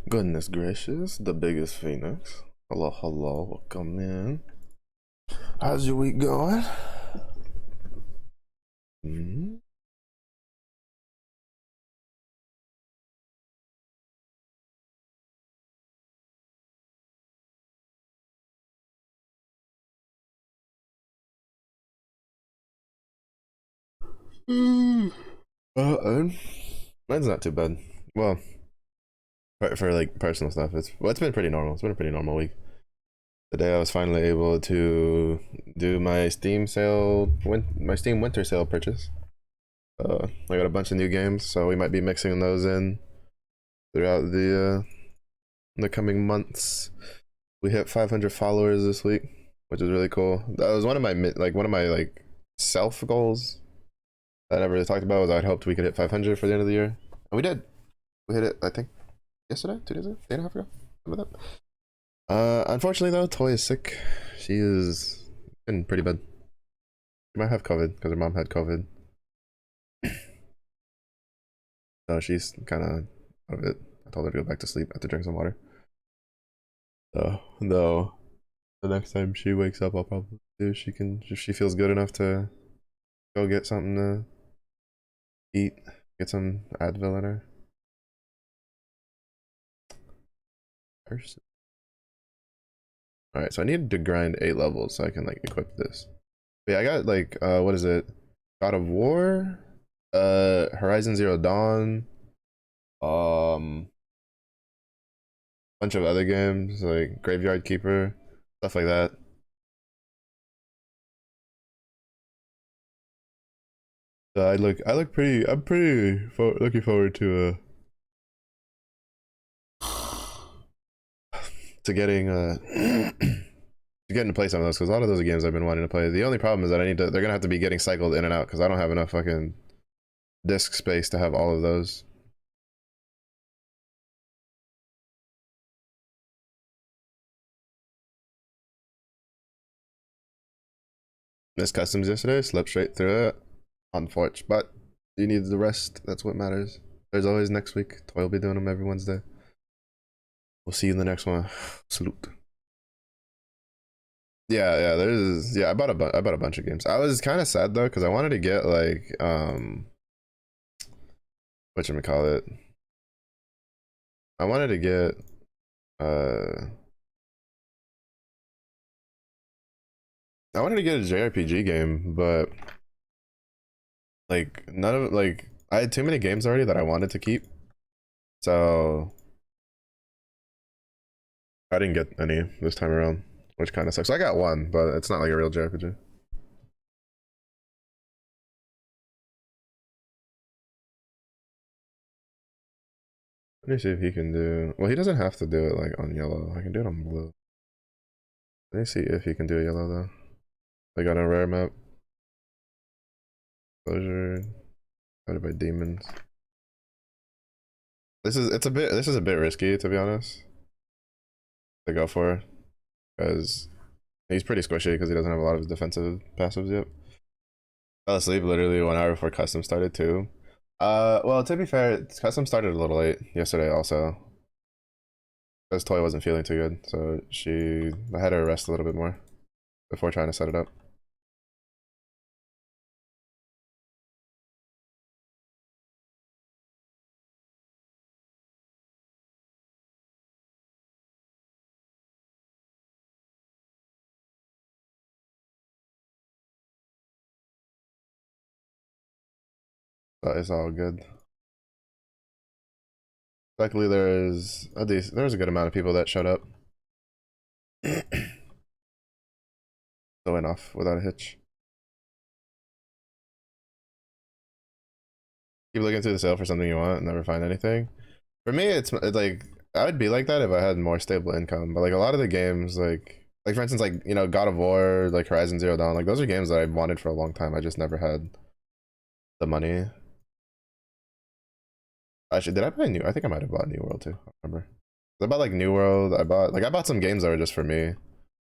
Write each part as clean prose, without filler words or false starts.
Goodness gracious, the biggest Phoenix. Hello, hello, welcome in. How's your week going? Hmm? Uh, mine's not too bad. Well, for like personal stuff, it's been pretty normal. It's been a pretty normal week. Today I was finally able to do my Steam sale, my Steam winter sale purchase. I got a bunch of new games, so we might be mixing those in throughout the coming months. We hit 500 followers this week, which is really cool. That was one of my self goals that I never really talked about. Was I'd hoped we could hit 500 for the end of the year, and we did. We hit it, I think, yesterday, 2 days ago, day and a half ago, something like that. Unfortunately though, Toy is sick. She is in pretty bad. She might have COVID because her mom had COVID, so she's kind of out of it. I told her to go back to sleep. I have to drink some water. So though, the next time she wakes up, I'll probably do. She can, if she feels good enough to go get something to eat, get some Advil in her. Alright, so I need to grind 8 levels so I can like equip this. But yeah, I got like what is it? God of War, Horizon Zero Dawn, bunch of other games like Graveyard Keeper, stuff like that. So I'm pretty looking forward to getting to getting to play some of those, because a lot of those are games I've been wanting to play. The only problem is that they're gonna have to be getting cycled in and out because I don't have enough fucking disk space to have all of those. Missed customs yesterday, slept straight through it. Unfortunate, but you need the rest. That's what matters. There's always next week. Toy will be doing them every Wednesday. We'll see you in the next one. Salute. Yeah. I bought a bunch of games. I was kind of sad though because I wanted to get like whatchamacallit. I wanted to get uh I wanted to get a JRPG game, but like none of it, like I had too many games already that I wanted to keep. So I didn't get any this time around, which kind of sucks. I got one, but it's not like a real JRPG. Let me see if he can do. Well, he doesn't have to do it like on yellow. I can do it on blue. Let me see if he can do a yellow though. Like on a rare map. Closure. Divided by demons. This is a bit risky to be honest. To go for, because he's pretty squishy because he doesn't have a lot of defensive passives yet. Fell asleep literally 1 hour before custom started too. Well, to be fair, custom started a little late yesterday also. Because Toy wasn't feeling too good, so I had her rest a little bit more before trying to set it up. But it's all good. Luckily, there's a good amount of people that showed up. So went off without a hitch. Keep looking through the sale for something you want and never find anything. For me, it's like I would be like that if I had more stable income. But like a lot of the games, like for instance, like God of War, like Horizon Zero Dawn, like those are games that I wanted for a long time. I just never had the money. Actually, did I buy New? I think I might have bought New World too. I don't remember. I bought like New World. I bought some games that were just for me,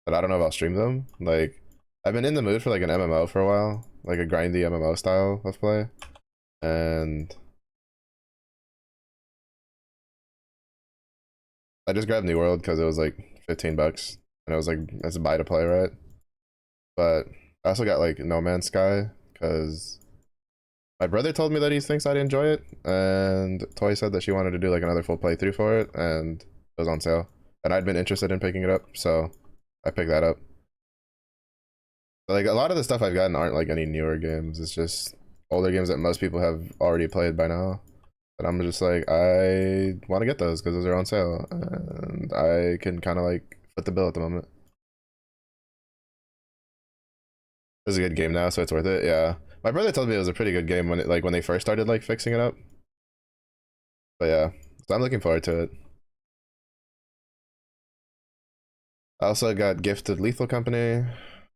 but I don't know if I'll stream them. Like I've been in the mood for like an MMO for a while, like a grindy MMO style of play, and I just grabbed New World because it was like 15 bucks, and it was like it's a buy to play, right? But I also got like No Man's Sky because my brother told me that he thinks I'd enjoy it, and Toy said that she wanted to do like another full playthrough for it, and it was on sale, and I'd been interested in picking it up, so I picked that up. But, like a lot of the stuff I've gotten aren't like any newer games. It's just older games that most people have already played by now. But I'm just like, I want to get those because those are on sale, and I can kind of like foot the bill at the moment. It's a good game now, so it's worth it. Yeah, my brother told me it was a pretty good game when it like when they first started like fixing it up. But yeah, so I'm looking forward to it. I also got gifted Lethal Company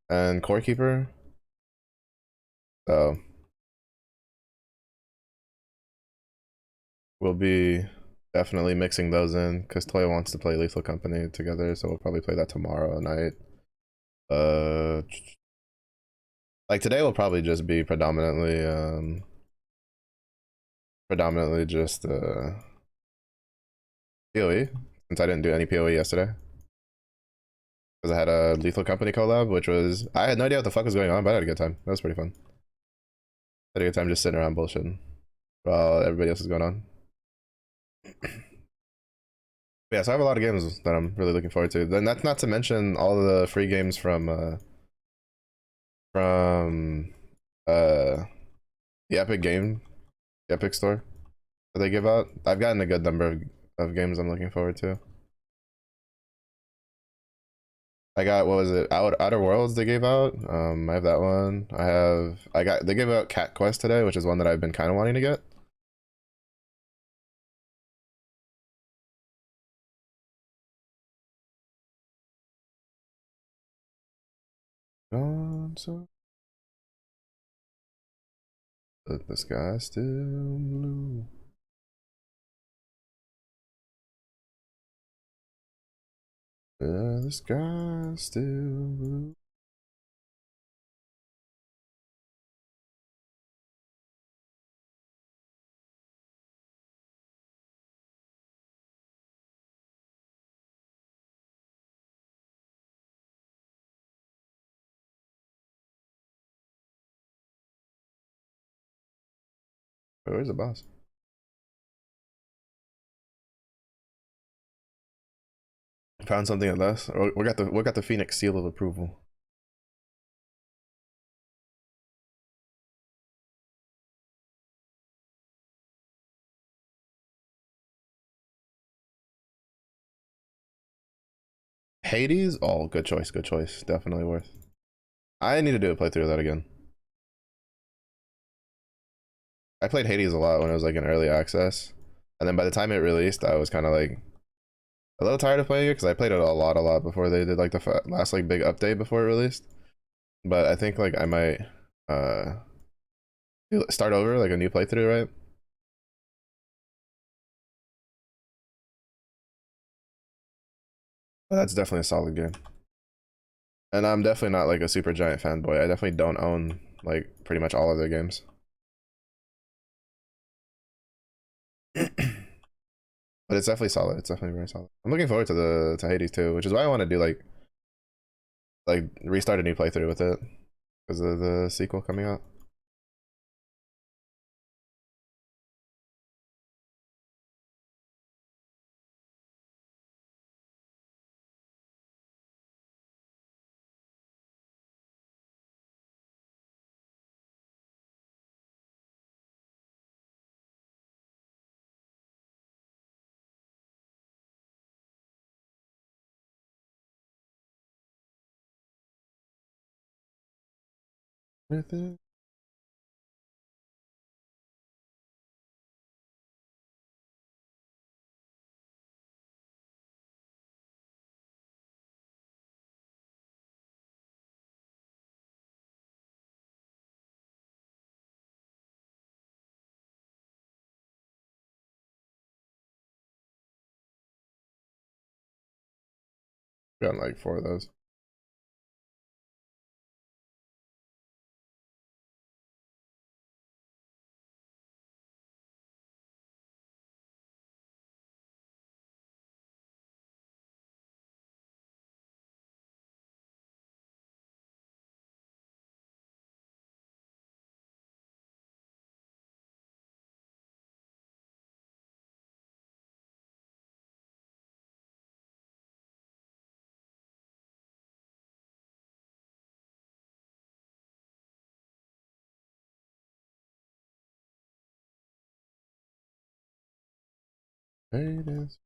and Core Keeper. So we'll be definitely mixing those in because Toya wants to play Lethal Company together, so we'll probably play that tomorrow night. Uh, like today will probably just be predominantly just PoE since I didn't do any PoE yesterday because I had a Lethal Company collab, which was I had no idea what the fuck was going on, but I had a good time. That was pretty fun. I had a good time just sitting around bullshitting while everybody else is going on. But yeah, so I have a lot of games that I'm really looking forward to. Then that's not to mention all the free games from the Epic Game, the Epic Store that they give out. I've gotten a good number of games I'm looking forward to. I got what was it? Outer Worlds they gave out. I have that one. They gave out Cat Quest today, which is one that I've been kind of wanting to get. Gone so but the sky's still blue. The sky's still blue. Wait, where's the boss? Found something at last. We got the Phoenix seal of approval. Hades? Oh, good choice, good choice. Definitely worth. I need to do a playthrough of that again. I played Hades a lot when it was like in early access, and then by the time it released, I was kind of like a little tired of playing it because I played it a lot before they did like the last like big update before it released. But I think like I might uh start over like a new playthrough, right? But that's definitely a solid game, and I'm definitely not like a super giant fanboy. I definitely don't own like pretty much all of their games. But it's definitely solid. It's definitely very solid. I'm looking forward to the to Hades too, which is why I want to do like restart a new playthrough with it because of the sequel coming out. With it. Got like 4 of those. There it is.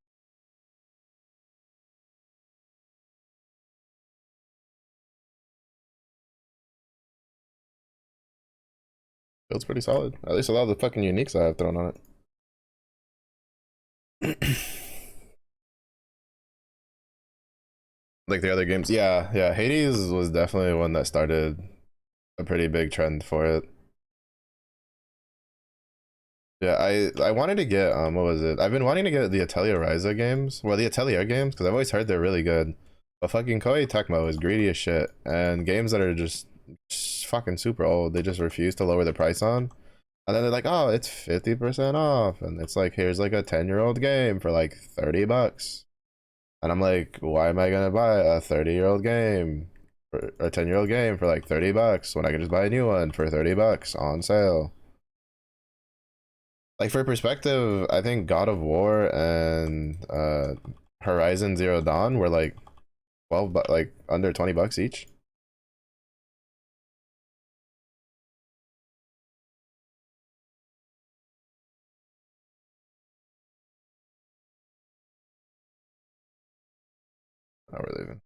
Feels pretty solid. At least a lot of the fucking uniques I have thrown on it. Like the other games. Yeah, yeah. Hades was definitely one that started a pretty big trend for it. Yeah, I wanted to get what was it? I've been wanting to get the Atelier Ryza games. Well, the Atelier games, because I've always heard they're really good. But fucking Koei Tecmo is greedy as shit. And games that are just fucking super old, they just refuse to lower the price on. And then they're like, oh, it's 50% off. And it's like, here's like a 10-year-old game for like 30 bucks. And I'm like, why am I gonna buy a 30-year-old game or a 10-year-old game for like 30 bucks when I can just buy a new one for 30 bucks on sale? Like for perspective, I think God of War and Horizon Zero Dawn were like 12 but like under 20 bucks each. Oh, we're leaving.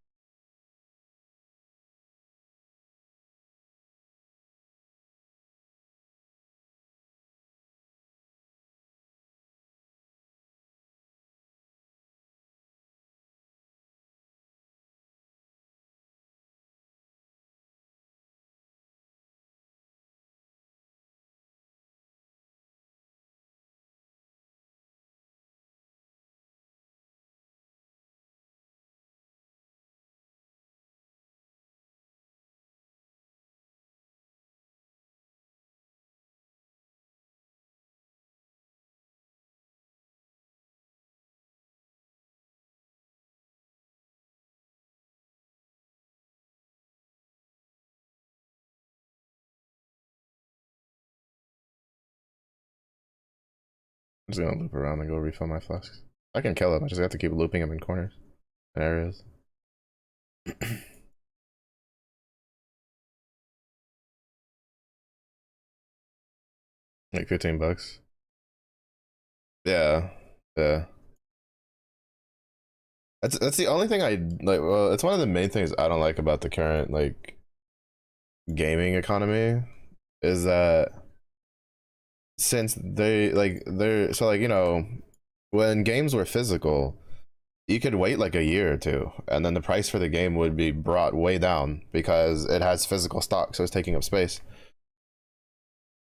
I'm just gonna loop around and go refill my flasks. I can kill him, I just have to keep looping him in corners and areas. Like 15 bucks. Yeah. Yeah. That's the only thing I like. Well, it's one of the main things I don't like about the current like gaming economy is that since they're so like, you know, when games were physical, you could wait like a year or two and then the price for the game would be brought way down because it has physical stock, so it's taking up space,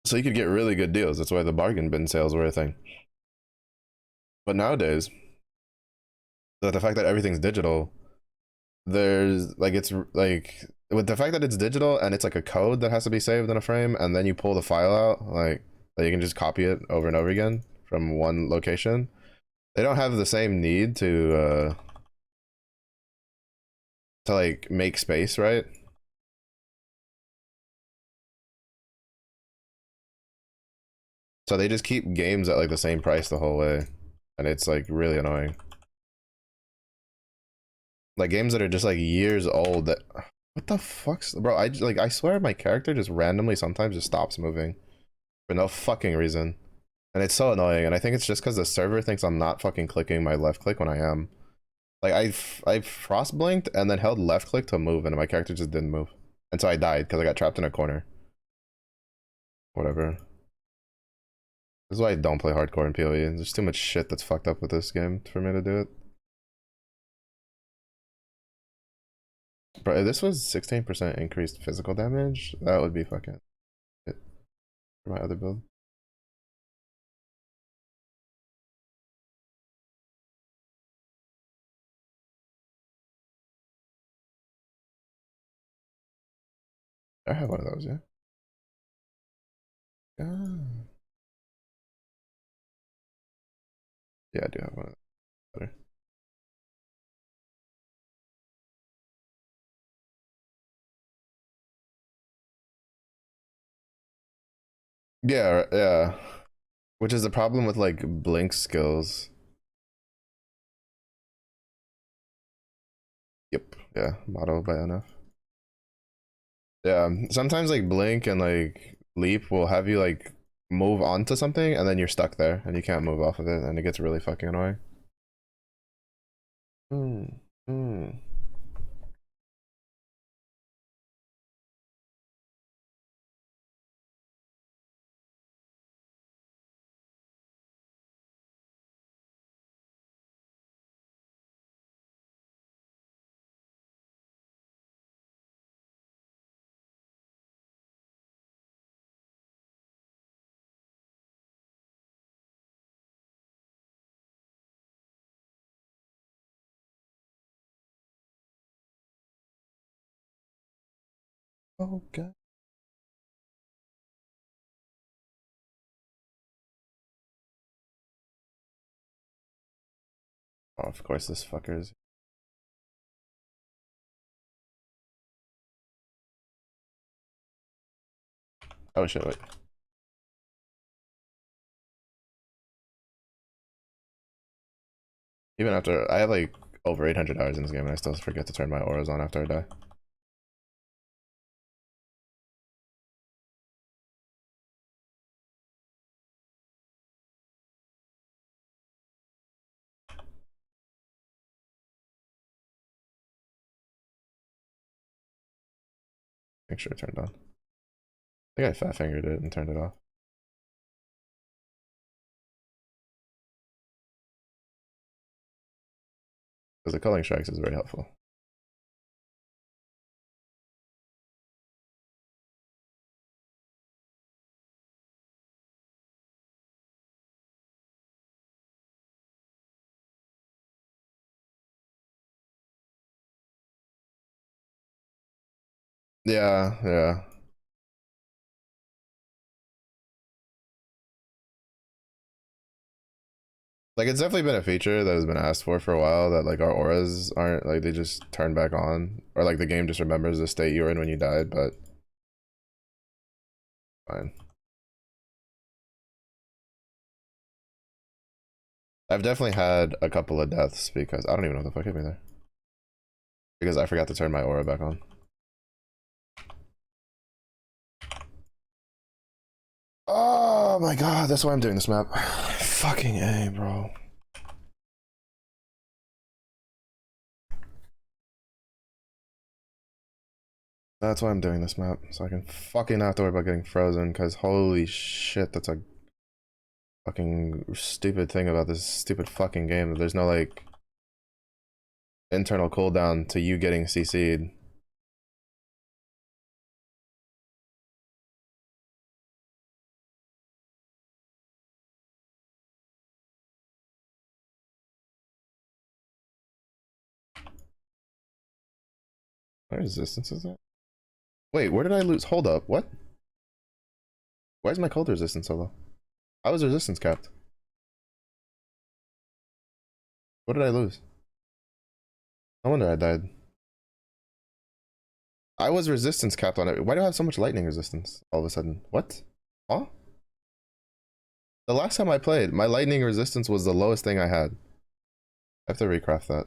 so you could get really good deals. That's why the bargain bin sales were a thing. But nowadays, the fact that everything's digital, there's like, it's like with the fact that it's digital and it's like a code that has to be saved in a frame and then you pull the file out, like that you can just copy it over and over again from one location. They don't have the same need to like make space, right? So they just keep games at like the same price the whole way, and it's like really annoying. Like games that are just like years old that, what the fuck's, bro, I swear my character just randomly sometimes just stops moving for no fucking reason. And it's so annoying, and I think it's just because the server thinks I'm not fucking clicking my left click when I am. Like I frost blinked and then held left click to move and my character just didn't move. And so I died because I got trapped in a corner. Whatever. This is why I don't play hardcore in PoE. There's too much shit that's fucked up with this game for me to do it. Bro, if this was 16% increased physical damage, that would be fucking it for my other build. I have one of those, yeah. Yeah, yeah, I do have one of those. Better. Yeah, yeah. Which is the problem with like blink skills. Yep, yeah, motto by NF. Yeah, sometimes like blink and like leap will have you like move onto something and then you're stuck there and you can't move off of it and it gets really fucking annoying. Mm, mm. Oh god. Oh, of course this fucker's. Oh shit, wait. Even after I have like over 800 hours in this game and I still forget to turn my auras on after I die. Make sure it turned on. I think I fat fingered it and turned it off. Because the culling strikes is very helpful. Yeah, yeah. Like it's definitely been a feature that has been asked for a while, that like our auras aren't like, they just turn back on, or like the game just remembers the state you were in when you died, but fine. I've definitely had a couple of deaths because I don't even know what the fuck hit me there. Because I forgot to turn my aura back on. Oh my god, that's why I'm doing this map. Fucking A, bro. That's why I'm doing this map, so I can fucking not have to worry about getting frozen, because holy shit, that's a fucking stupid thing about this stupid fucking game. There's no like internal cooldown to you getting CC'd. What resistance is that? Wait, where did I lose? Hold up, what? Why is my cold resistance so low? I was resistance capped. What did I lose? No wonder I died. I was resistance capped on it. Why do I have so much lightning resistance all of a sudden? What? Huh? The last time I played, my lightning resistance was the lowest thing I had. I have to recraft that.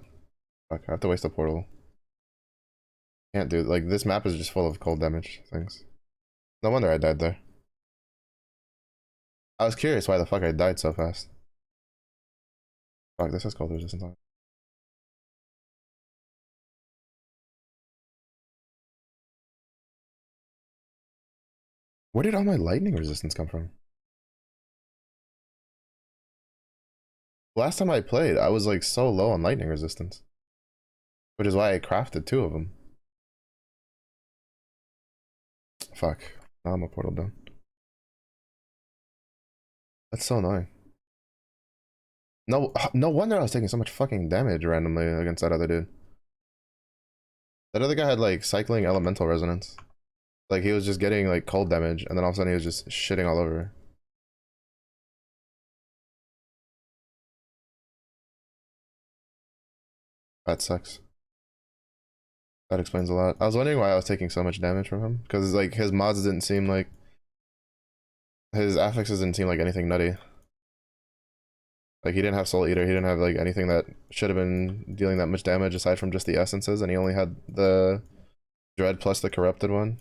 Fuck, I have to waste a portal. Can't do it. Like, this map is just full of cold damage things. No wonder I died there. I was curious why the fuck I died so fast. Fuck, this has cold resistance on it. Where did all my lightning resistance come from? Last time I played, I was like so low on lightning resistance. Which is why I crafted two of them. Fuck. Now I'm a portal down. That's so annoying. No wonder I was taking so much fucking damage randomly against that other dude. That other guy had like cycling elemental resonance. Like he was just getting like cold damage, and then all of a sudden he was just shitting all over. That sucks. That explains a lot. I was wondering why I was taking so much damage from him, because like his mods didn't seem like, his affixes didn't seem like anything nutty. Like he didn't have Soul Eater, he didn't have like anything that should have been dealing that much damage aside from just the essences, and he only had the Dread plus the corrupted one.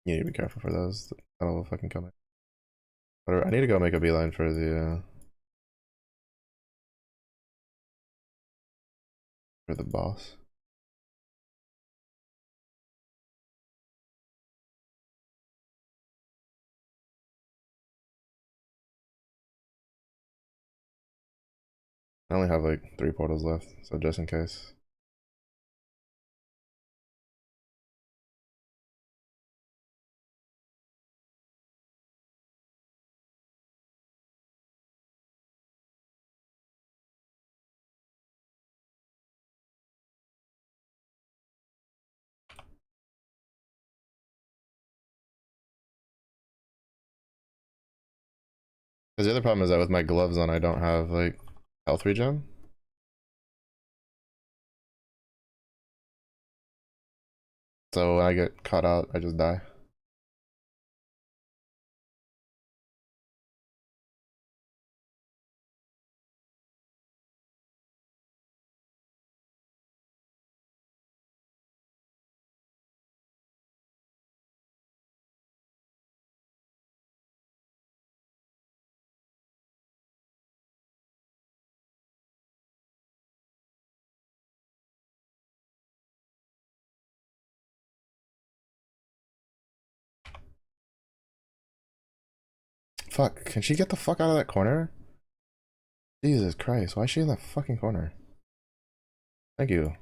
You need to be careful for those. That'll fucking come in. Whatever. I need to go make a beeline for the for the boss. I only have like 3 portals left, so just in case. Because the other problem is that with my gloves on, I don't have like health regen. So when I get caught out, I just die. Fuck, can she get the fuck out of that corner? Jesus Christ, why is she in that fucking corner? Thank you.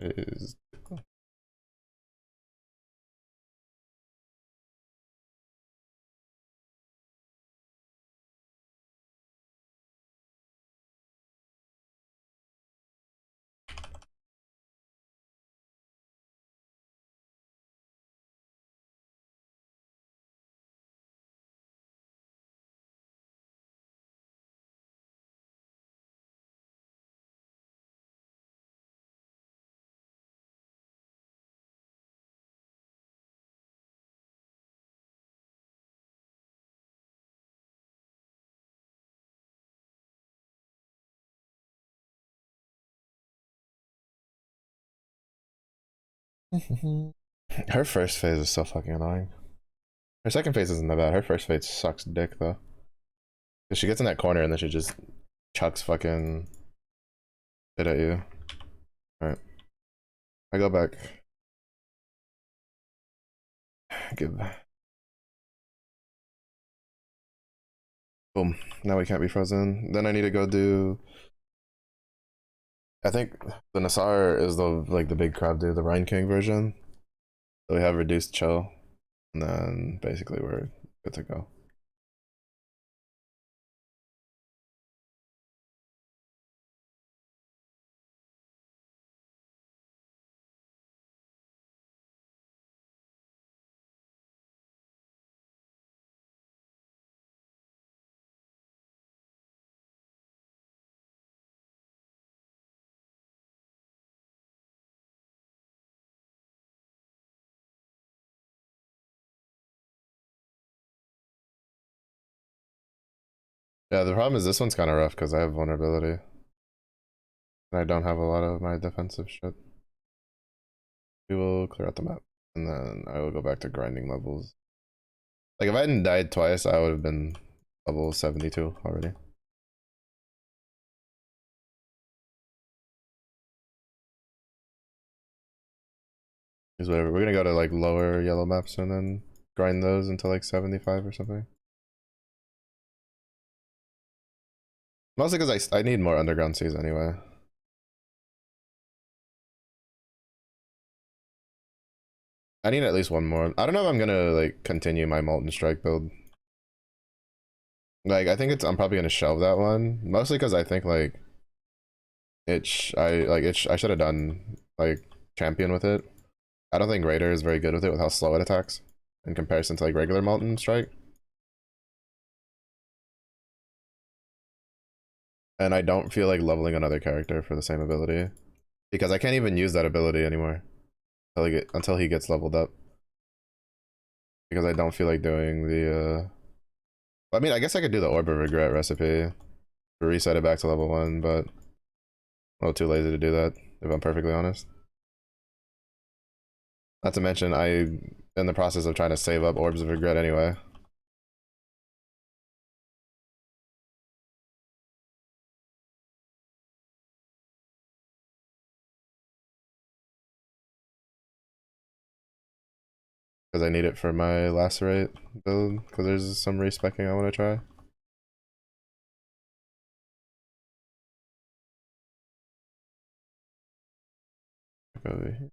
Is her first phase is so fucking annoying. Her second phase isn't that bad. Her first phase sucks dick though. Cause she gets in that corner and then she just chucks fucking shit at you. Alright. I go back. Give. Boom. Now we can't be frozen. Then I need to go do. I think the Nassar is the like the big crab dude, the Rhine King version. So we have reduced chill. And then basically we're good to go. Yeah, the problem is this one's kind of rough because I have vulnerability. And I don't have a lot of my defensive shit. We will clear out the map. And then I will go back to grinding levels. Like if I hadn't died twice, I would have been level 72 already. Is whatever. We're gonna go to like lower yellow maps and then grind those until like 75 or something. Mostly because I need more underground seas anyway. I need at least one more. I don't know if I'm gonna like continue my Molten Strike build. Like I think I'm probably gonna shelve that one. Mostly because I think like I should have done like champion with it. I don't think Raider is very good with it with how slow it attacks in comparison to like regular Molten Strike. and I don't feel like leveling another character for the same ability because I can't even use that ability anymore until he gets leveled up because I don't feel like doing the. I mean, I guess I could do the Orb of Regret recipe to reset it back to level 1, but a little too lazy to do that if I'm perfectly honest. Not to mention, I in the process of trying to save up Orbs of Regret anyway. Because I need it for my Lacerate build, because there's some respecking I want to try. Over here.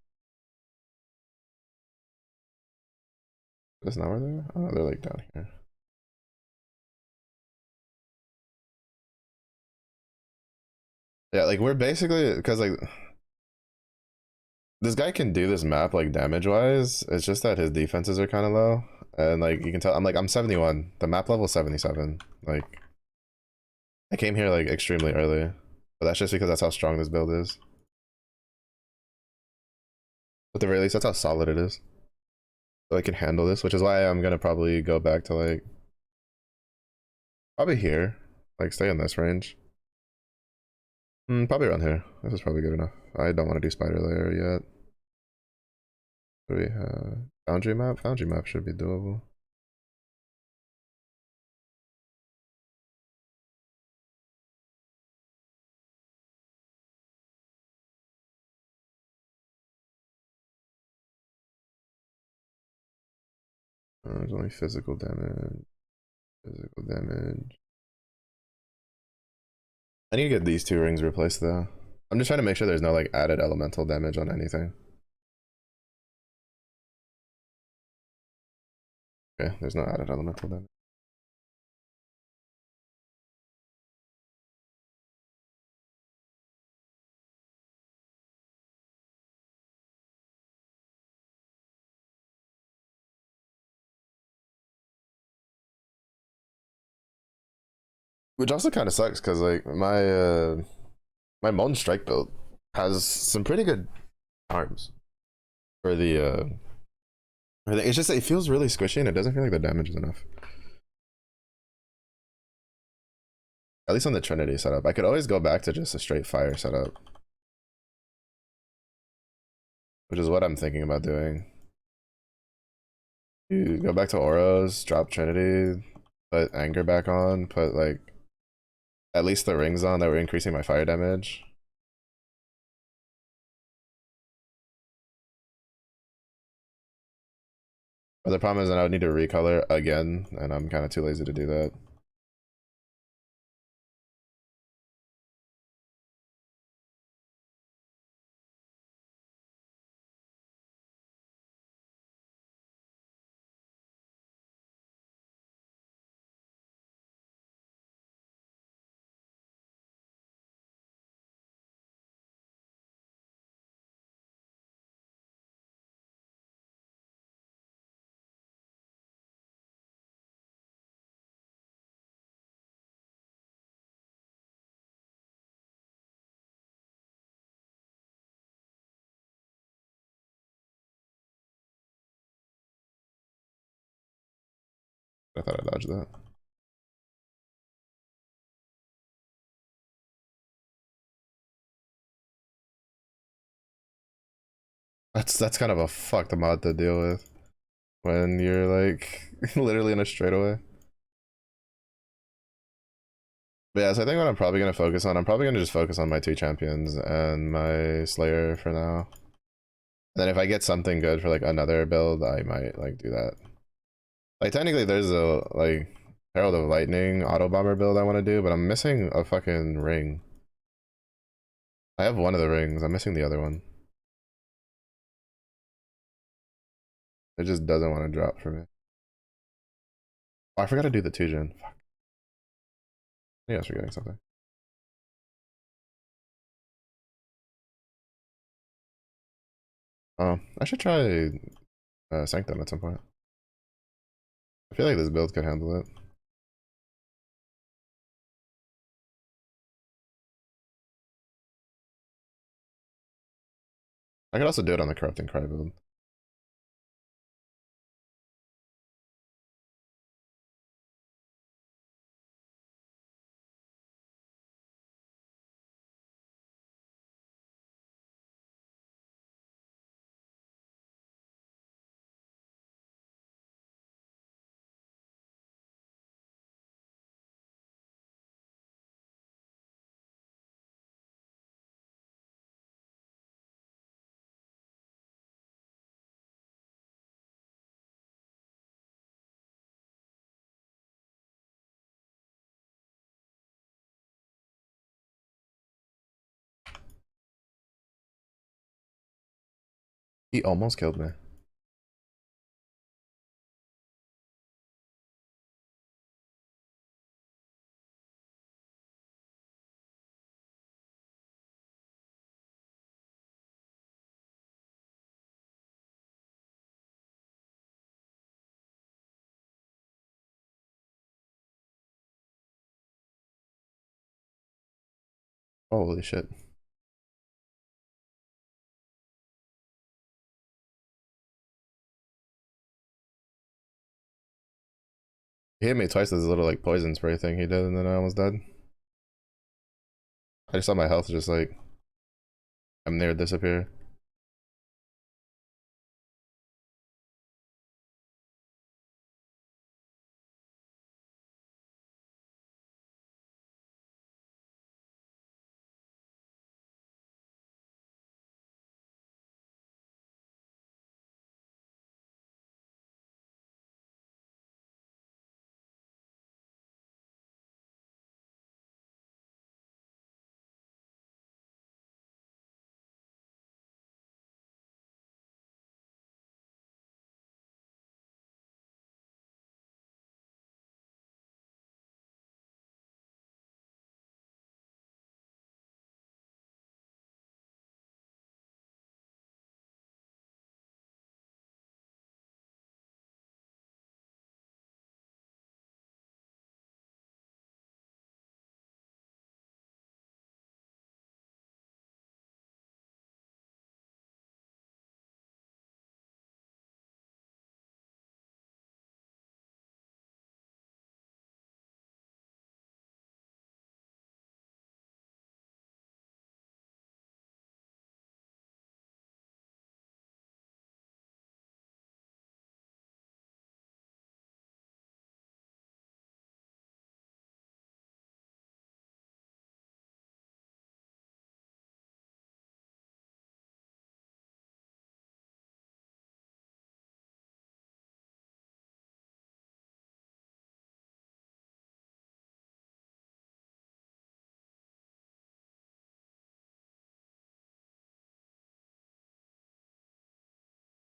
That's not where they are? Oh, they're like down here. Yeah, like we're basically, because like this guy can do this map like damage wise. It's just that his defenses are kind of low, and like you can tell, I'm 71. The map level 77. Like I came here like extremely early, but that's just because that's how strong this build is. At the very least, that's how solid it is. So I can handle this, which is why I'm gonna probably go back to like probably here, like stay in this range. Probably around here. This is probably good enough. I don't want to do spider layer yet. What do we have? Foundry map? Foundry map should be doable. There's only physical damage. Physical damage. I need to get these 2 rings replaced though. I'm just trying to make sure there's no like added elemental damage on anything. Okay, there's no added elemental damage. Which also kind of sucks because like my Molten Strike build has some pretty good arms for it's just it feels really squishy and it doesn't feel like the damage is enough. At least on the Trinity setup. I could always go back to just a straight fire setup, which is what I'm thinking about doing. You go back to Oros, drop Trinity, put Anger back on, put like at least the rings on that were increasing my fire damage. But the problem is that I would need to recolor again, and I'm kind of too lazy to do that. I thought I dodged that. That's kind of a fucked mod to deal with when you're like literally in a straightaway. But yeah, so I think what I'm probably gonna focus on, I'm probably gonna just focus on my 2 champions and my Slayer for now. And then if I get something good for like another build, I might like do that. Like technically there's a like Herald of Lightning auto bomber build I want to do, but I'm missing a fucking ring. I have one of the rings, I'm missing the other one. It just doesn't want to drop for me. Oh, I forgot to do the 2 gen. Fuck. Yeah, I was forgetting something. I should try Sanctum at some point. I feel like this build could handle it. I could also do it on the corrupting cry build. He almost killed me. Holy shit. He hit me twice with his little like poison spray thing he did, and then I almost died. I just saw my health just like I'm near disappear.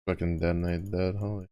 Fucking dead knight dead, holy.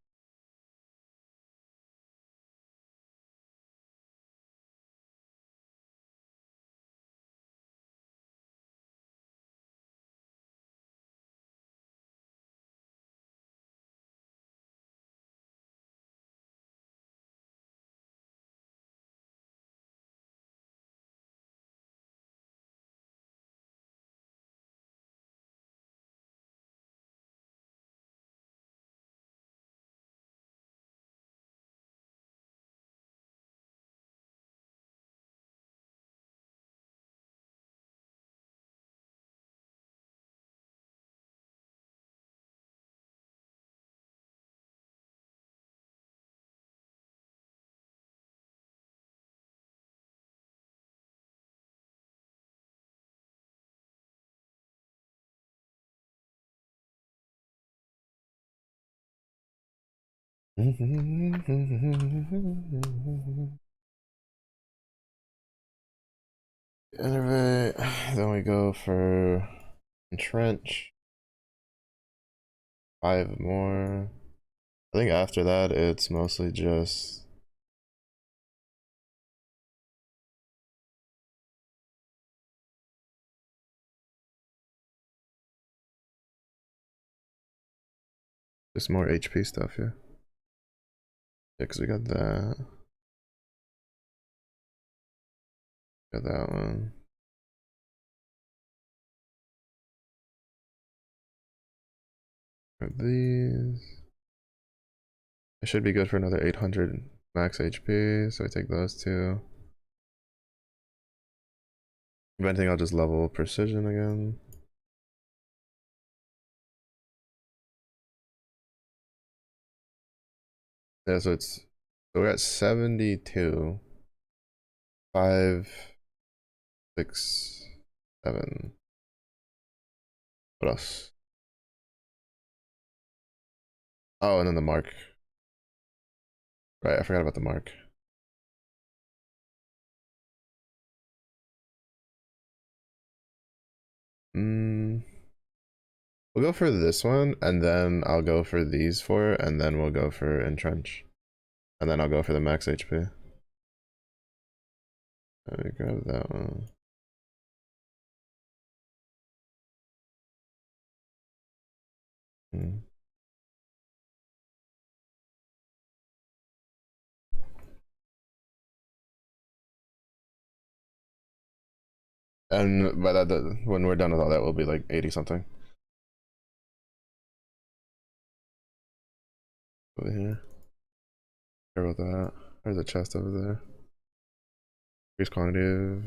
Innervate. Then we go for entrench. 5 more. I think after that it's mostly just more HP stuff, yeah. Yeah, because we got that. Got that one. These. It should be good for another 800 max HP, so I take those two. If anything, I'll just level precision again. Yeah, so we're at 72. 5, 6, 7. What else? Oh, and then the mark. Right, I forgot about the mark. We'll go for this one, and then I'll go for these four, and then we'll go for entrench. And then I'll go for the max HP. Let me grab that one. And by that, when we're done with all that, we'll be like 80 something. Over here. Care about that. There's a chest over there. Increase quantitative.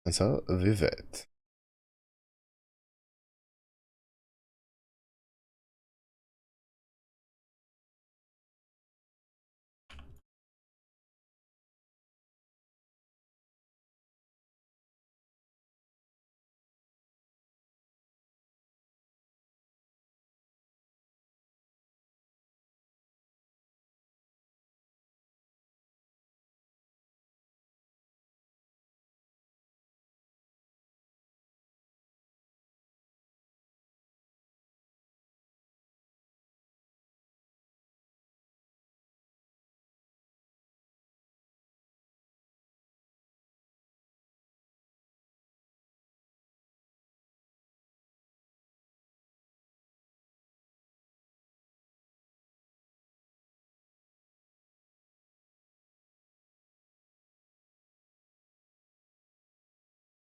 And so, Vivet.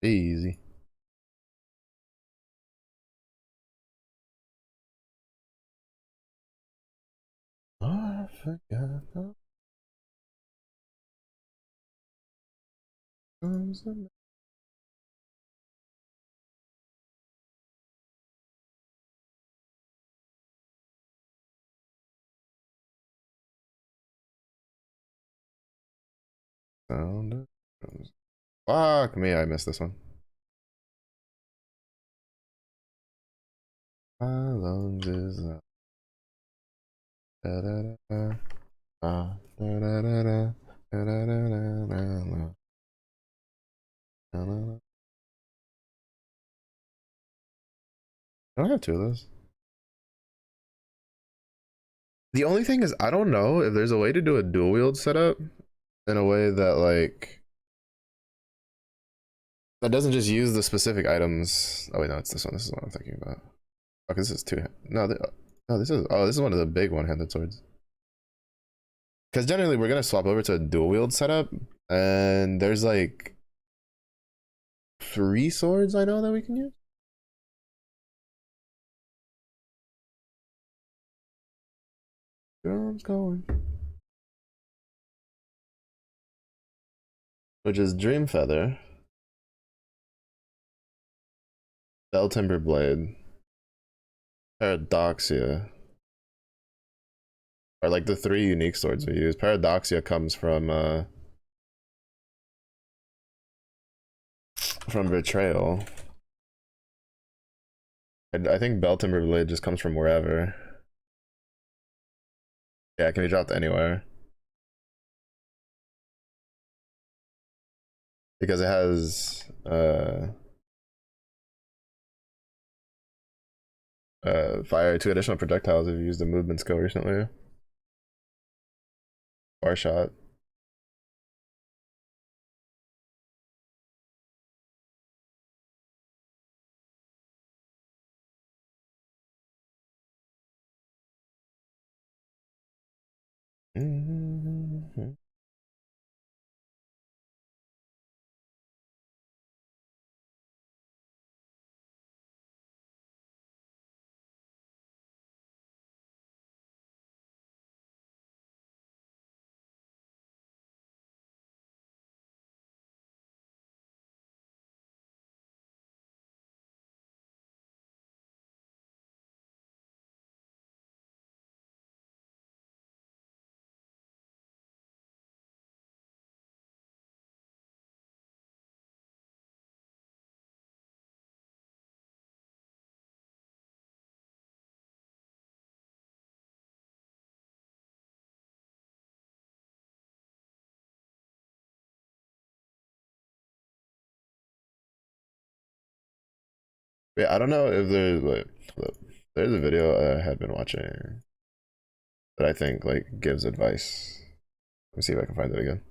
Easy. Oh, I forgot. Sound. Fuck me, I missed this one. How long is that? Da, da, da, da. Da, da, da, da. Da, da, da, da, da, da, da. I don't have two of those. The only thing is, I don't know if there's a way to do a dual wield setup in a way that like that doesn't just use the specific items. Oh wait, no, it's this one. This is what I'm thinking about. Okay, this is two. No, no, this is. Oh, this is one of the big one-handed swords. Because generally we're gonna swap over to a dual wield setup, and there's like 3 swords I know that we can use. Drums going. Which is Dream Feather, Belltimber Blade, Paradoxia, are like the 3 unique swords we use. Paradoxia comes from Betrayal. And I think Belltimber Blade just comes from wherever. Yeah, it can be dropped anywhere. Because it has fire 2 additional projectiles if you used the movement skill recently. Bar shot. Mm-hmm. Yeah, I don't know if there's like there's a video I had been watching that I think like gives advice. Let me see if I can find it again.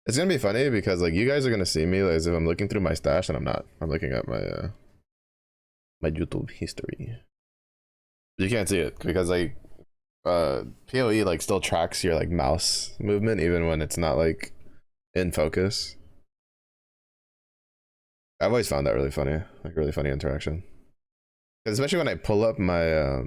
It's gonna be funny because like you guys are gonna see me as if I'm looking through my stash and I'm not. I'm looking at my YouTube history. You can't see it because like PoE like still tracks your like mouse movement even when it's not like in focus. I've always found that really funny, like really funny interaction. Especially when I pull up my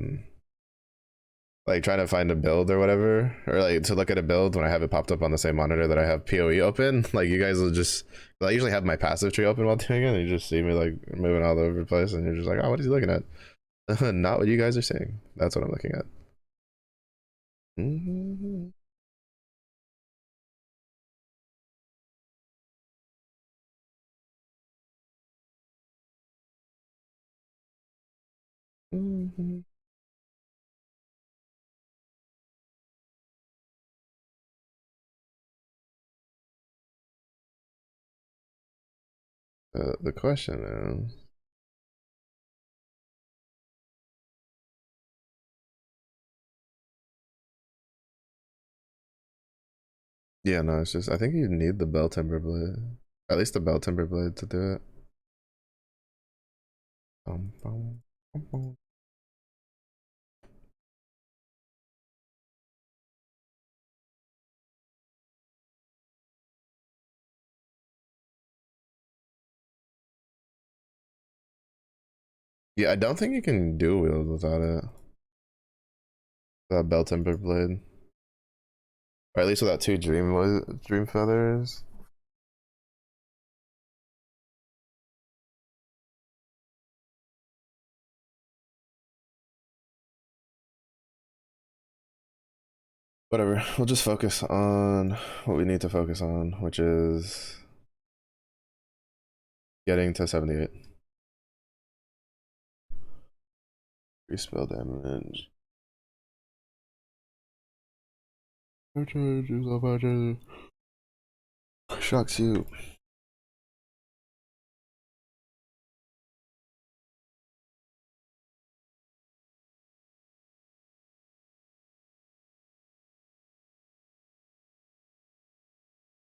like trying to find a build or whatever, or like to look at a build when I have it popped up on the same monitor that I have PoE open. Like you guys will just, I usually have my passive tree open while doing it, and you just see me like moving all over the place, and you're just like, oh, what is he looking at? Not what you guys are saying. That's what I'm looking at. Mm-hmm. Mm-hmm. The question is, yeah, no, it's just I think you need the Bell Timber Blade, at least the Bell Timber Blade to do it. Bum, bum, bum, bum. Yeah, I don't think you can dual wield without it. Without Bell Timber Blade. Or at least without two dream feathers. Whatever. We'll just focus on what we need to focus on, which is getting to 78. Free spell damage. Shocks you.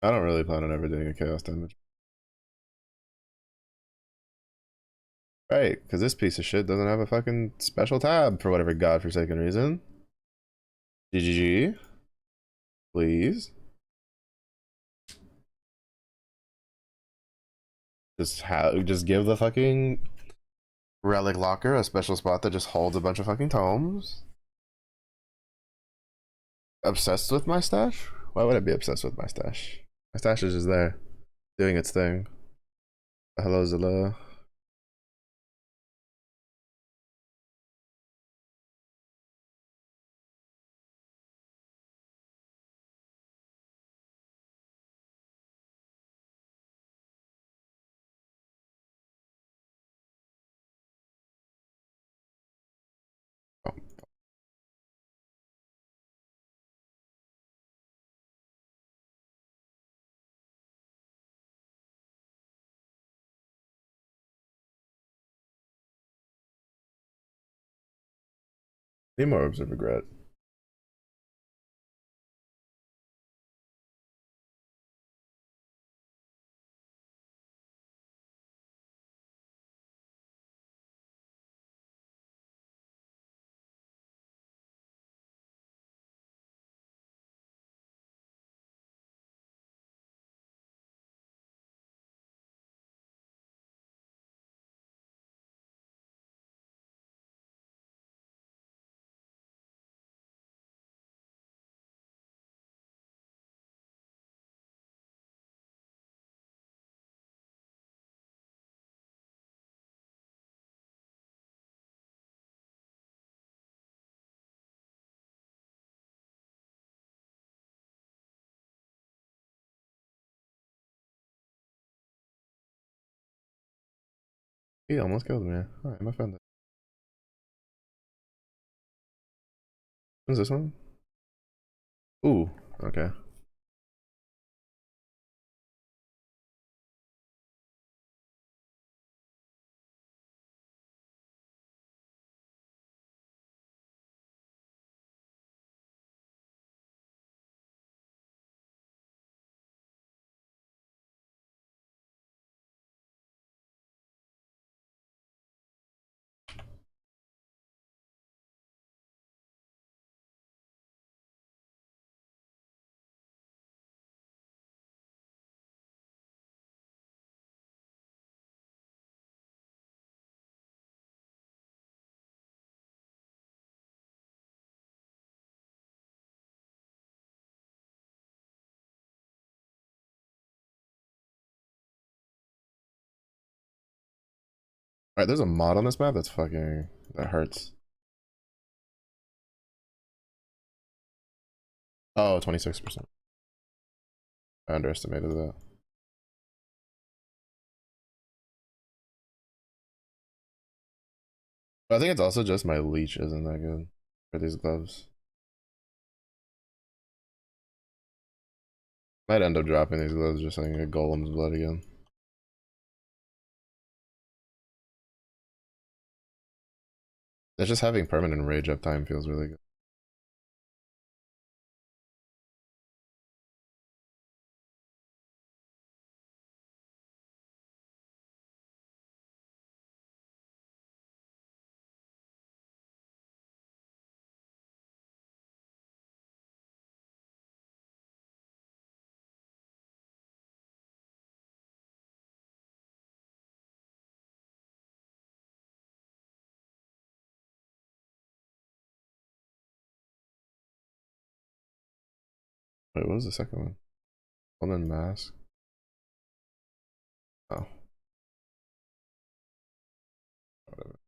I don't really plan on ever doing a chaos damage. Right, because this piece of shit doesn't have a fucking special tab for whatever godforsaken reason. GGG. Please. Just give the fucking relic locker a special spot that just holds a bunch of fucking tomes. Obsessed with my stash? Why would I be obsessed with my stash? My stash is just there, doing its thing. Hello, Zilla. Oh, need more orbs of regret. He almost killed me. Alright, my friend. What's this one? Ooh, okay. Alright, there's a mod on this map that's fucking... that hurts. Oh, 26%. I underestimated that. But I think it's also just my leech isn't that good for these gloves. Might end up dropping these gloves just so I can get Golem's blood again. It's just having permanent rage uptime feels really good. Wait, what was the second one? Golden Mask? Oh, whatever.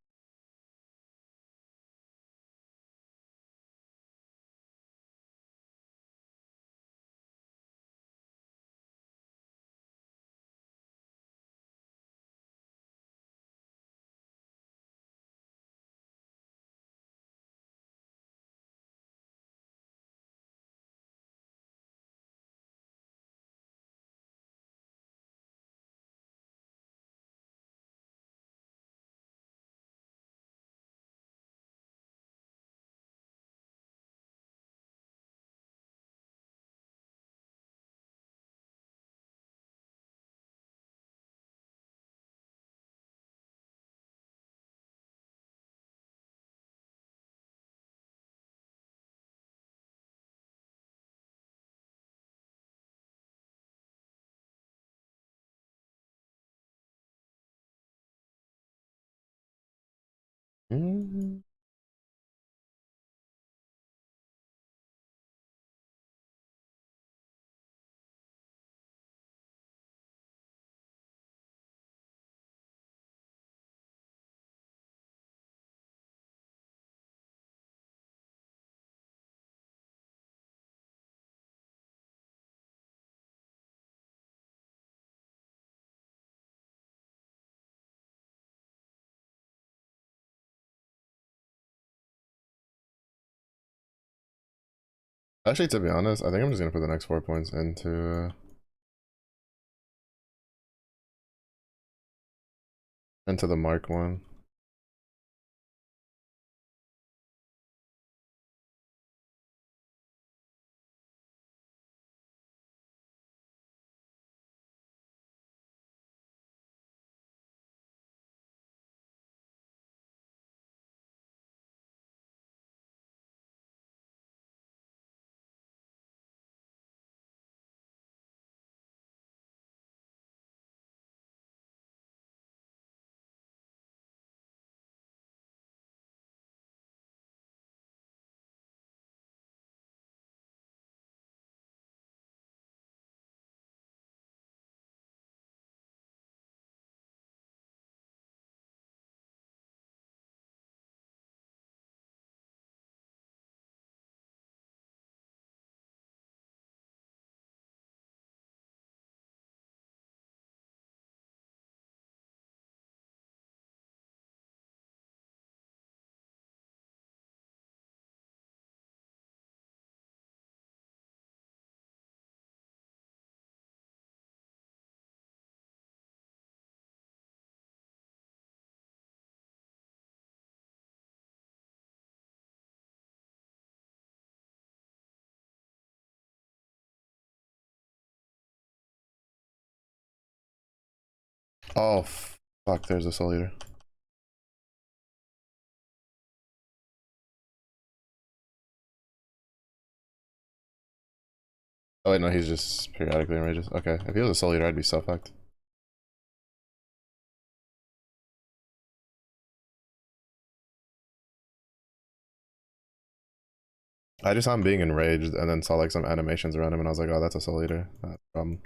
Mm. Actually, to be honest, I think I'm just gonna put the next 4 points into the Mark one. Oh, fuck, there's a Soul Eater. Oh wait, no, he's just periodically enrages. Okay, if he was a Soul Eater, I'd be so fucked. I just saw him being enraged and then saw like some animations around him and I was like, oh, that's a Soul Eater. That's a problem.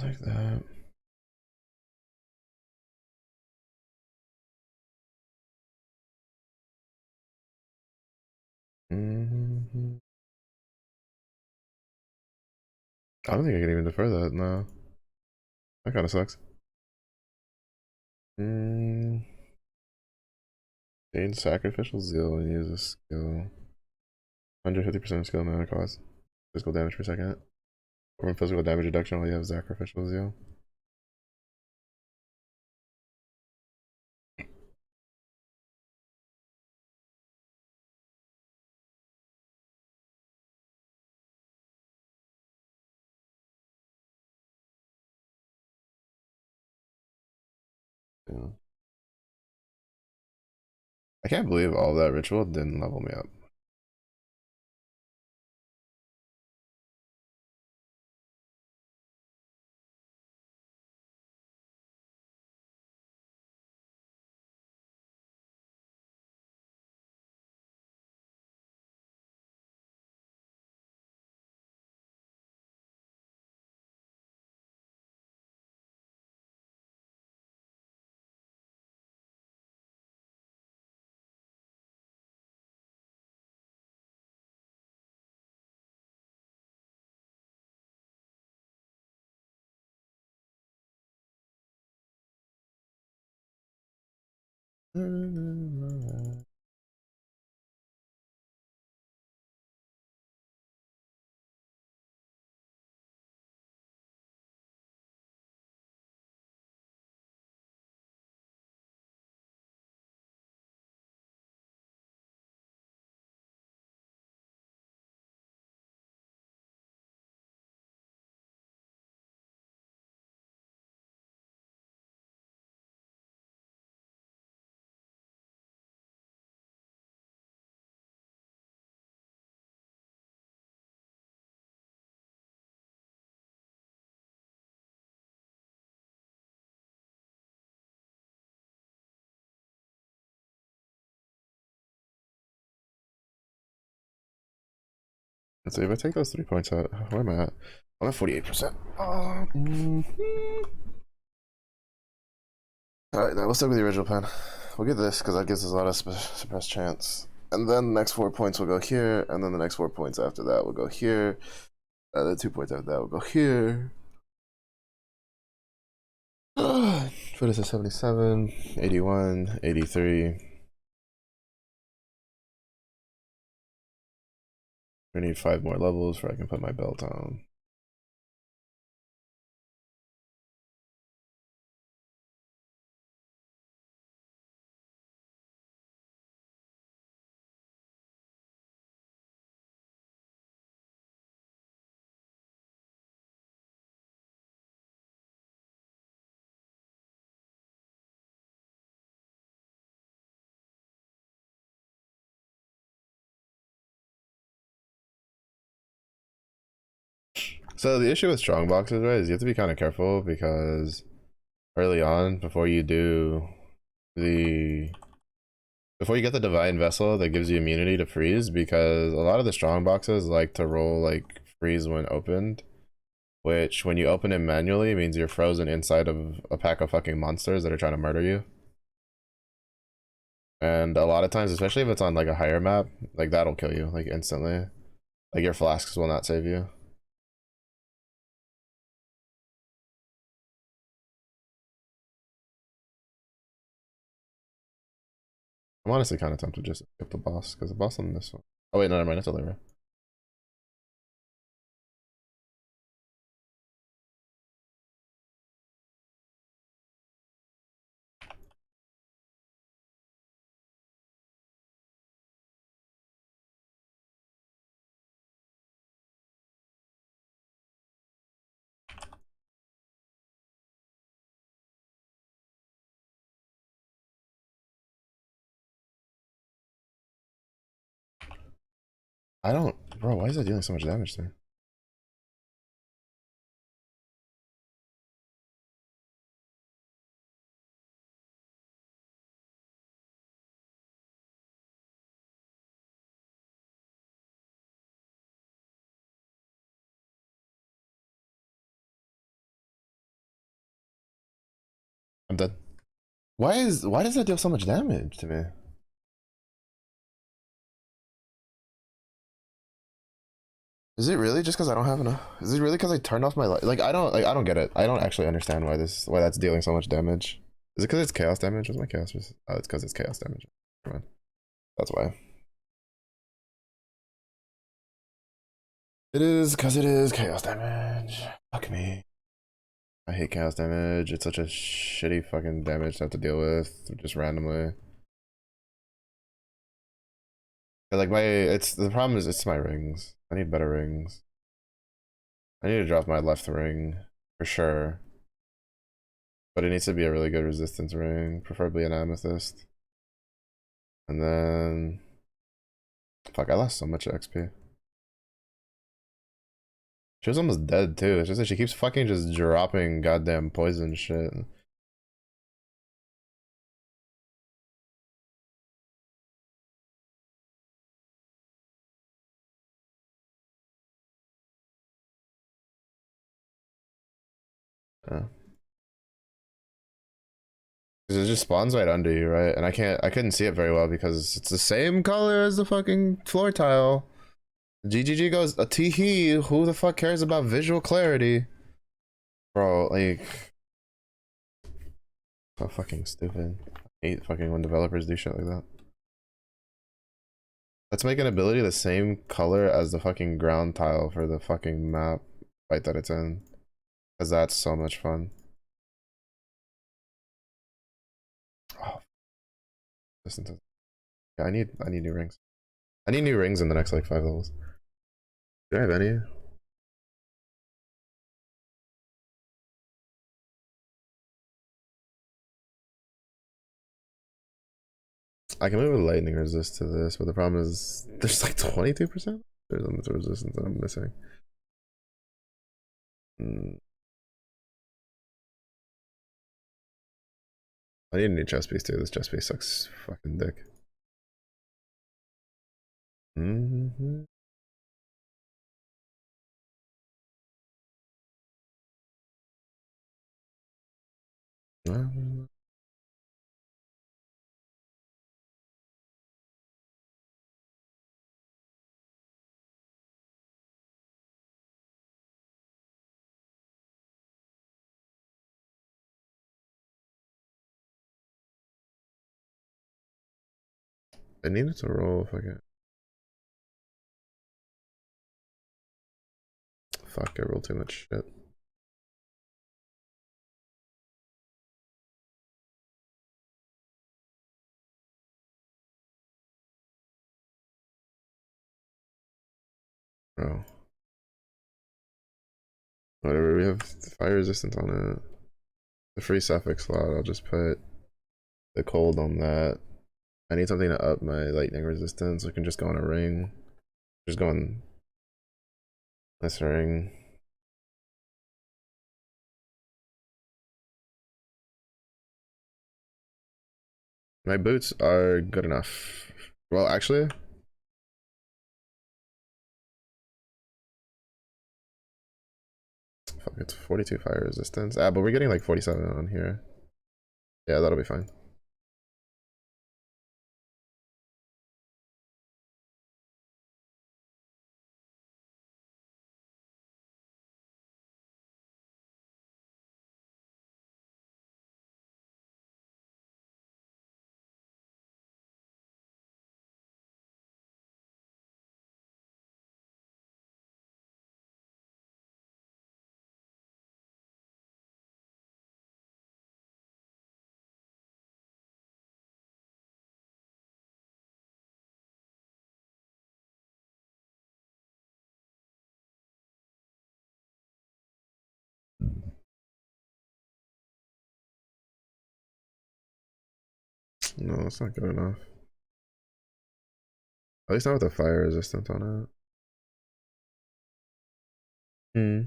Like that. Mm-hmm. I don't think I can even defer that. No, that kind of sucks. Mm. Gain sacrificial zeal and use a skill. 150% skill mana cost. Physical damage per second. Or physical damage reduction while you have sacrificial zeal. Yeah. I can't believe all that ritual didn't level me up. Let's see if I take those 3 points out. Where am I at? I'm at 48%. Alright, now we'll stick with the original plan. We'll get this because that gives us a lot of suppressed chance. And then the next 4 points will go here, and then the next 4 points after that will go here. The 2 points after that will go here. What is it? 77, 81, 83. I need 5 more levels before I can put my belt on. So the issue with strong boxes, right, is you have to be kind of careful because early on, before you get the divine vessel that gives you immunity to freeze, because a lot of the strong boxes like to roll like freeze when opened, which when you open it manually means you're frozen inside of a pack of fucking monsters that are trying to murder you. And a lot of times, especially if it's on like a higher map, like that'll kill you like instantly. Like your flasks will not save you. I'm honestly kind of tempted just to skip the boss because the boss on this one. Oh wait, no, never mind. It's a liver. I don't, bro. Why is that dealing so much damage to me? I'm dead. Why does that deal so much damage to me? Is it really just because I don't have enough? Is it really because I turned off my light? Like I don't get it. I don't actually understand why that's dealing so much damage. Is it because it's chaos damage? What's my chaos? Oh, it's because it's chaos damage. Come on. That's why. It is because it is chaos damage. Fuck me. I hate chaos damage. It's such a shitty fucking damage to have to deal with just randomly. Like it's the problem is it's my rings. I need better rings. I need to drop my left ring for sure. But it needs to be a really good resistance ring, preferably an amethyst. And then fuck, I lost so much XP. She was almost dead too. It's just that she keeps fucking just dropping goddamn poison shit. Yeah. Because it just spawns right under you, right? And I couldn't see it very well because it's the same color as the fucking floor tile. GGG goes, a tee-hee, who the fuck cares about visual clarity? Bro, like, so fucking stupid. I hate fucking when developers do shit like that. Let's make an ability the same color as the fucking ground tile for the fucking map fight that it's in. Because that's so much fun. Oh, listen to, yeah, I need new rings. I need new rings in the next like 5 levels. Do I have any? I can move a lightning resist to this, but the problem is there's like 22%. There's a resistance that I'm missing. I need a new chest piece too. This chest piece sucks fucking dick. I needed to roll if I get. Fuck, I rolled too much shit. Bro. Whatever, we have fire resistance on it. The free suffix slot, I'll just put the cold on that. I need something to up my lightning resistance. I can just go on a ring. Just go on this ring. My boots are good enough. Well, actually, fuck, it's 42 fire resistance. Ah, but we're getting like 47 on here. Yeah, that'll be fine. No, that's not good enough. At least not with the fire resistance on it. Hmm.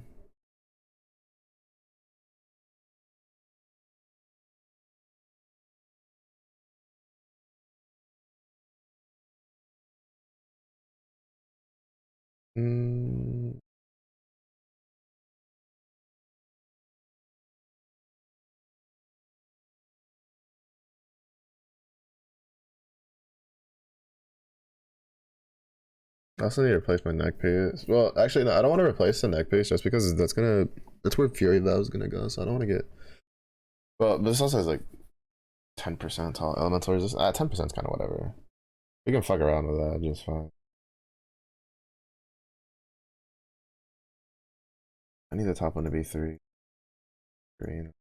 Mm. I also need to replace my neck piece. Well, actually, no, I don't want to replace the neck piece just because that's where Fury Vow is gonna go. So I don't want to get. Well, but this also has like 10% tall elemental resistance. 10% is kind of whatever. We can fuck around with that just fine. I need the top one to be three green.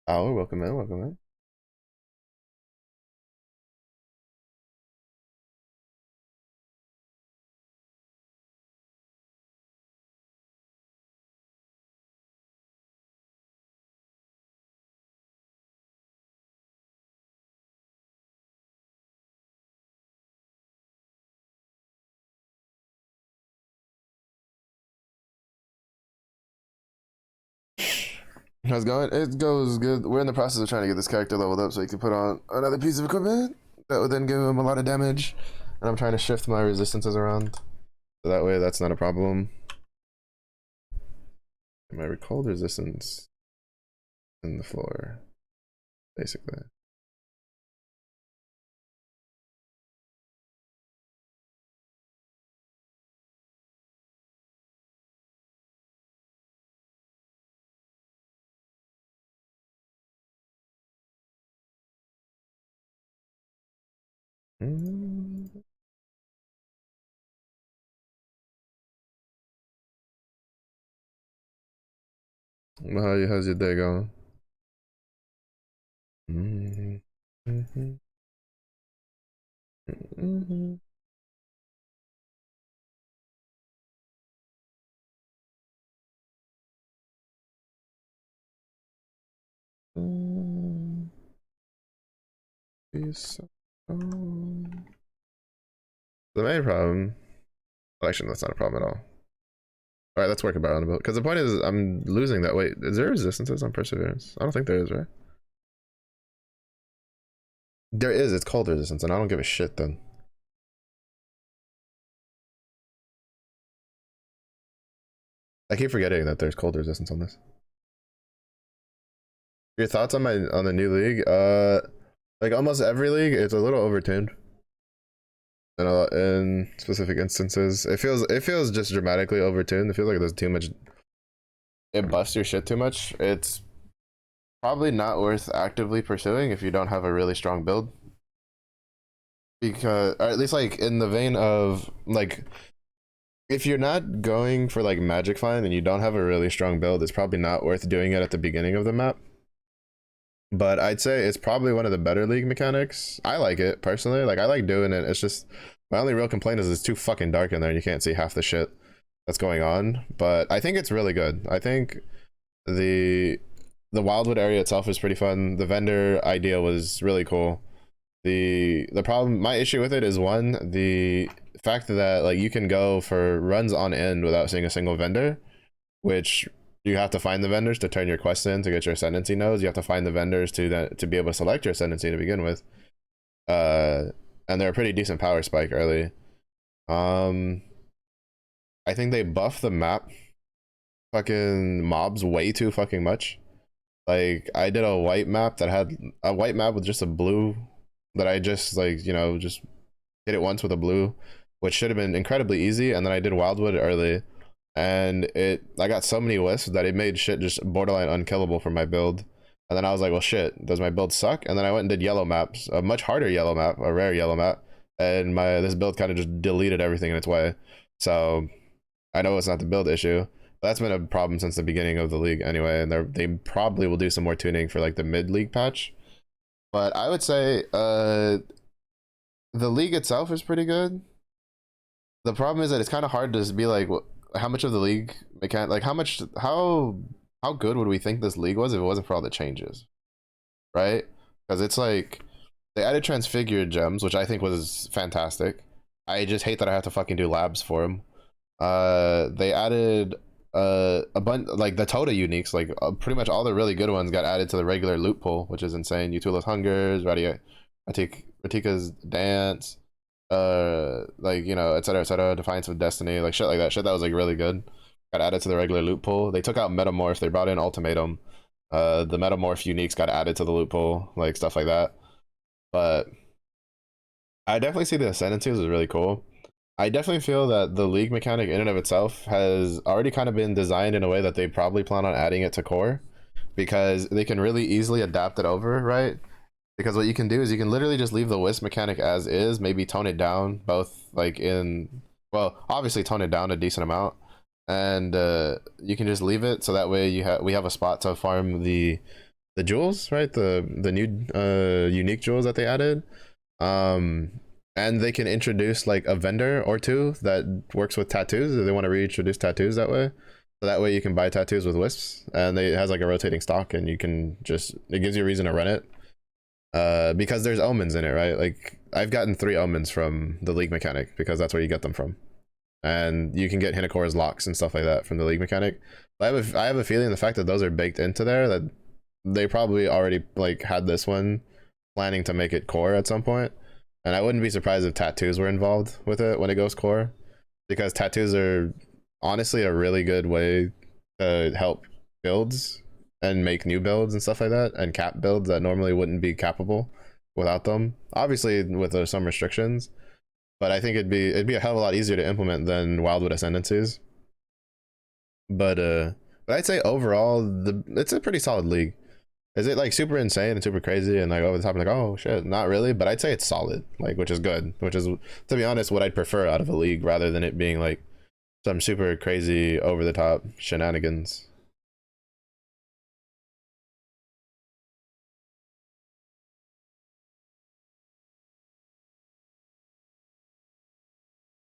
Oh, welcome in, welcome in. How's it going? It goes good. We're in the process of trying to get this character leveled up so he can put on another piece of equipment that would then give him a lot of damage. And I'm trying to shift my resistances around. So that way that's not a problem. My cold resistance in the floor, basically. Mm. How's your day going? Mm-hmm. Mm-hmm. Mm-hmm. Mm-hmm. Peace. The main problem. Well, actually, that's not a problem at all. All right, let's work about it. Because the point is, I'm losing that. Wait, is there resistances on perseverance? I don't think there is, right? There is. It's called resistance, and I don't give a shit then. I keep forgetting that there's cold resistance on this. Your thoughts on the new league? Like almost every league, it's a little overtuned. In specific instances, it feels just dramatically overtuned. It feels like there's too much. It busts your shit too much. It's probably not worth actively pursuing if you don't have a really strong build. Because, or at least like in the vein of like, if you're not going for like Magic Find and you don't have a really strong build, it's probably not worth doing it at the beginning of the map. But I'd say it's probably one of the better league mechanics. I like it personally. Like I like doing it. It's just my only real complaint is it's too fucking dark in there and you can't see half the shit that's going on. But I think it's really good. I think the Wildwood area itself is pretty fun. The vendor idea was really cool. The problem, my issue with it is one, the fact that like you can go for runs on end without seeing a single vendor, which you have to find the vendors to turn your quest in to get your ascendancy nodes. You have to find the vendors to be able to select your ascendancy to begin with. And they're a pretty decent power spike early. I think they buffed the map fucking mobs way too fucking much. Like I did a white map that had a white map with just a blue that I just like, you know, just hit it once with a blue, which should have been incredibly easy. And then I did Wildwood early, and I got so many wisps that it made shit just borderline unkillable for my build. And then I was like, well shit, does my build suck? And then I went and did yellow maps, a much harder yellow map, a rare yellow map, and this build kind of just deleted everything in its way. So I know it's not the build issue. That's been a problem since the beginning of the league anyway, and they probably will do some more tuning for like the mid-league patch. But I would say the league itself is pretty good. The problem is that it's kind of hard to be like, how much of the league like how good would we think this league was if it wasn't for all the changes, right? Because it's like they added transfigured gems, which I think was fantastic. I just hate that I have to fucking do labs for them. They added a bunch like the Tota uniques, like pretty much all the really good ones got added to the regular loot pool, which is insane. Utula's Hungers, Ratika's Dance, like, you know, etc, Defiance of Destiny, like shit like that. Shit that was like really good got added to the regular loot pool. They took out Metamorph, they brought in Ultimatum. The Metamorph uniques got added to the loot pool, like stuff like that. But I definitely see the Ascendancies as really cool. I definitely feel that the league mechanic in and of itself has already kind of been designed in a way that they probably plan on adding it to core, because they can really easily adapt it over, right? Because what you can do is you can literally just leave the wisp mechanic as is, maybe tone it down, both like well, obviously tone it down a decent amount, and you can just leave it so that way we have a spot to farm the jewels, right? The new unique jewels that they added. And they can introduce like a vendor or two that works with tattoos if they want to reintroduce tattoos that way. So that way you can buy tattoos with wisps, and it has like a rotating stock, and you can just, it gives you a reason to run it. Because there's omens in it, right? Like I've gotten 3 omens from the league mechanic because that's where you get them from. And you can get Hinakora's locks and stuff like that from the league mechanic. I have a feeling the fact that those are baked into there, that they probably already like had this one planning to make it core at some point. And I wouldn't be surprised if tattoos were involved with it when it goes core, because tattoos are honestly a really good way to help builds and make new builds and stuff like that, and cap builds that normally wouldn't be capable without them. Obviously with some restrictions, but I think it'd be a hell of a lot easier to implement than Wildwood Ascendancies. But I'd say overall it's a pretty solid league. Is it like super insane and super crazy and like over the top and like, oh shit, not really, but I'd say it's solid, like, which is good, which is, to be honest, what I'd prefer out of a league rather than it being like some super crazy over the top shenanigans.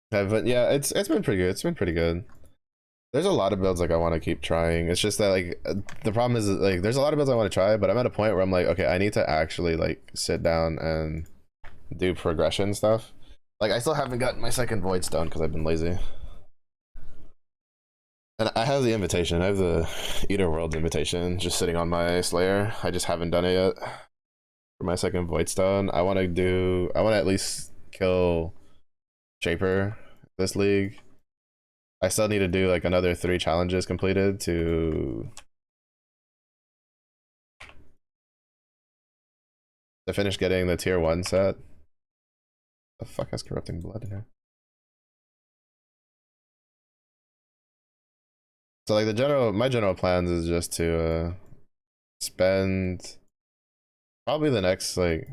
But yeah, it's been pretty good. It's been pretty good. There's a lot of builds like I want to keep trying. It's just that like the problem is like there's a lot of builds I want to try, but I'm at a point where I'm like, okay, I need to actually like sit down and do progression stuff. Like I still haven't gotten my second void stone because I've been lazy. And I have the invitation. I have the Eater Worlds invitation just sitting on my Slayer. I just haven't done it yet. For my second void stone, I want to at least kill Shaper this league. I still need to do like another 3 challenges completed to finish getting the tier 1 set. The fuck has corrupting blood in here? So like my general plans is just to spend probably the next like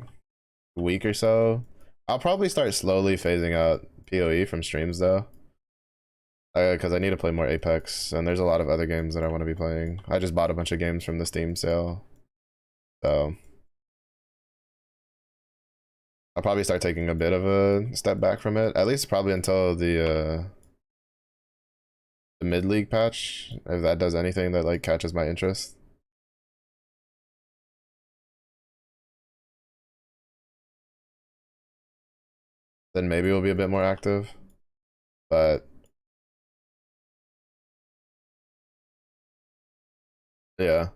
week or so. I'll probably start slowly phasing out PoE from streams though. Because I need to play more Apex, and there's a lot of other games that I want to be playing. I just bought a bunch of games from the Steam sale, so I'll probably start taking a bit of a step back from it, at least probably until the mid league patch, if that does anything that like catches my interest. Then maybe we'll be a bit more active, but yeah.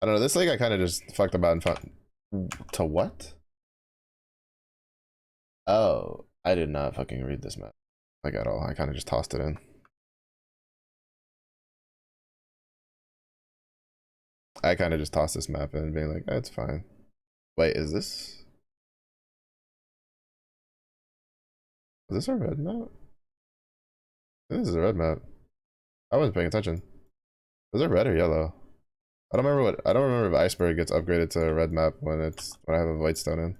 I don't know. This league I kind of just fucked about and fun. To what? Oh, I did not fucking read this map like at all. I kind of just tossed it in. I kind of just tossed this map in, being like, "That's fine." Wait, is this a red map? This is a red map. I wasn't paying attention. Was it red or yellow? I don't remember if Iceberg gets upgraded to a red map when I have a Void Stone in.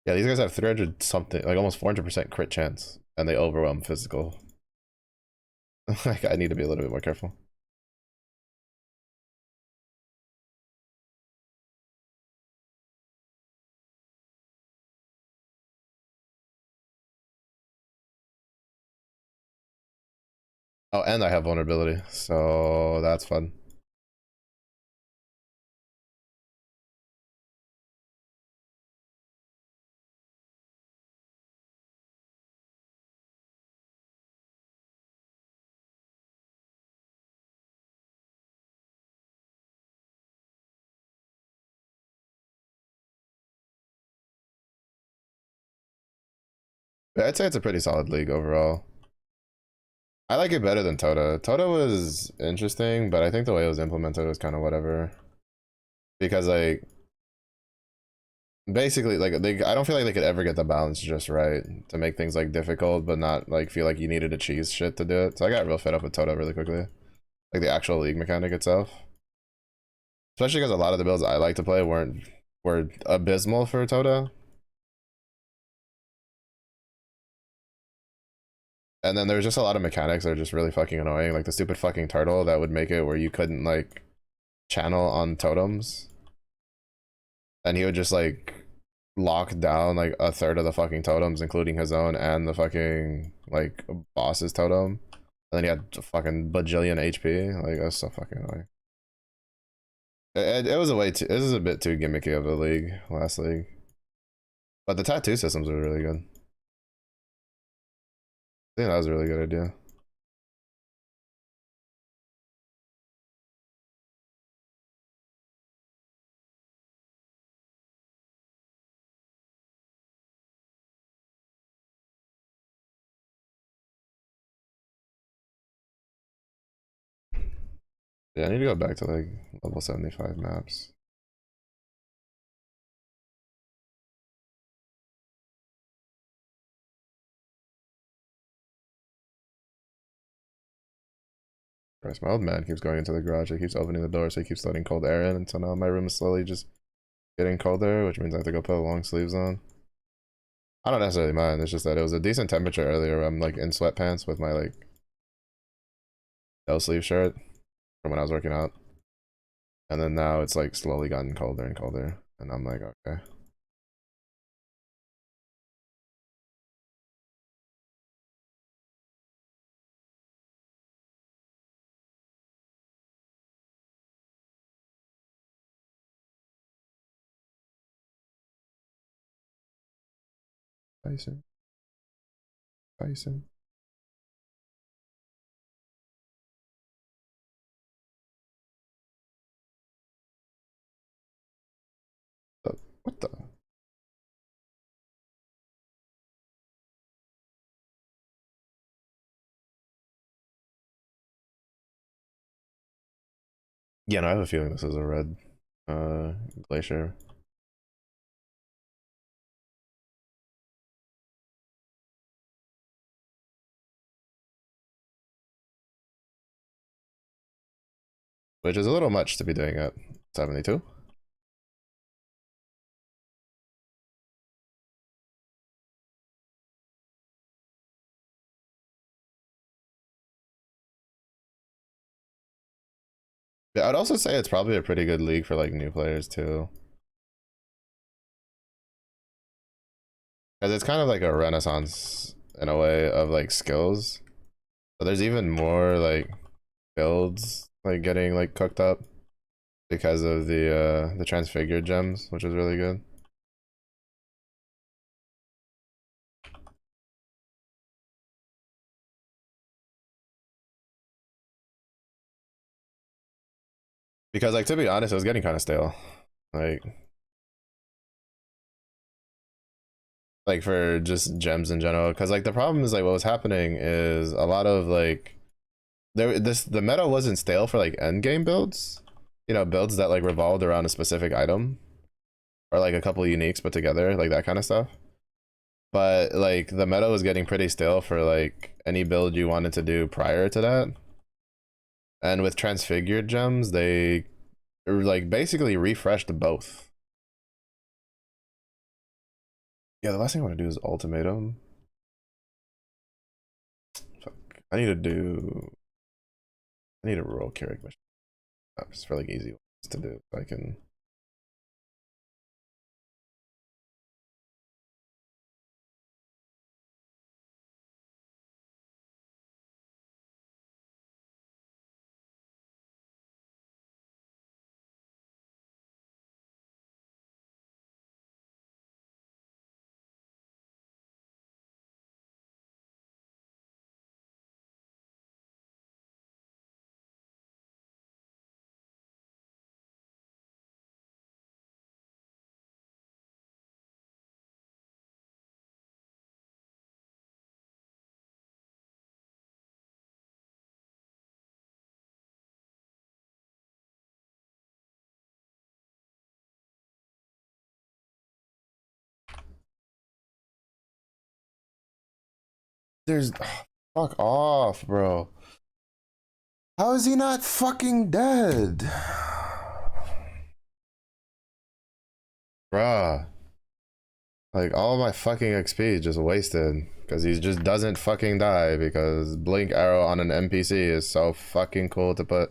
Yeah, these guys have 300 something, like almost 400% crit chance, and they overwhelm physical. Like, I need to be a little bit more careful. Oh, and I have vulnerability, so that's fun. Yeah, I'd say it's a pretty solid league overall. I like it better than Tota. Tota was interesting, but I think the way it was implemented was kind of whatever. Because like basically like I don't feel like they could ever get the balance just right to make things like difficult but not like feel like you needed to cheese shit to do it. So I got real fed up with Tota really quickly. Like the actual league mechanic itself. Especially because a lot of the builds I like to play were abysmal for Tota. And then there's just a lot of mechanics that are just really fucking annoying, like the stupid fucking turtle that would make it where you couldn't like channel on totems. And he would just like lock down like a third of the fucking totems, including his own and the fucking like boss's totem. And then he had a fucking bajillion HP. Like that's so fucking annoying. It was a way too. This is a bit too gimmicky of a league, last league. But the tattoo systems were really good. I think that was a really good idea. Yeah, I need to go back to like level 75 maps. Christ, my old man keeps going into the garage. He keeps opening the door, so he keeps letting cold air in. And so now my room is slowly just getting colder, which means I have to go put long sleeves on. I don't necessarily mind. It's just that it was a decent temperature earlier. I'm like in sweatpants with my like no sleeve shirt from when I was working out. And then now it's like slowly gotten colder and colder. And I'm like, okay. Tyson. Tyson. What the? Yeah, no, I have a feeling this is a red glacier. Which is a little much to be doing at 72. Yeah, I'd also say it's probably a pretty good league for like new players too. Because it's kind of like a renaissance in a way of like skills. So there's even more like builds like getting like cooked up because of the transfigured gems, which is really good. Because like to be honest, it was getting kind of stale. Like like for just gems in general. Because like the problem is like what was happening is a lot of like the meta wasn't stale for like end game builds. You know, builds that like revolved around a specific item or like a couple uniques put together, like that kind of stuff. But like the meta was getting pretty stale for like any build you wanted to do prior to that. And with transfigured gems, they like basically refreshed both. Yeah, the last thing I want to do is ultimatum. Fuck. I need to do. I need a roll Keurig mission. Just for like easy ones to do. So I can. There's. Fuck off, bro. How is he not fucking dead? Bruh. Like all my fucking XP just wasted because he just doesn't fucking die because blink arrow on an NPC is so fucking cool to put.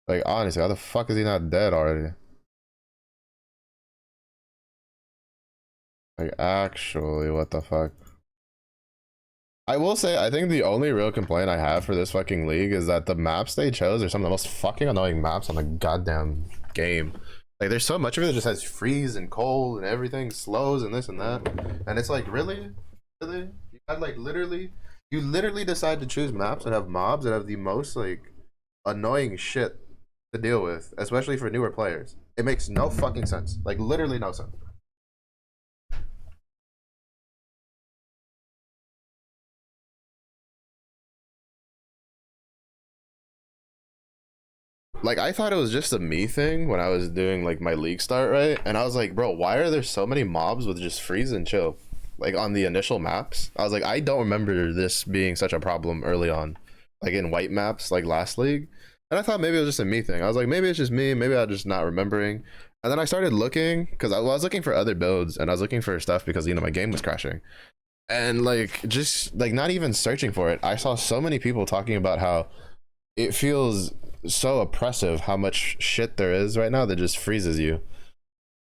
Like honestly, how the fuck is he not dead already? Like actually, what the fuck? I will say, I think the only real complaint I have for this fucking league is that the maps they chose are some of the most fucking annoying maps on the goddamn game. Like, there's so much of it that just has freeze and cold and everything slows and this and that, and it's like, really, really, you had like you literally decide to choose maps that have mobs that have the most like annoying shit to deal with, especially for newer players. It makes no fucking sense. Like, literally no sense. Like I thought it was just a me thing when I was doing like my league start, right? And I was like, bro, why are there so many mobs with just freeze and chill? Like on the initial maps. I was like, I don't remember this being such a problem early on. Like in white maps, like last league. And I thought maybe it was just a me thing. I was like, maybe it's just me, maybe I'm just not remembering. And then I started looking because I was looking for other builds and I was looking for stuff because my game was crashing. And like just like not even searching for it. I saw so many people talking about how it feels so oppressive how much shit there is right now that just freezes you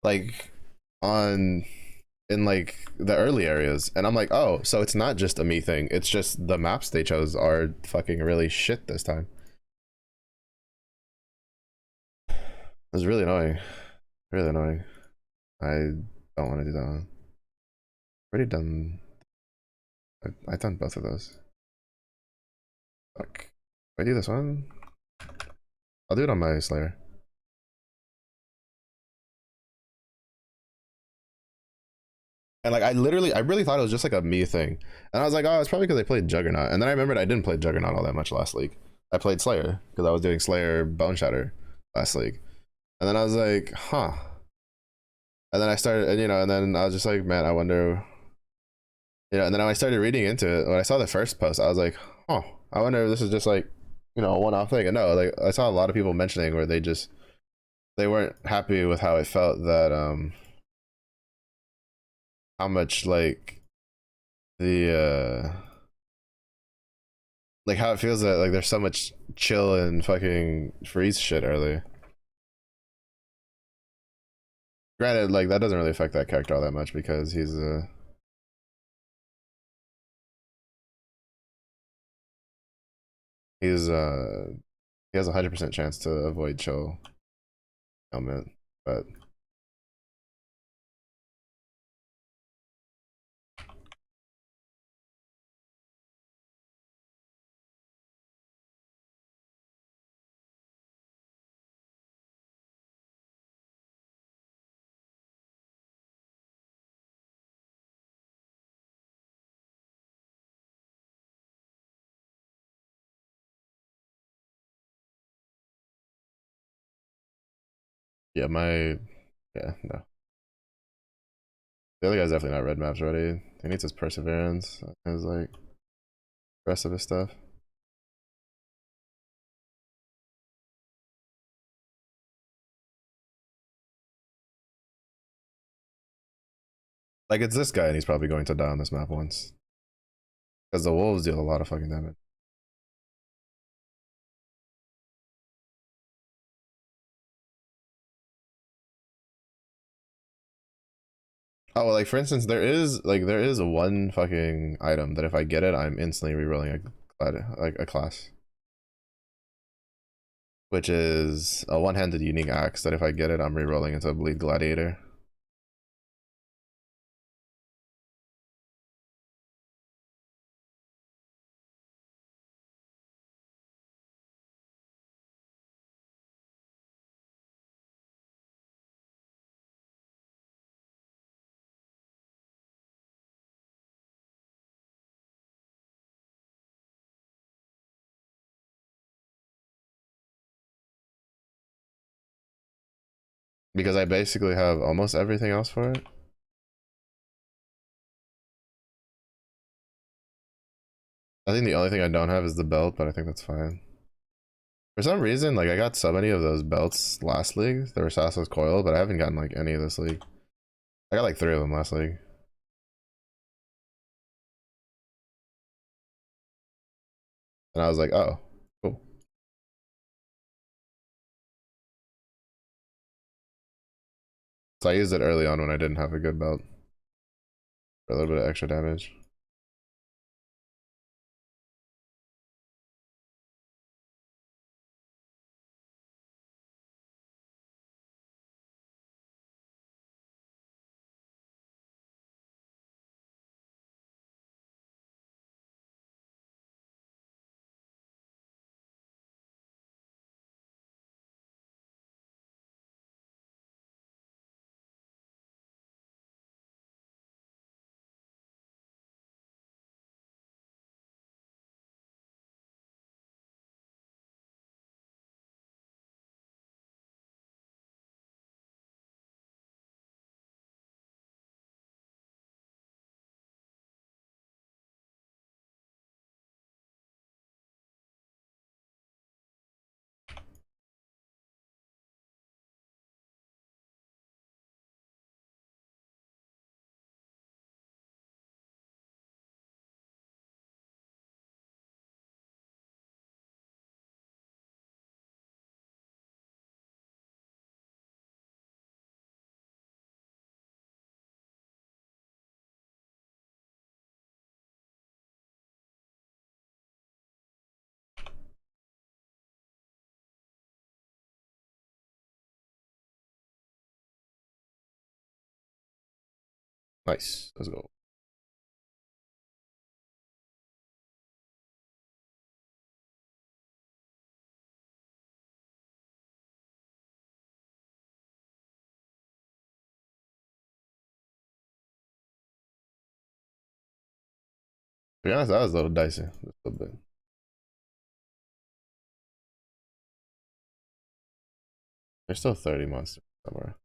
like on in like the early areas, and I'm like, oh, so it's not just a me thing, it's just the maps they chose are fucking really shit this time. It was really annoying, really annoying. I don't want to do that one. Already done. I've done both of those. Fuck. If I do this one, I'll do it on my Slayer. And like I really thought it was just like a me thing. And I was like, oh, it's probably because I played Juggernaut. And then I remembered I didn't play Juggernaut all that much last league. I played Slayer because I was doing Slayer Bone Shatter last league. And then I was like, huh. And then I started, and and then I was just like, man, I wonder, and then when I started reading into it, when I saw the first post, I was like, oh, I wonder if this is just like, a one-off thing. And no, like I saw a lot of people mentioning where they weren't happy with how it felt that how much like the like how it feels that like there's so much chill and fucking freeze shit early. Granted, like that doesn't really affect that character all that much because he's he has 100% chance to avoid chill element, but yeah, no. The other guy's definitely not red maps ready. He needs his perseverance, his like rest of his stuff. Like it's this guy, and he's probably going to die on this map once because the wolves deal a lot of fucking damage. Oh, well, like for instance, there is one fucking item that if I get it, I'm instantly rerolling a class, which is a one-handed unique axe that if I get it, I'm rerolling into a bleed gladiator. Because I basically have almost everything else for it. I think the only thing I don't have is the belt, but I think that's fine. For some reason, like I got so many of those belts last league. There were Sasso's Coil, but I haven't gotten like any of this league. I got like 3 of them last league. And I was like, oh, cool. So I used it early on when I didn't have a good belt for a little bit of extra damage. Nice. Let's go. be honest, that was a little dicey. Just a little bit. There's still 30 monsters somewhere.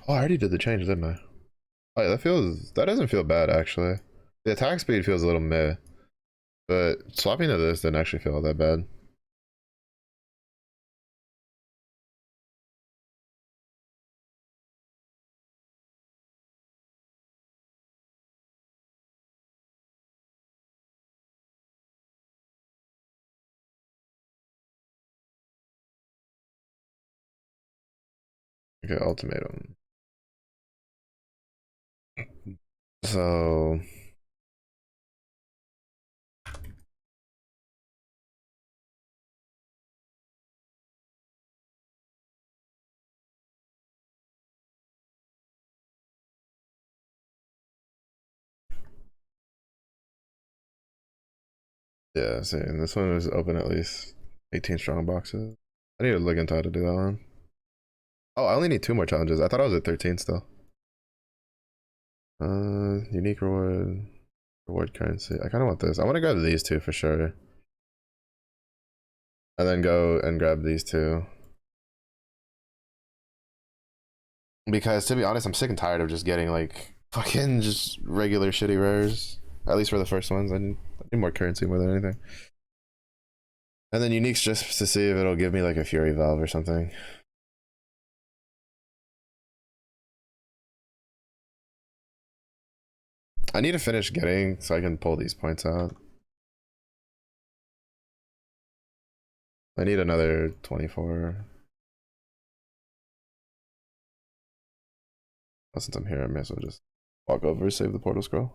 Oh, I already did the change, didn't I? Oh, yeah, that doesn't feel bad actually. The attack speed feels a little meh, but swapping to this didn't actually feel that bad. Okay, ultimatum. So yeah, see, and this one is open at least 18 strong boxes. I need to look into how to do that one. Oh, I only need 2 more challenges. I thought I was at 13 still. Unique reward currency. I kind of want this. I want to grab these 2 for sure, and then go and grab these 2. Because to be honest, I'm sick and tired of just getting like fucking just regular shitty rares. At least for the first ones, I need more currency more than anything. And then uniques just to see if it'll give me like a fury valve or something. I need to finish getting so I can pull these points out. I need another 24. Well, since I'm here, I may as well just walk over, save the portal scroll.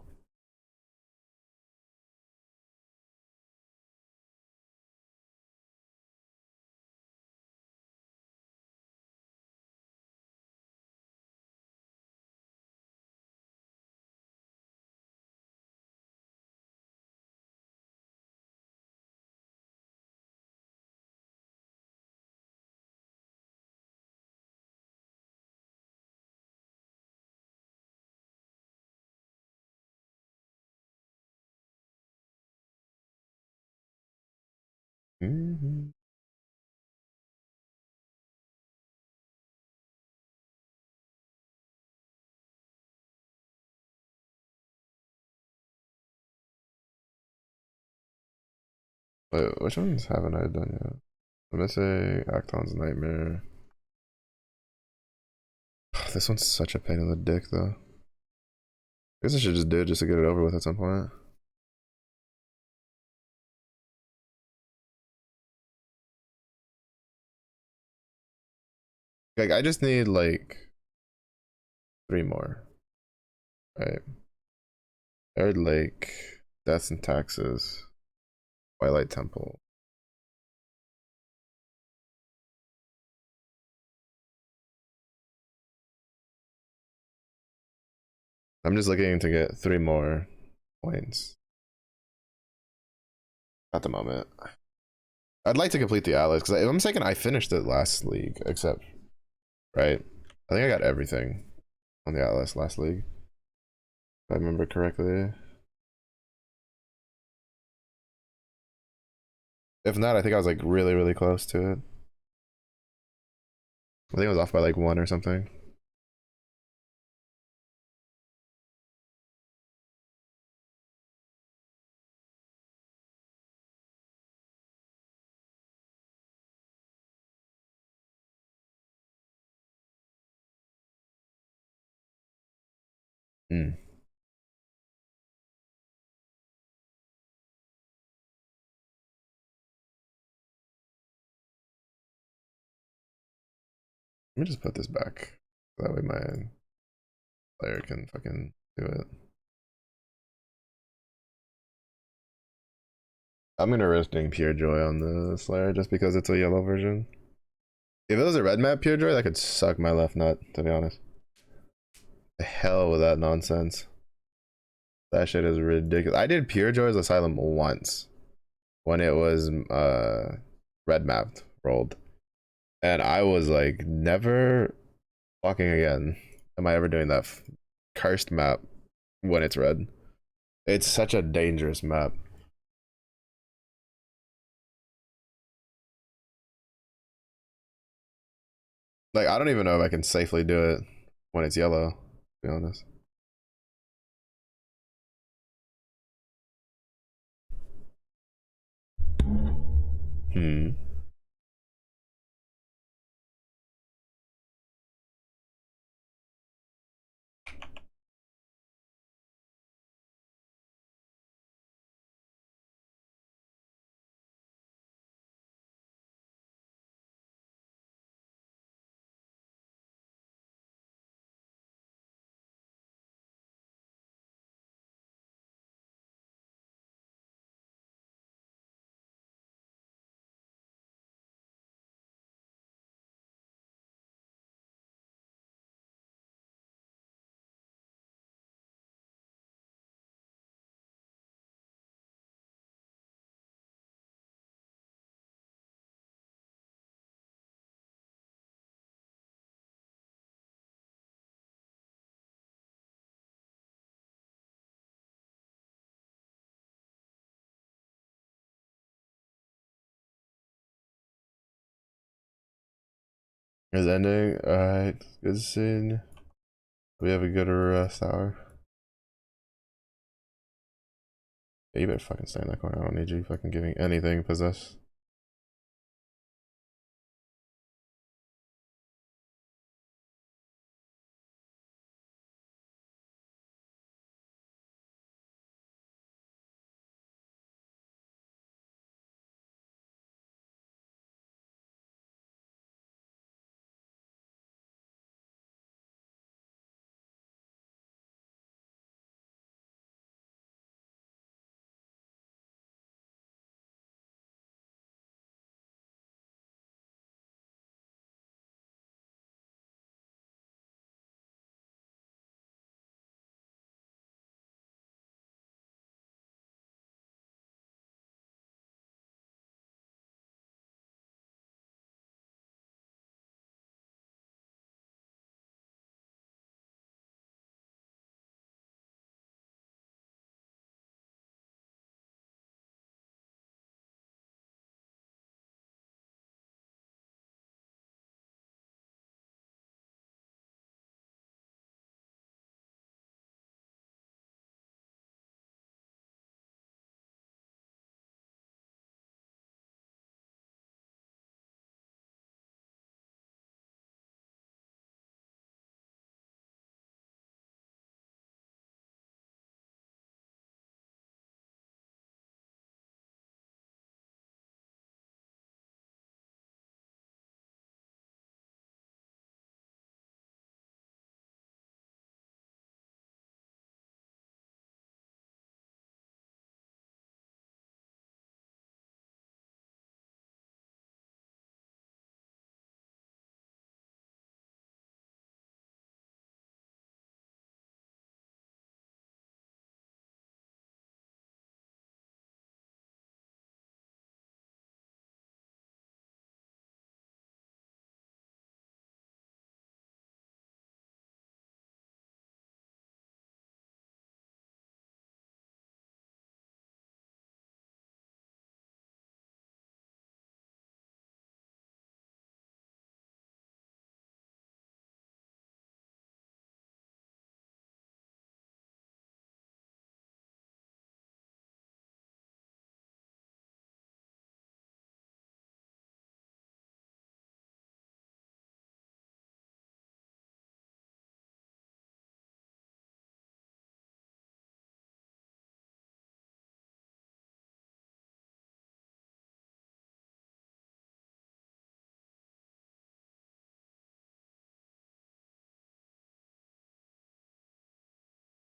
Mm-hmm. Wait, which ones haven't I done yet? I'm gonna say Acton's Nightmare. This one's such a pain in the dick, though. I guess I should just do it just to get it over with at some point. Like, I just need like 3 more, right? Arid Lake, Deaths and Taxes, Twilight Temple. I'm just looking to get 3 more points at the moment. I'd like to complete the Atlas because if I'm mistaken, I finished it last league, except right. I think I got everything on the Atlas last league, if I remember correctly. If not, I think I was like really, really close to it. I think I was off by like 1 or something. Hmm. Let me just put this back. That way my player can fucking do it. I'm gonna risk doing Pure Joy on the Slayer just because it's a yellow version. If it was a red map Pure Joy, that could suck my left nut, to be honest. The hell with that nonsense. That shit is ridiculous. I did Pure Joy's Asylum once when it was red mapped rolled. And I was like, never walking again. Am I ever doing that cursed map when it's red? It's such a dangerous map. Like I don't even know if I can safely do it when it's yellow, to be honest. Hmm. Is ending. Alright. Good scene. We have a good rest hour. Yeah, you better fucking stay in that corner. I don't need you fucking giving anything possess.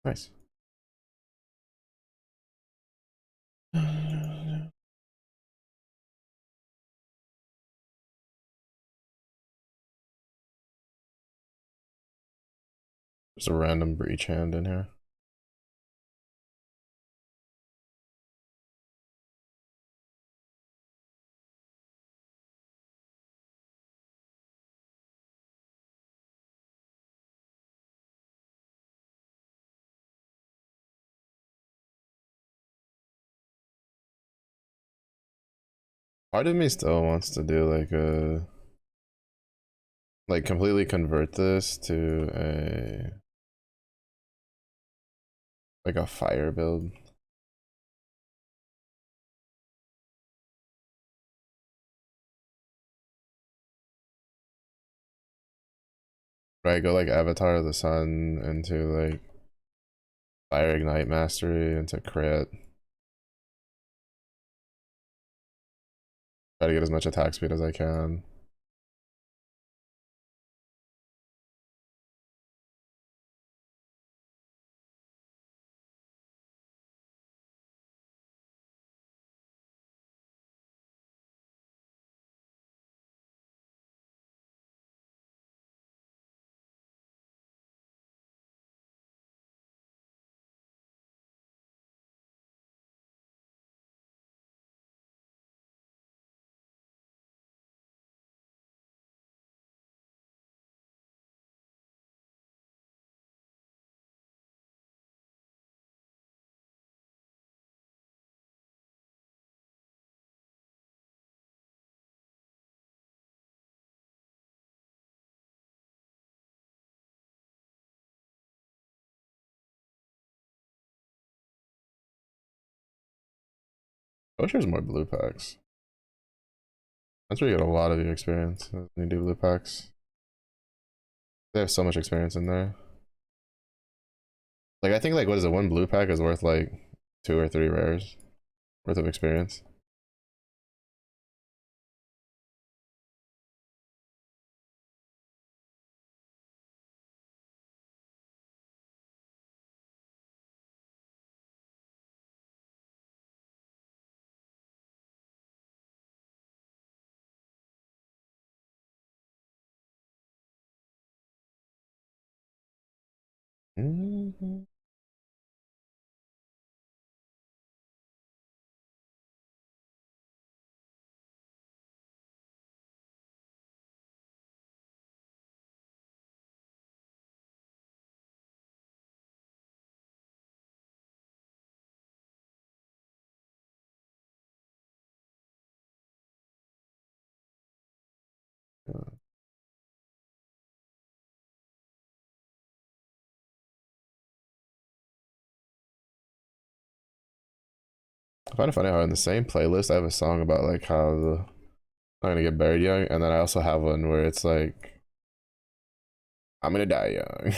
Nice. There's a random breach hand in here. Part of me still wants to do like a completely convert this to a like a fire build. Right, go like Avatar of the Sun into like Fire Ignite Mastery into crit. Try to get as much attack speed as I can. I wish there's more blue packs. That's where you get a lot of your experience when you do blue packs. They have so much experience in there. Like I think like what is it? One blue pack is worth like 2 or 3 rares worth of experience. Mm-hmm. I find it funny how in the same playlist I have a song about like how I'm gonna get buried young, and then I also have one where it's like I'm gonna die young.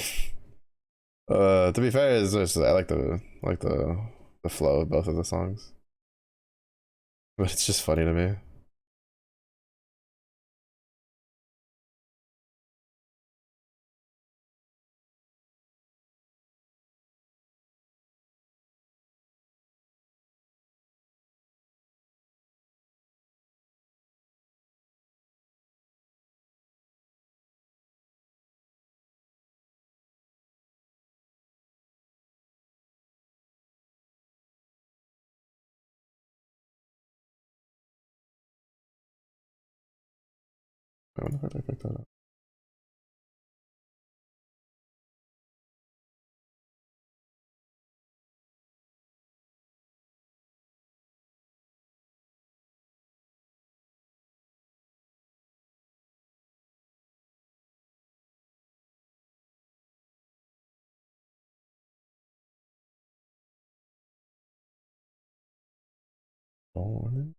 To be fair, it's just I like the flow of both of the songs, but it's just funny to me. I wonder if I picked that up. Born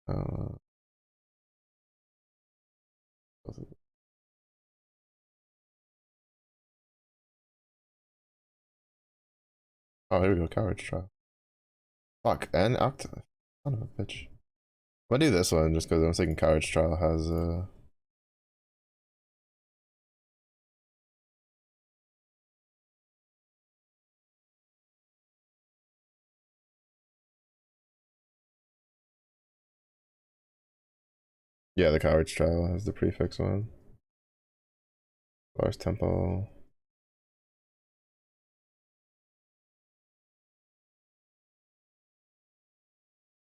Uh, oh, here we go. Courage trial. Fuck, and Octa. Son of a bitch. I'm gonna do this one just because I'm thinking Courage Trial has yeah, the Courage Trial has the prefix one. Lars Temple.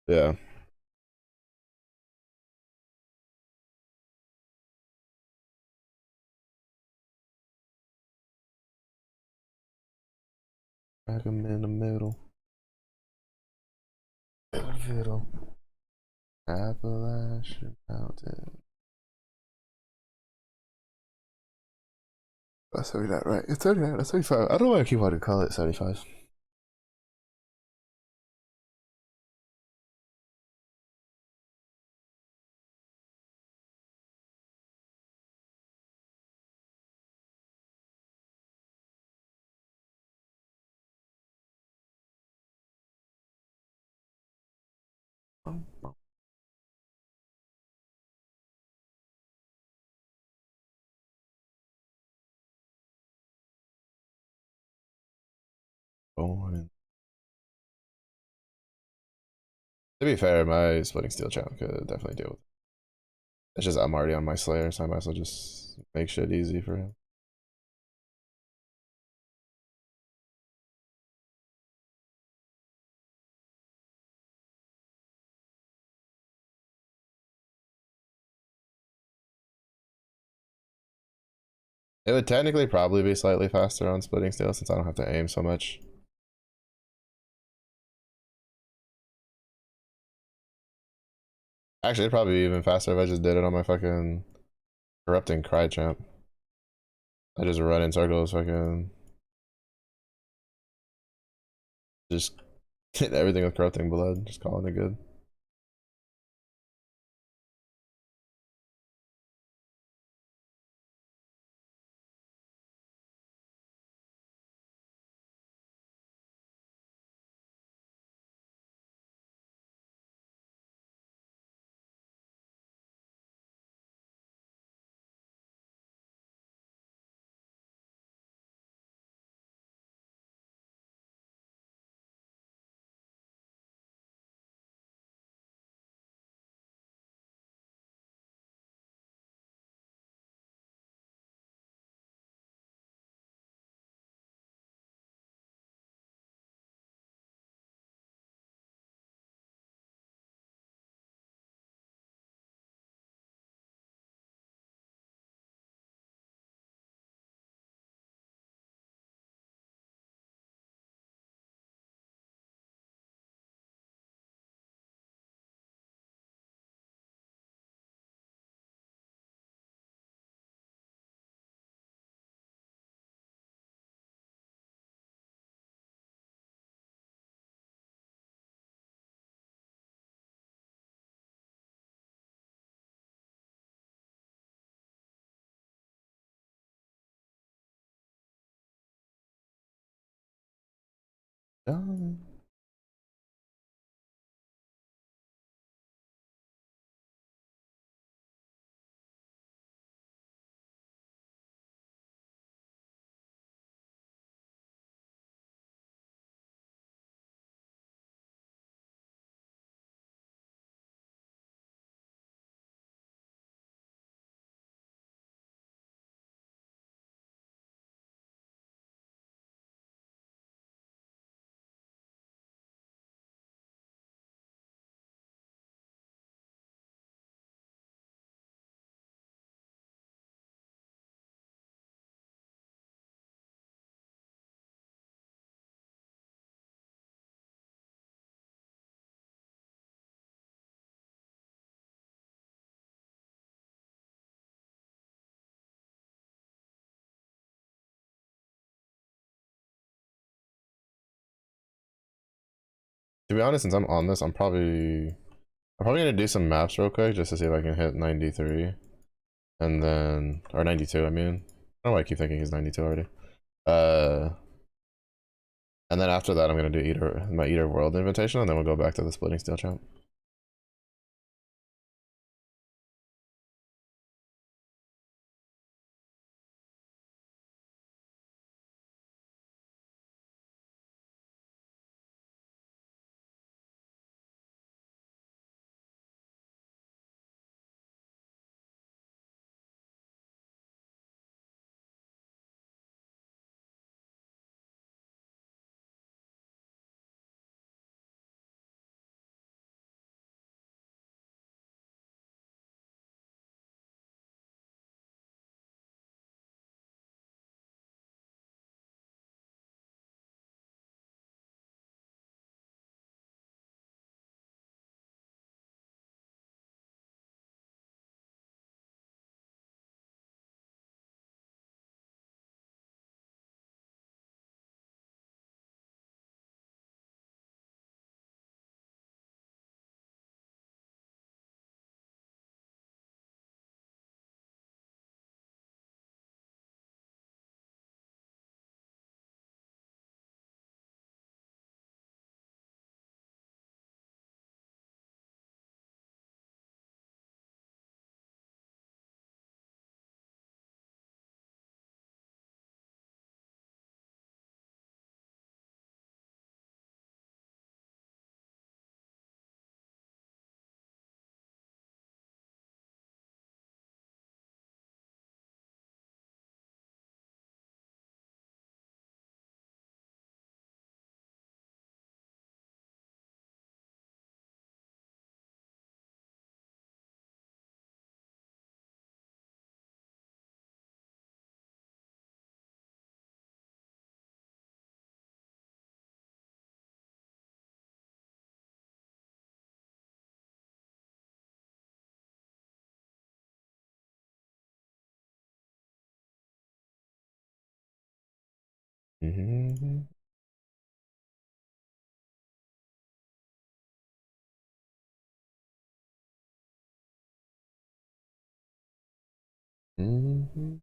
Yeah. Drag him in the middle. Middle. Appalachian Mountain. That's 39, right? It's 39, that's 35. I don't know why I keep wanting to call it 75. Born in... To be fair, my splitting steel channel could definitely deal with it. It's just I'm already on my Slayer, so I might as well just make shit easy for him. It would technically probably be slightly faster on splitting steel since I don't have to aim so much. Actually, it'd probably be even faster if I just did it on my fucking corrupting cry champ. I just run in circles, fucking just hit everything with corrupting blood, just calling it good. Um, to be honest, since I'm on this, I'm probably I'm probably gonna do some maps real quick just to see if I can hit 93. And then, or 92, I mean. I don't know why I keep thinking he's 92 already. Uh, and then after that, I'm gonna do my Eater World invitation, and then we'll go back to the Splitting Steel champ. Mm-hmm. Mm-hmm.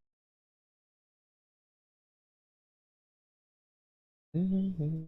Mm-hmm.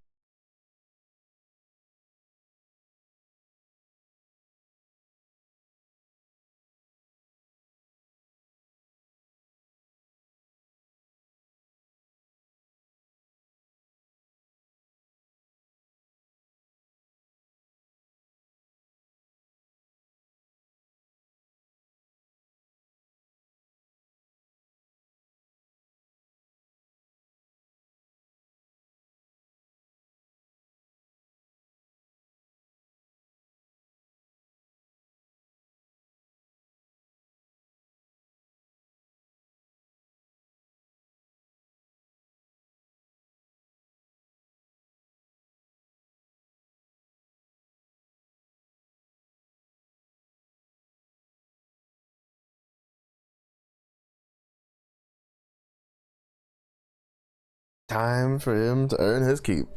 Time for him to earn his keep.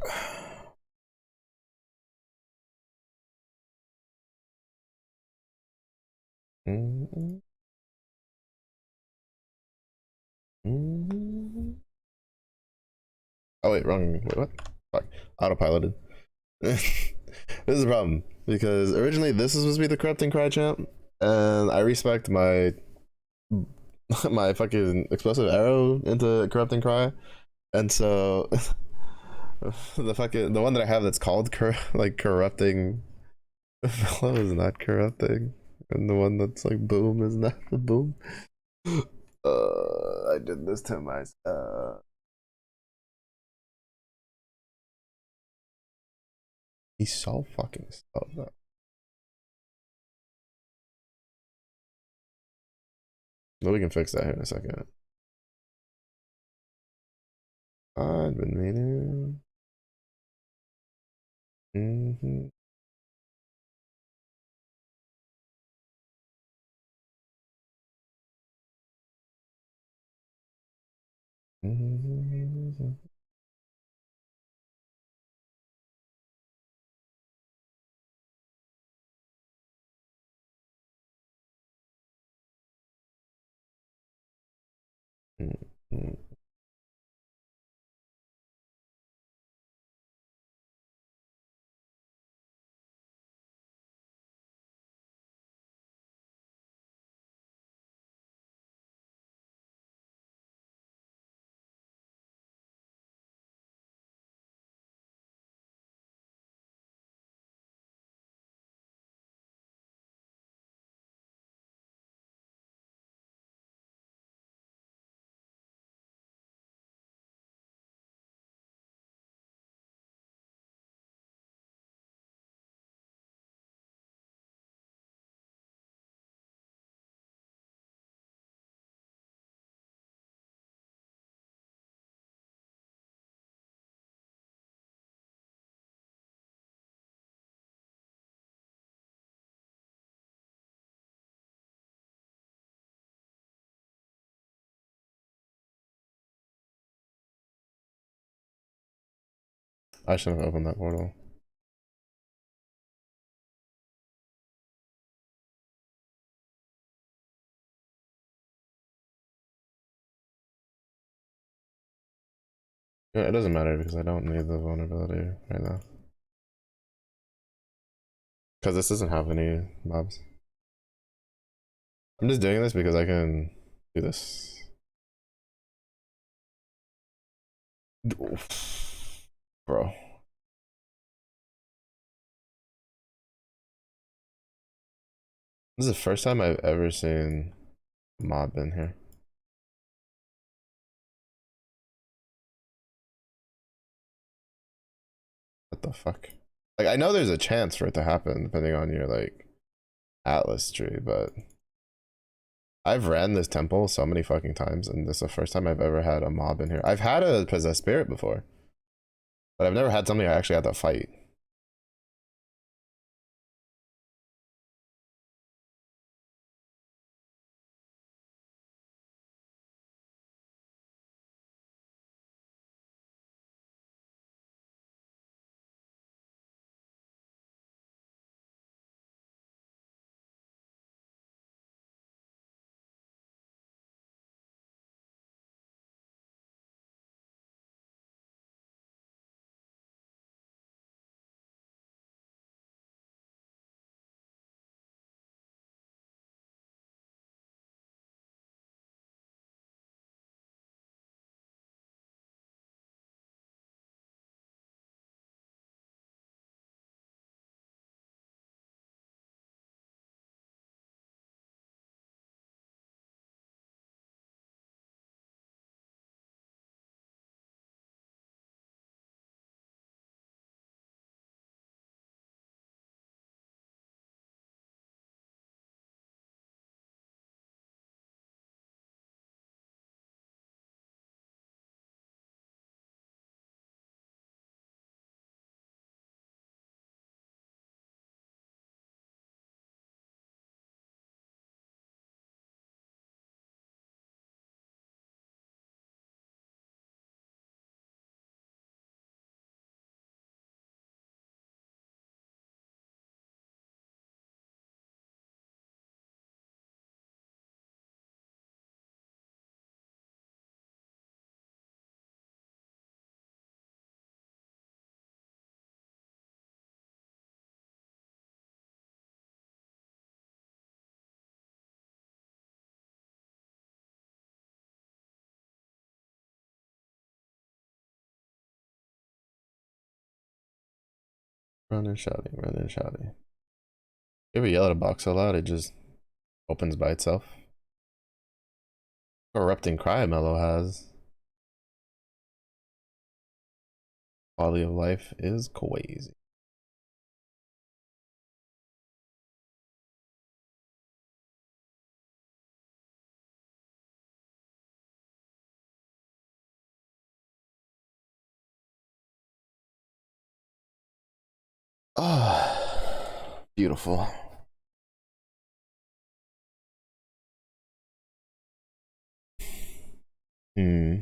Mm-hmm. Mm-hmm. Oh wait, wrong. Wait, what? Fuck. Autopiloted. This is a problem because originally this was supposed to be the corrupting cry champ, and I respect my my fucking explosive arrow into corrupting cry, and so the one that I have that's called like corrupting fellow is not corrupting, and the one that's like boom is not the boom. I did this to myself. He's so fucking slow though. But we can fix that here in a second. I've been meaning. Mm-hmm. Mm-hmm. Mm-hmm. I shouldn't have opened that portal. Yeah, it doesn't matter because I don't need the vulnerability right now. Because this doesn't have any mobs. I'm just doing this because I can do this. Oof. Bro. This is the first time I've ever seen a mob in here. What the fuck? Like, I know there's a chance for it to happen depending on your, like, Atlas tree, but I've ran this temple so many fucking times, and this is the first time I've ever had a mob in here. I've had a possessed spirit before, but I've never had something I actually had to fight. Running, shouting, running, shouting. You ever yell at a box so loud it just opens by itself? Erupting Cryomello has. Quality of life is crazy. Oh, beautiful. Hmm.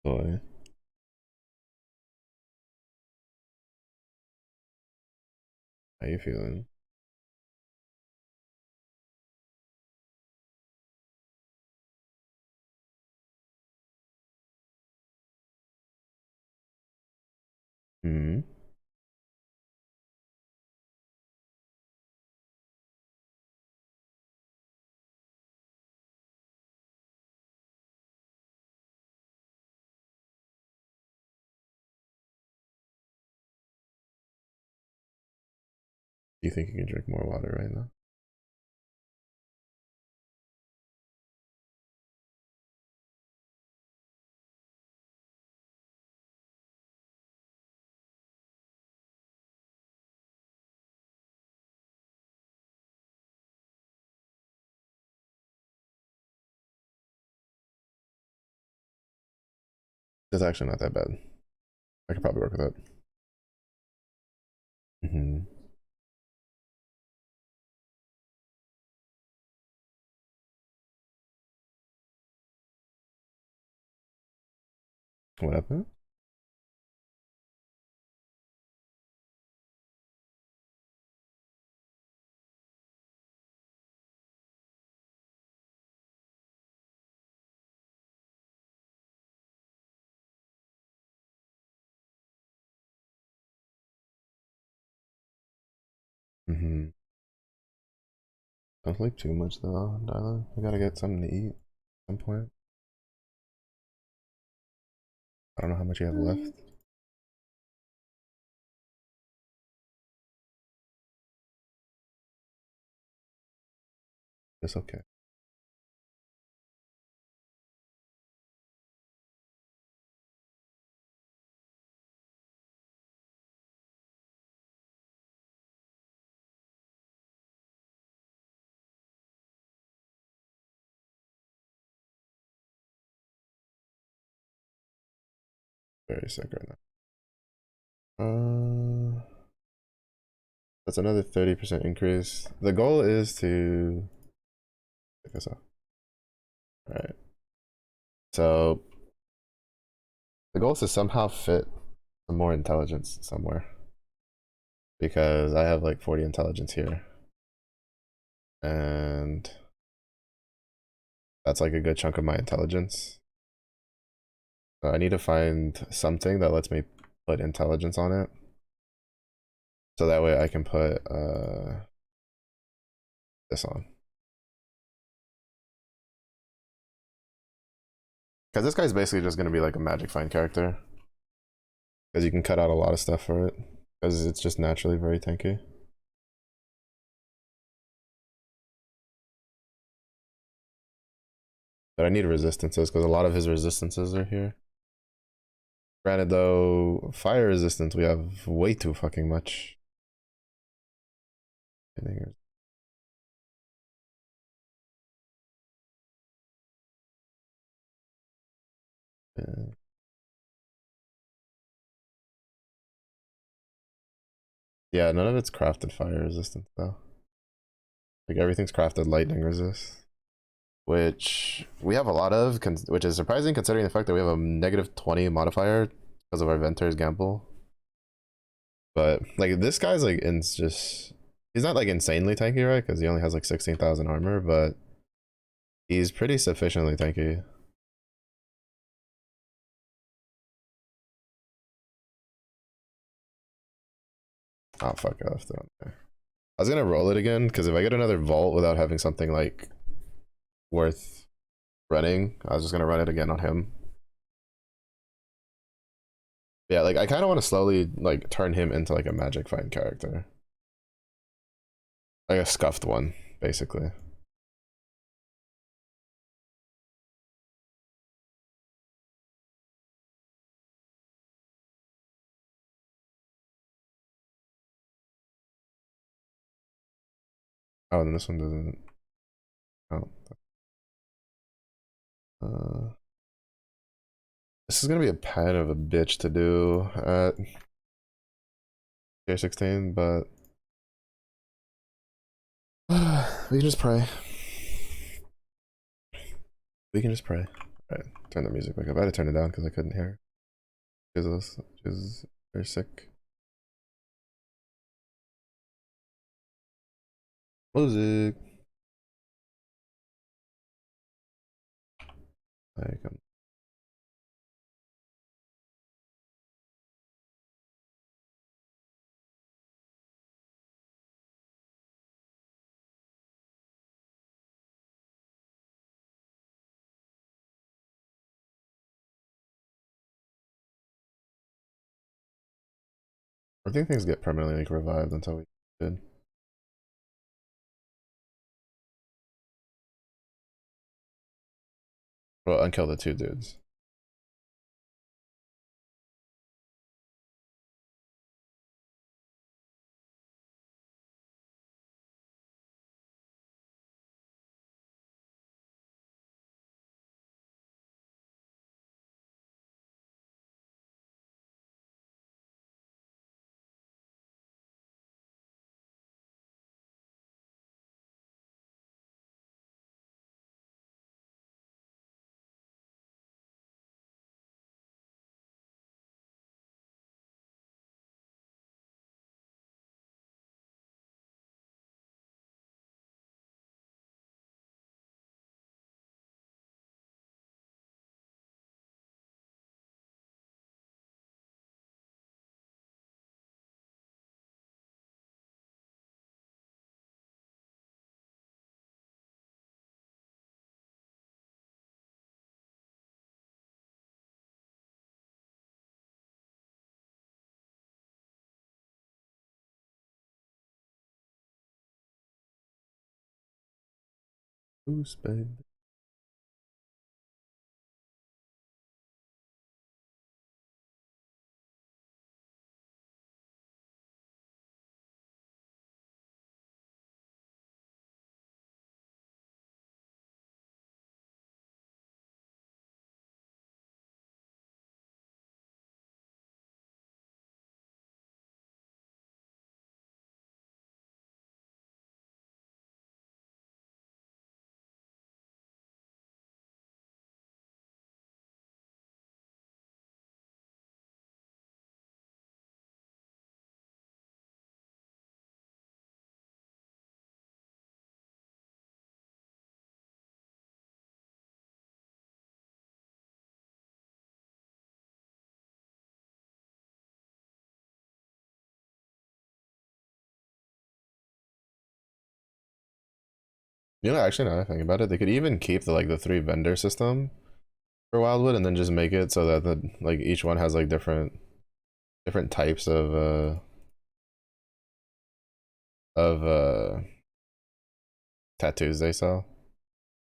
Boy. How you feeling? you think you can drink more water right now? It's actually not that bad. I could probably work with that. What happened? Don't sleep too much though, darling. You gotta get something to eat at some point. I don't know how much you have left. It's okay. Very sick right now. That's another 30% increase. The goal is to check this out. All right. So the goal is to somehow fit some more intelligence somewhere because I have like 40 intelligence here, and that's like a good chunk of my intelligence. So I need to find something that lets me put intelligence on it, so that way I can put this on. Because this guy's basically just going to be like a magic find character. Because you can cut out a lot of stuff for it. Because it's just naturally very tanky. But I need resistances because a lot of his resistances are here. Granted though, fire resistance we have way too fucking much. Yeah. Yeah, none of it's crafted fire resistant though. Like everything's crafted lightning resist, which we have a lot of, which is surprising considering the fact that we have a -20 modifier because of our Venter's Gamble. But like this guy's like just he's not like insanely tanky, right? Because he only has like 16,000 armor, but he's pretty sufficiently tanky. Oh fuck, I left it on there. I was gonna roll it again because if I get another vault without having something like worth running, I was just gonna run it again on him. Yeah, like I kind of want to slowly like turn him into like a magic find character, like a scuffed one, basically. Oh, and this one doesn't. Oh, this is gonna be a pen of a bitch to do at tier 16, but we can just pray. We can just pray. All right, turn the music back up. I had to turn it down because I couldn't hear. Jesus, is very sick. Music. Like, I think things get permanently like revived until we did. Well, unkill the two dudes. Goose, baby. You know, actually, now that I think about it, they could even keep the like the three vendor system for Wildwood, and then just make it so that the like each one has like different types of tattoos they sell.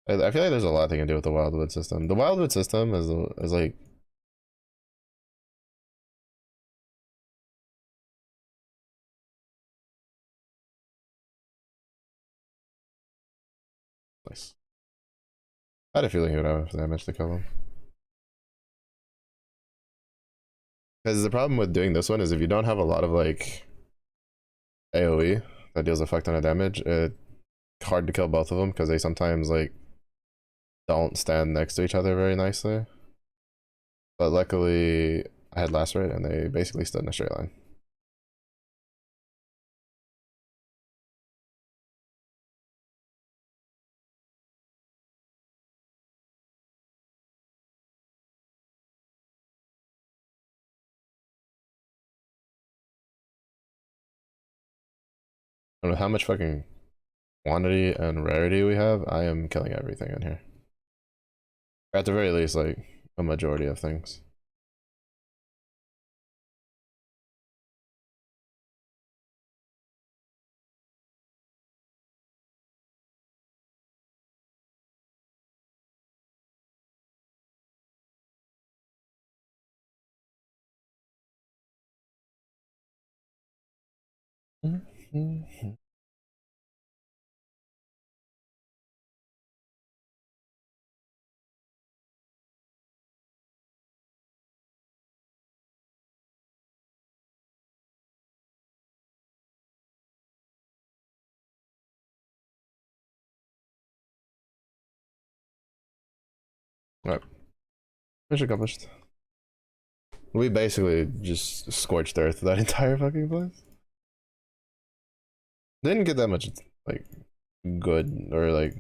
I feel like there's a lot they can do with the Wildwood system. The Wildwood system is like nice. I had a feeling he would have enough damage to kill him. Because the problem with doing this one is if you don't have a lot of like AoE that deals a fuck ton of damage, it's hard to kill both of them because they sometimes like don't stand next to each other very nicely. But luckily, I had Lacerate and they basically stood in a straight line. I don't know how much fucking quantity and rarity we have. I am killing everything in here. At the very least, like a majority of things. Mm-hmm. Alright, mission accomplished. We basically just scorched earth that entire fucking place. Didn't get that much like good or like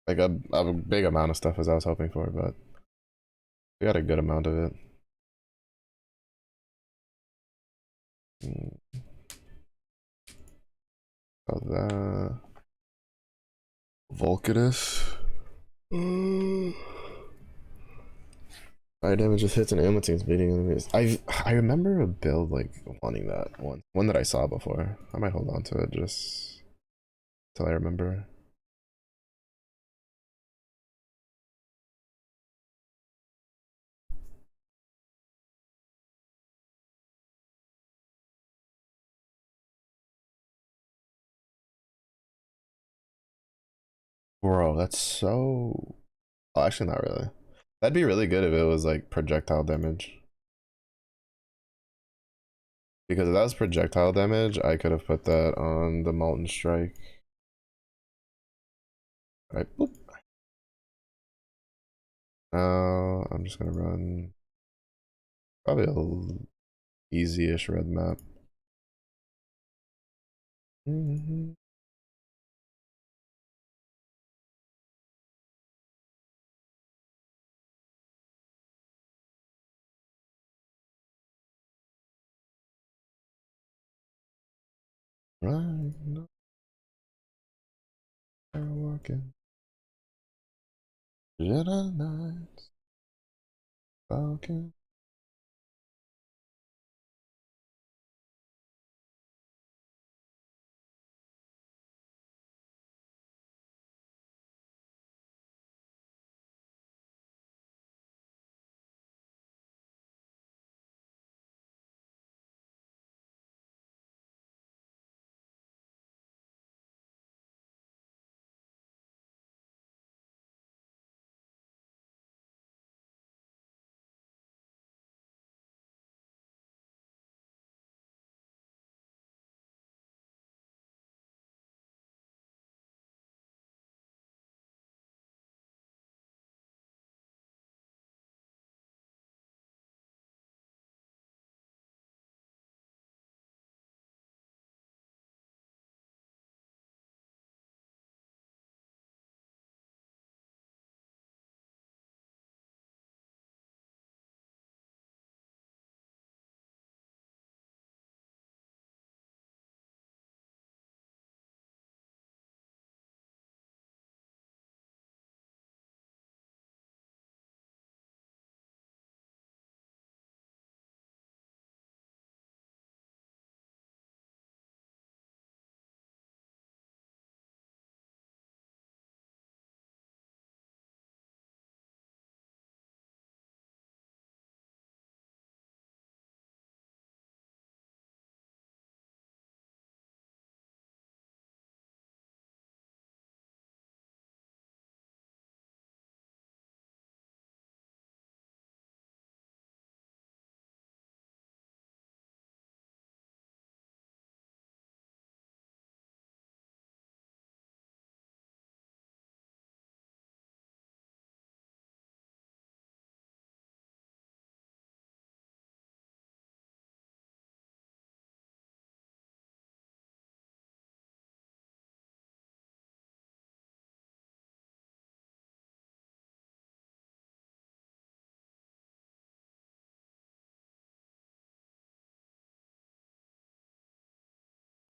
a big amount of stuff as I was hoping for, but we got a good amount of it. Oh, that Volcatus. Fire damage just hits and ammo teams beating enemies. I remember a build like wanting that one that I saw before. I might hold on to it just till I remember. Bro, that's so. Oh, actually, not really. That'd be really good if it was like projectile damage. Because if that was projectile damage, I could have put that on the Molten Strike. Alright, boop. Now I'm just gonna run probably a easy-ish red map. Right, no, walking. Jedi Knights, Falcon.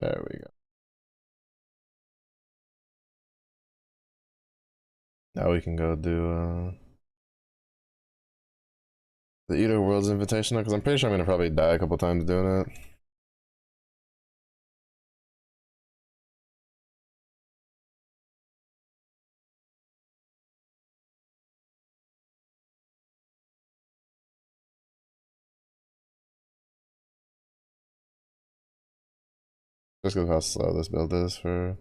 There we go. Now we can go do the Eater Worlds Invitational because I'm pretty sure I'm gonna probably die a couple times doing it. Just because of how slow this build is for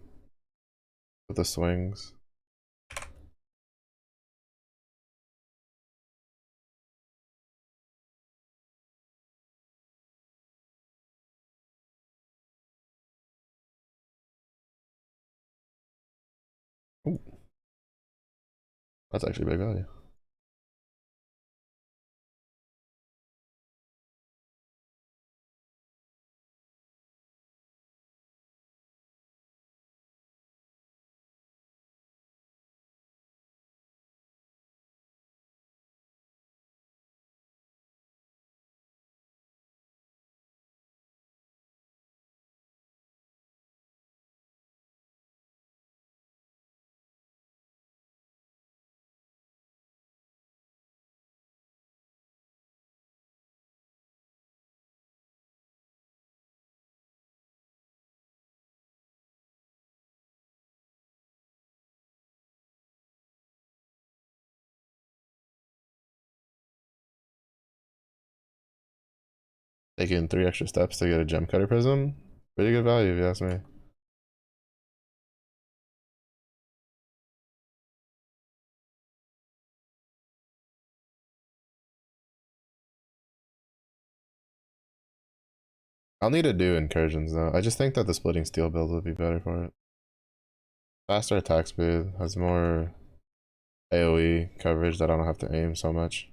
with the swings. Ooh, that's actually big value. Taking 3 extra steps to get a gem cutter prism. Pretty good value if you ask me. I'll need to do incursions though. I just think that the splitting steel build would be better for it. Faster attack speed, has more AoE coverage that I don't have to aim so much.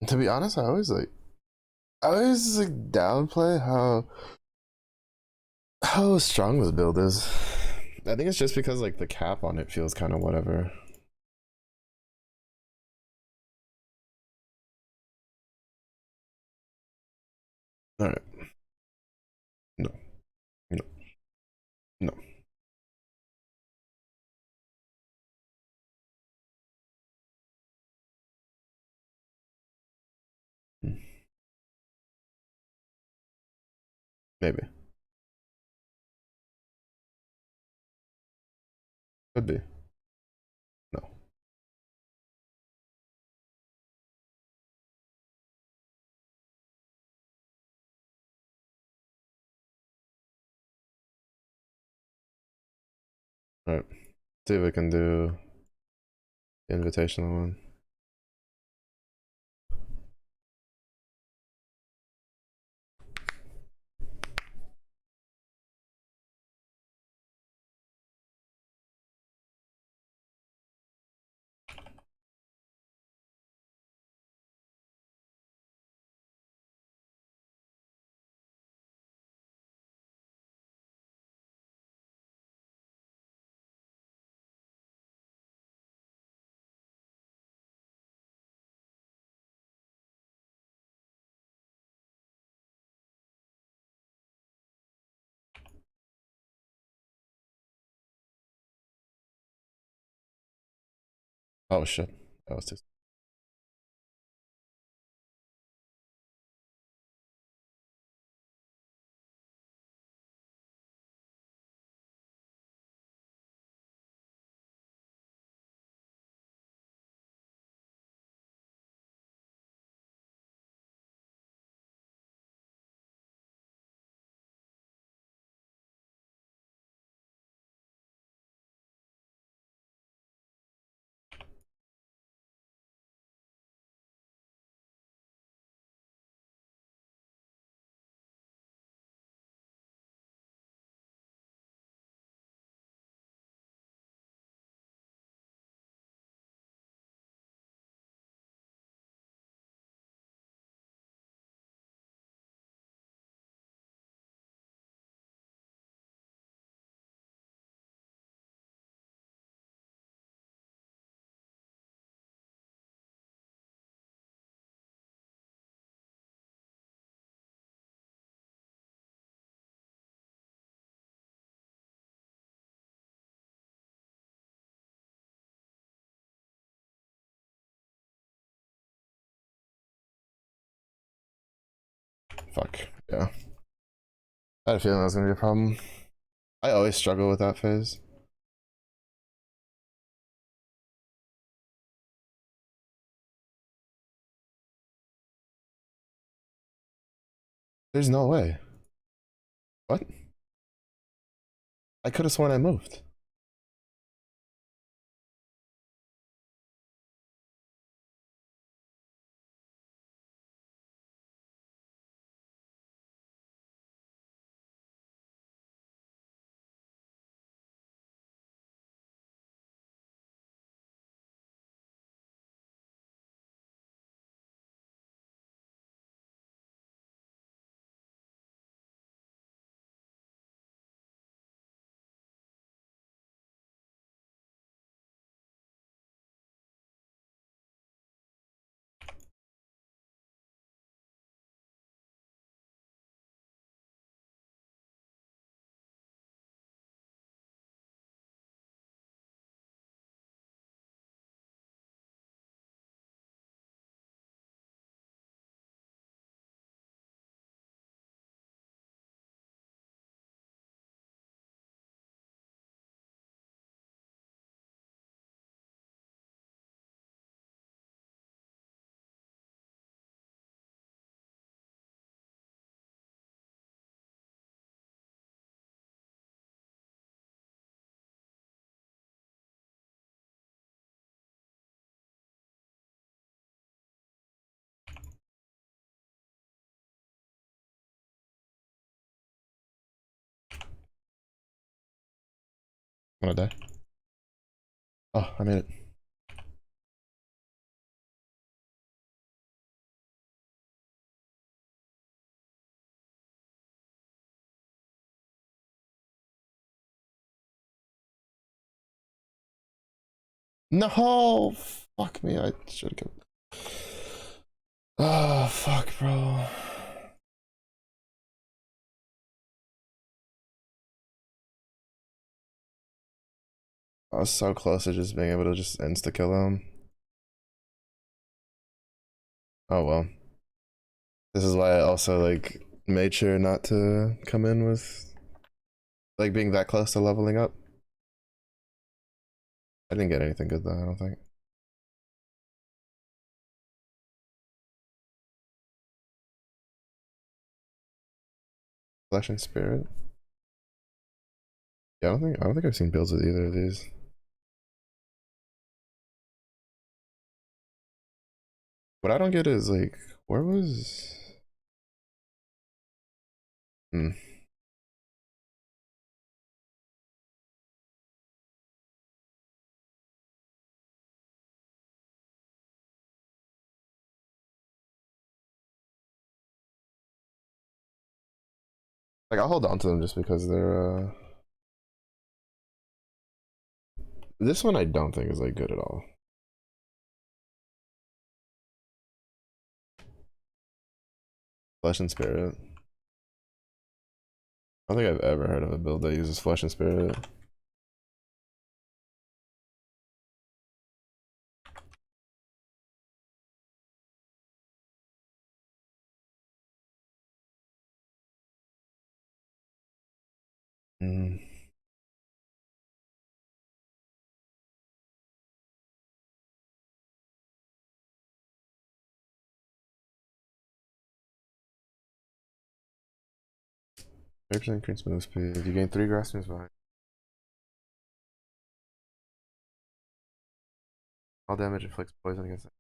To be honest, I always like downplay how strong this build is. I think it's just because like the cap on it feels kind of whatever. All right, no, no, no. Hmm. Maybe, could be. No. All right, see if we can do the invitational one. Oh shit, that was too. Fuck. Yeah. I had a feeling that was gonna be a problem. I always struggle with that phase. There's no way. What? I could have sworn I moved. I'm gonna die. Oh, I made it. No! Fuck me, I should have killed. Oh, fuck, bro. I was so close to just being able to just insta kill him. Oh well. This is why I also like made sure not to come in with like being that close to leveling up. I didn't get anything good though, I don't think. Flesh and Spirit. Yeah, I don't think I've seen builds with either of these. What I don't get is like, where was? Hmm. Like I'll hold on to them just because they're. This one I don't think is like good at all. Flesh and Spirit. I don't think I've ever heard of a build that uses Flesh and Spirit. Mm. Percent increase move speed. You gain 3 grass moves behind. All damage inflicts poison against it.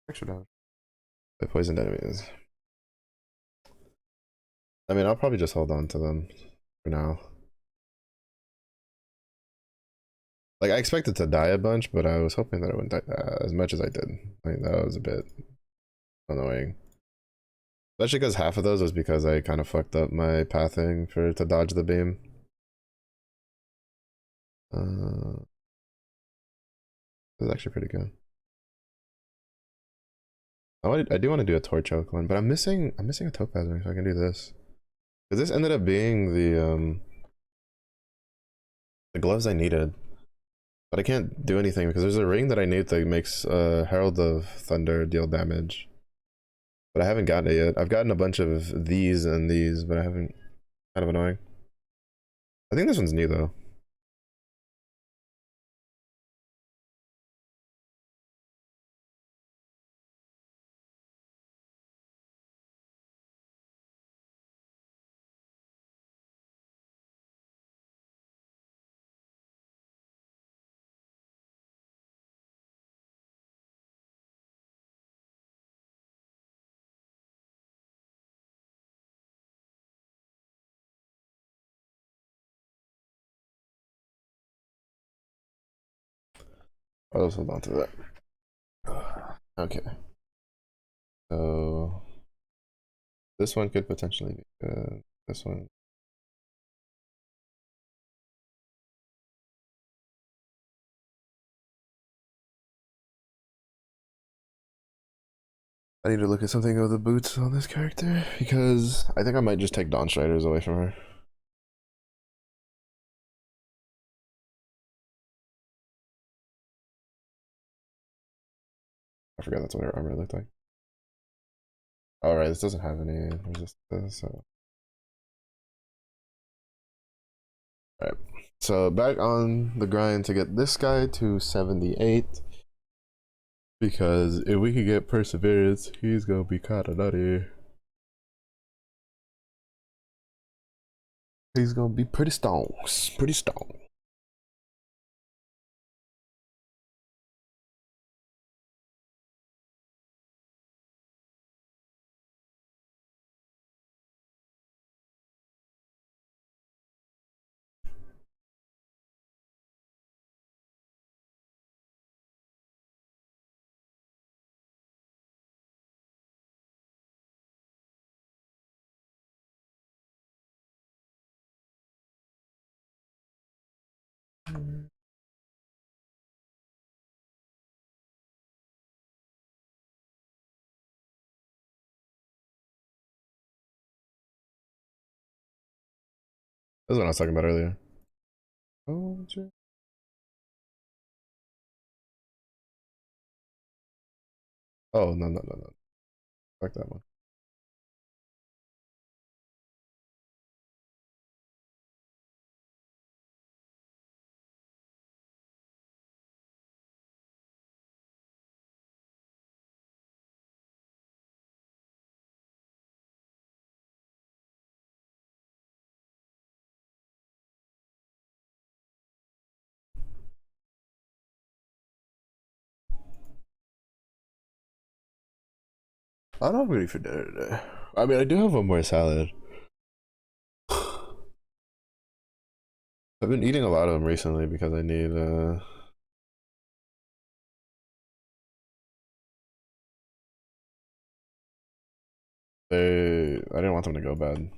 Extra damage. By poisoned enemies. I mean, I'll probably just hold on to them for now. Like, I expected to die a bunch, but I was hoping that it wouldn't die as much as I did. Like, that was a bit annoying. Especially because half of those was because I kind of fucked up my pathing to dodge the beam. It was actually pretty good. I do want to do a torch oak one, but I'm missing a topaz ring, so I can do this. Because this ended up being the gloves I needed. But I can't do anything because there's a ring that I need that makes Herald of Thunder deal damage. but I haven't gotten it yet. I've gotten a bunch of these and these, but I haven't. Kind of annoying. I think this one's new though. I'll just hold on to that. Okay. So this one could potentially be good. This one. I need to look at something of the boots on this character because I think I might just take Dawn Striders away from her. I forgot that's what her armor looked like. All right, this doesn't have any resistance. So. All right, so back on the grind to get this guy to 78 because if we could get Perseverance, he's gonna be kind of nutty. He's gonna be pretty stonks, pretty strong. That's what I was talking about earlier. Oh, sure. Oh, no, no, no, no. Fuck that one. I'm not ready for dinner today. I mean, I do have one more salad. I've been eating a lot of them recently because I need I didn't want them to go bad.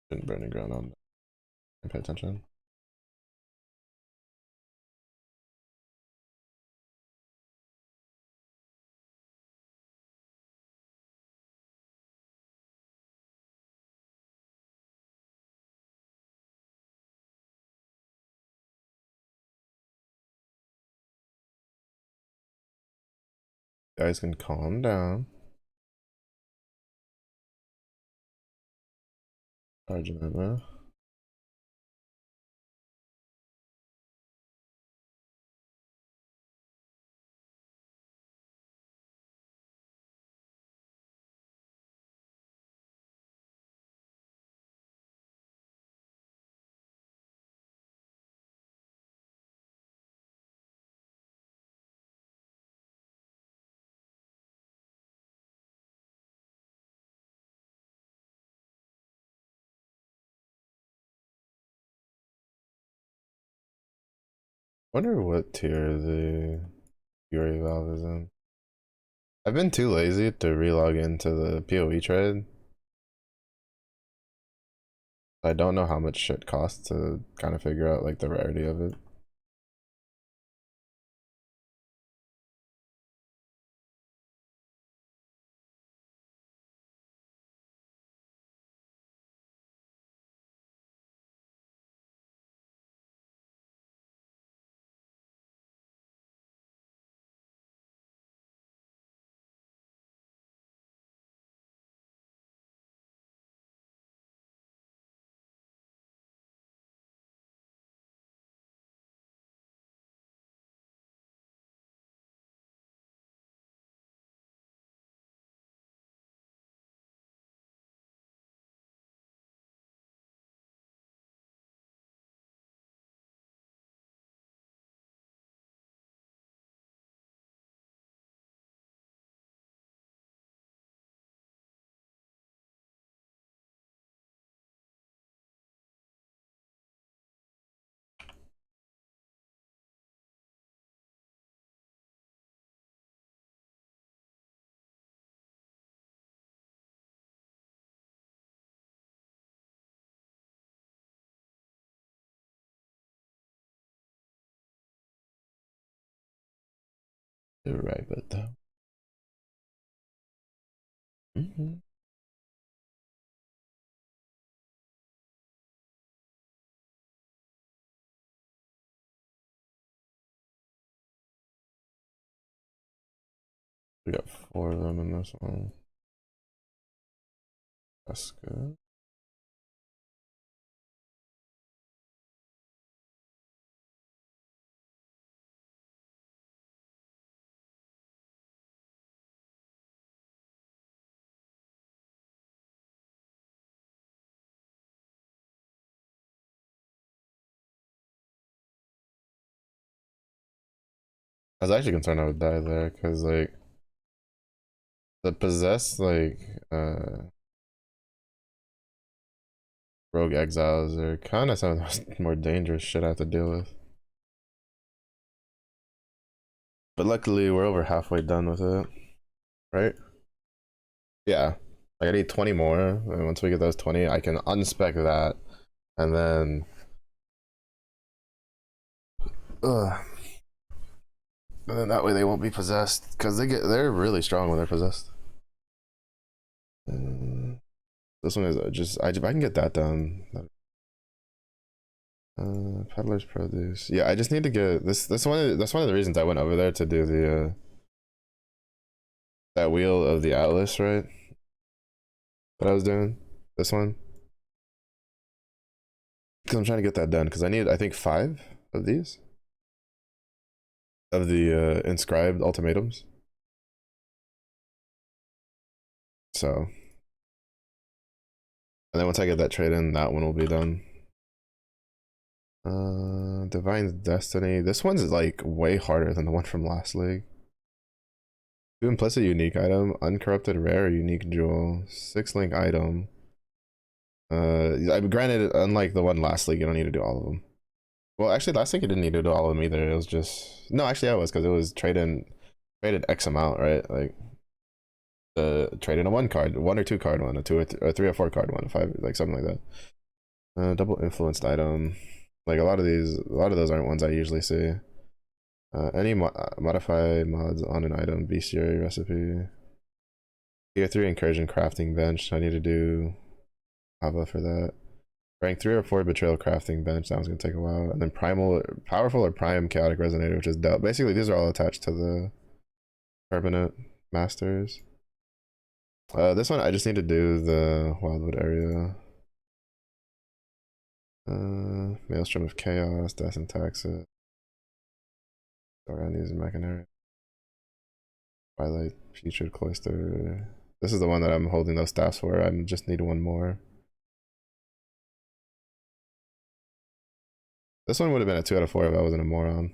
Didn't burn the ground on. Pay attention. Guys can calm down. Arjuna. Wonder what tier the Fury Valve is in. I've been too lazy to relog into the PoE trade. I don't know how much shit costs to kind of figure out like the rarity of it. You're right, but though. We got 4 of them in this one. That's good. I was actually concerned I would die there because like the possessed like rogue exiles are kind of some of the more dangerous shit I have to deal with. But luckily we're over halfway done with it, right? Yeah. Like I need 20 more, and once we get those 20, I can unspec that, and then and then that way they won't be possessed because they're really strong when they're possessed. This one is just I can get that done. Peddler's produce. Yeah, I just need to get this. That's one of the reasons I went over there to do the that wheel of the Atlas, right? That I was doing. This one. Because I'm trying to get that done. Because I need, I think, 5 of these of the inscribed ultimatums. So, and then once I get that trade in, that one will be done. Divine's Destiny. This one's like way harder than the one from last league. 2 implicit unique item, uncorrupted rare unique jewel, 6 link item. Granted, unlike the one last league, you don't need to do all of them. Well, actually, last league you didn't need to do all of them either. It was just no. Actually, I was because it was traded X amount, right? Like the trade in a 1 card, 1 or 2 card one, a 2 or 3 or 4 card one, 5, like something like that. Double influenced item. Like a lot of those aren't ones I usually see. Any modify mods on an item, bestiary recipe. Tier 3 incursion crafting bench. I need to do Hava for that. Rank 3 or 4 betrayal crafting bench. That one's gonna take a while. And then primal, powerful or prime chaotic resonator, which is dope. Basically, these are all attached to the permanent masters. This one I just need to do the Wildwood area. Maelstrom of Chaos, Death and Taxes. Doran using Machinary. Twilight, Featured Cloister. This is the one that I'm holding those staffs for. I just need one more. This one would have been a 2 out of 4 if I wasn't a moron.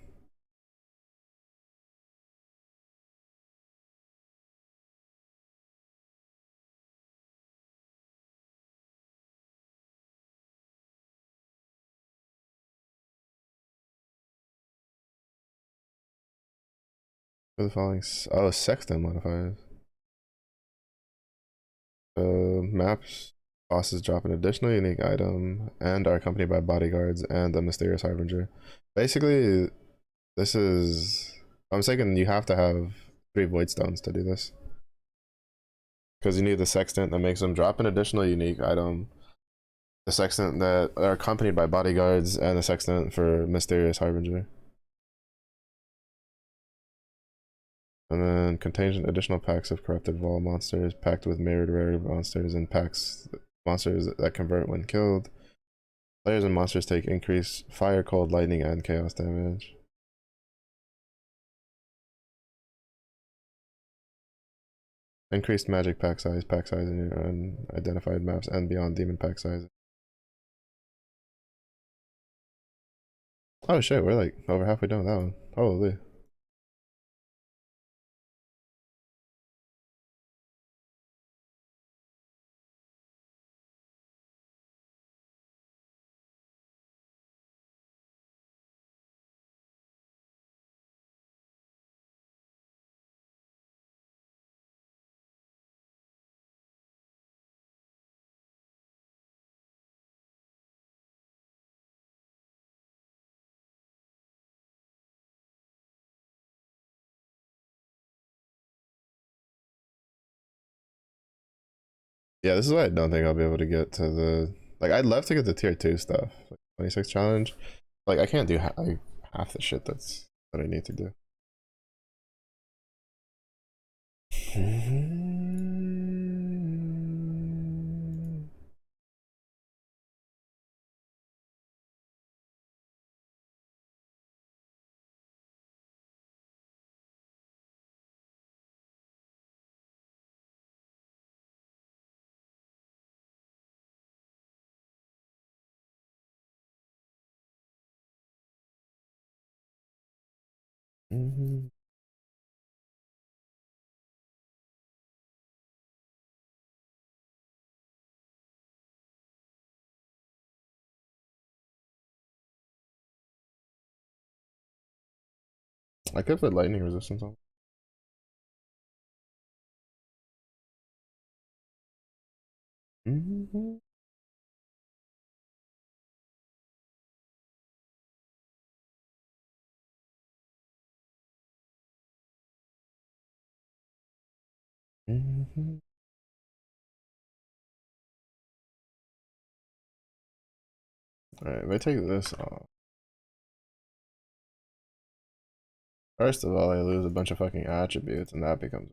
For the following, oh, Sexton modifiers. Maps, bosses drop an additional unique item and are accompanied by bodyguards and the mysterious harbinger. Basically, this is, I'm mistaken, you have to have 3 void stones to do this. Because you need the sextant that makes them drop an additional unique item, the sextant that are accompanied by bodyguards, and the sextant for mysterious harbinger. And then contains additional packs of corrupted Vol monsters, packed with mirrored rare monsters, and packs monsters that convert when killed. Players and monsters take increased fire, cold, lightning, and chaos damage. Increased magic pack size in your unidentified maps and beyond demon pack size. Oh shit, we're like over halfway done with that one. Holy. Yeah, this is why I don't think I'll be able to get to the, like, I'd love to get the tier 2 stuff, like 26 challenge. Like, I can't do half the shit that I need to do. I could put lightning resistance on. Alright, if I take this off. First of all, I lose a bunch of fucking attributes, and that becomes.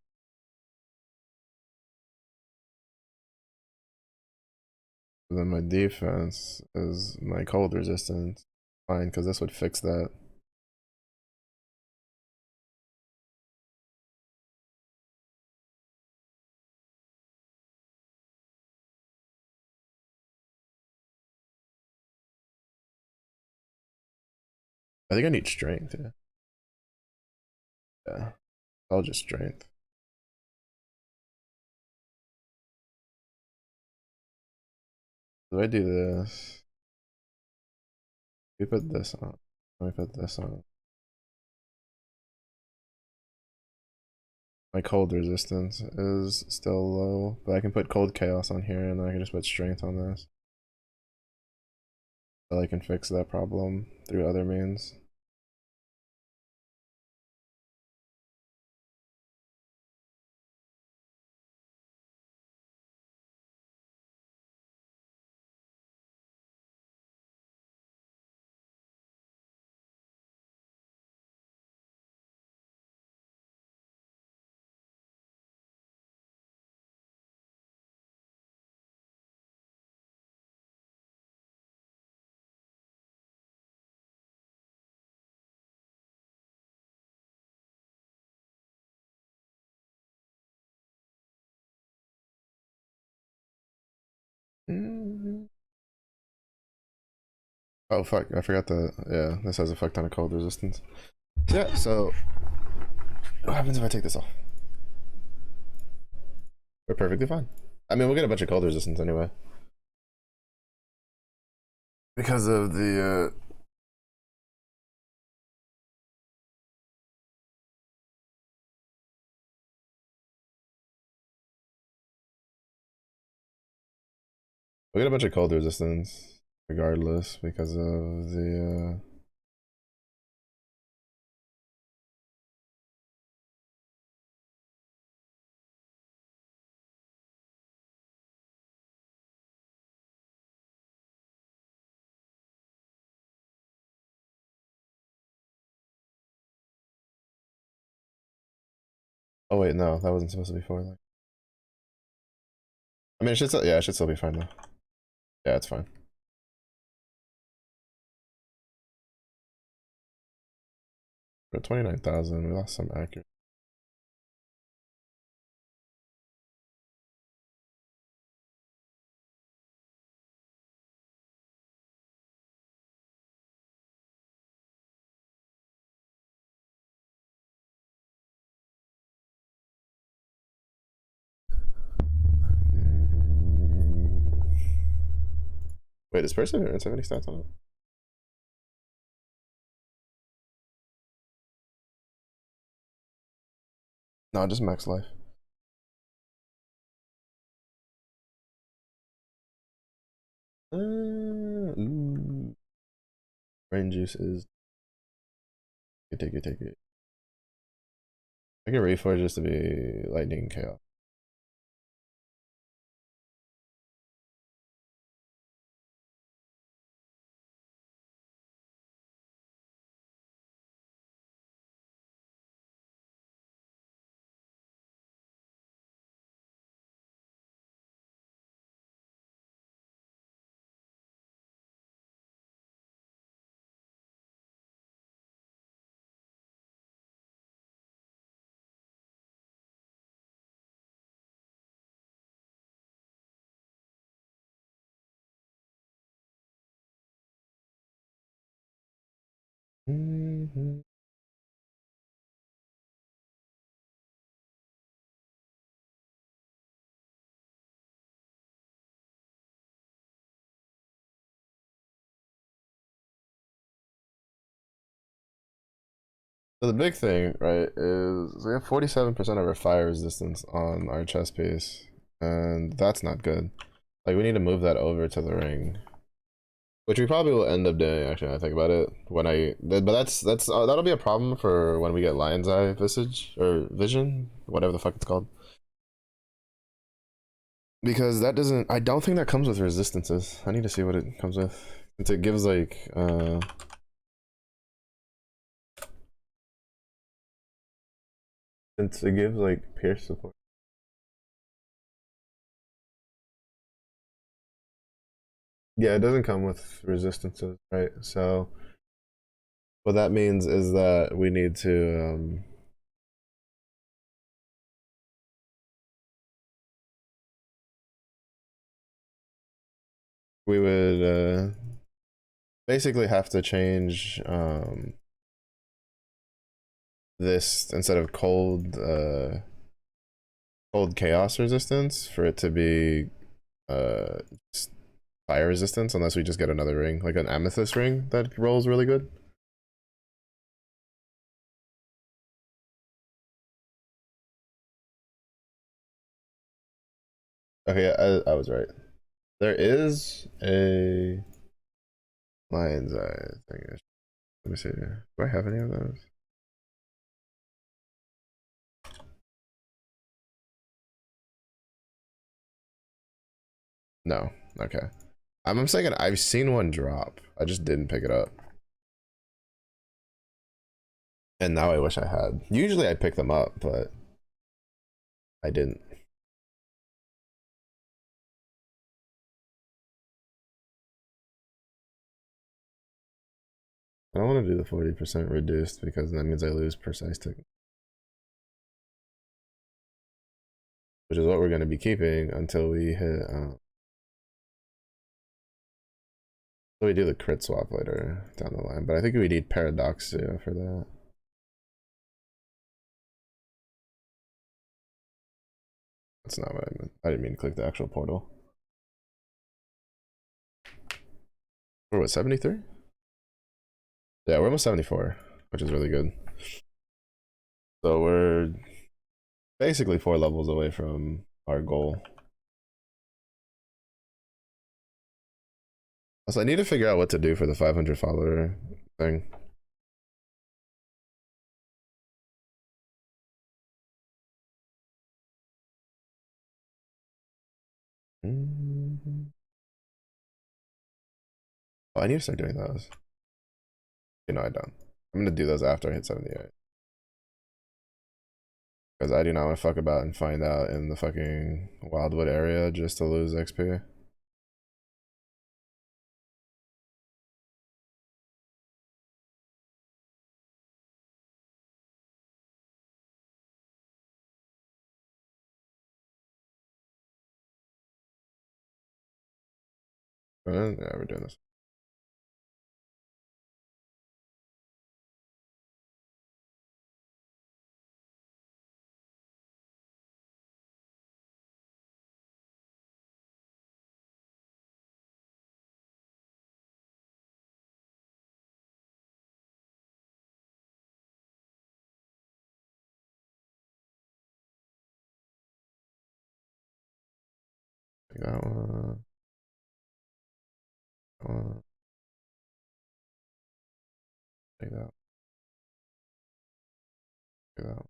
Then my defense is my cold resistance. Fine, because this would fix that. I think I need strength, yeah. Yeah. I'll just strength. Do I do this? We put this on. Let me put this on. My cold resistance is still low, but I can put cold chaos on here and then I can just put strength on this. that I can fix that problem through other means. Oh fuck, I forgot the, yeah, this has a fuck ton of cold resistance. Yeah, so what happens if I take this off? We're perfectly fine. I mean, we'll get a bunch of cold resistance anyway. Because of the we'll get a bunch of cold resistance regardless because of the oh wait, no, that wasn't supposed to be for like. I mean, it should still, yeah, it should still be fine though. Yeah, it's fine. For 29,000, we lost some accuracy. Wait, is Perseverance have any stats on it? No, just max life. Ooh. Brain juice is. Take it, take it. I can reforge just to be lightning chaos. So the big thing, right, is we have 47% of our fire resistance on our chest piece, and that's not good. Like, we need to move that over to the ring, which we probably will end up doing. Actually, I think about it when but that's that'll be a problem for when we get Lion's Eye Visage or Vision, whatever the fuck it's called, because that doesn't. I don't think that comes with resistances. I need to see what it comes with. Since it gives like since it gives like pierce support. Yeah, it doesn't come with resistances, right? So what that means is that we need to we would basically have to change this instead of cold chaos resistance for it to be uh fire resistance unless we just get another ring, like an amethyst ring that rolls really good. Okay, I was right. There is a Lion's Eye thing. Let me see. Do I have any of those? No. Okay. I'm saying I've seen one drop. I just didn't pick it up. And now I wish I had. Usually I pick them up, but I didn't. I don't want to do the 40% reduced because that means I lose precise tick, which is what we're going to be keeping until we hit. So we do the crit swap later down the line, but I think we need Paradoxia for that. That's not what I meant. I didn't mean to click the actual portal. We're what, 73? Yeah, we're almost 74, which is really good. So we're basically 4 levels away from our goal. Also, I need to figure out what to do for the 500 follower thing. Oh, I need to start doing those. You know, I don't. I'm gonna do those after I hit 78. Because I do not want to fuck about and find out in the fucking Wildwood area just to lose XP. Yeah, we're doing this. Take that one. That one. Take that. Take that.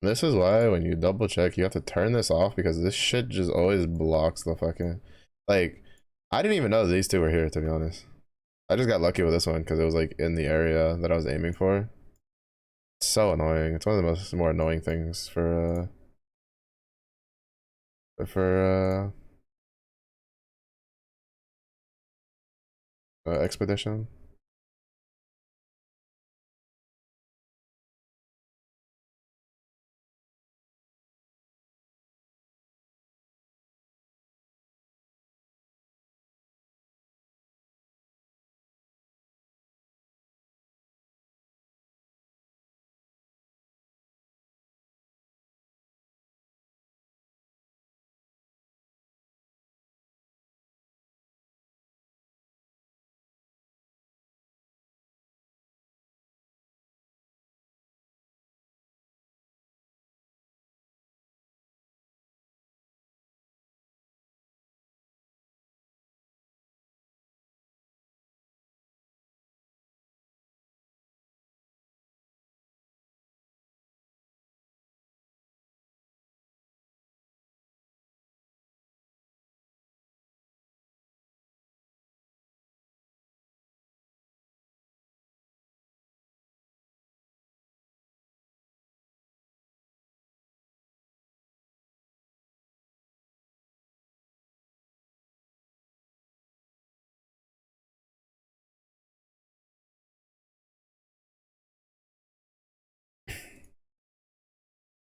This is why when you double check, you have to turn this off because this shit just always blocks the fucking. Like, I didn't even know these two were here, to be honest. I just got lucky with this one because it was like in the area that I was aiming for. It's so annoying. It's one of the more annoying things for expedition.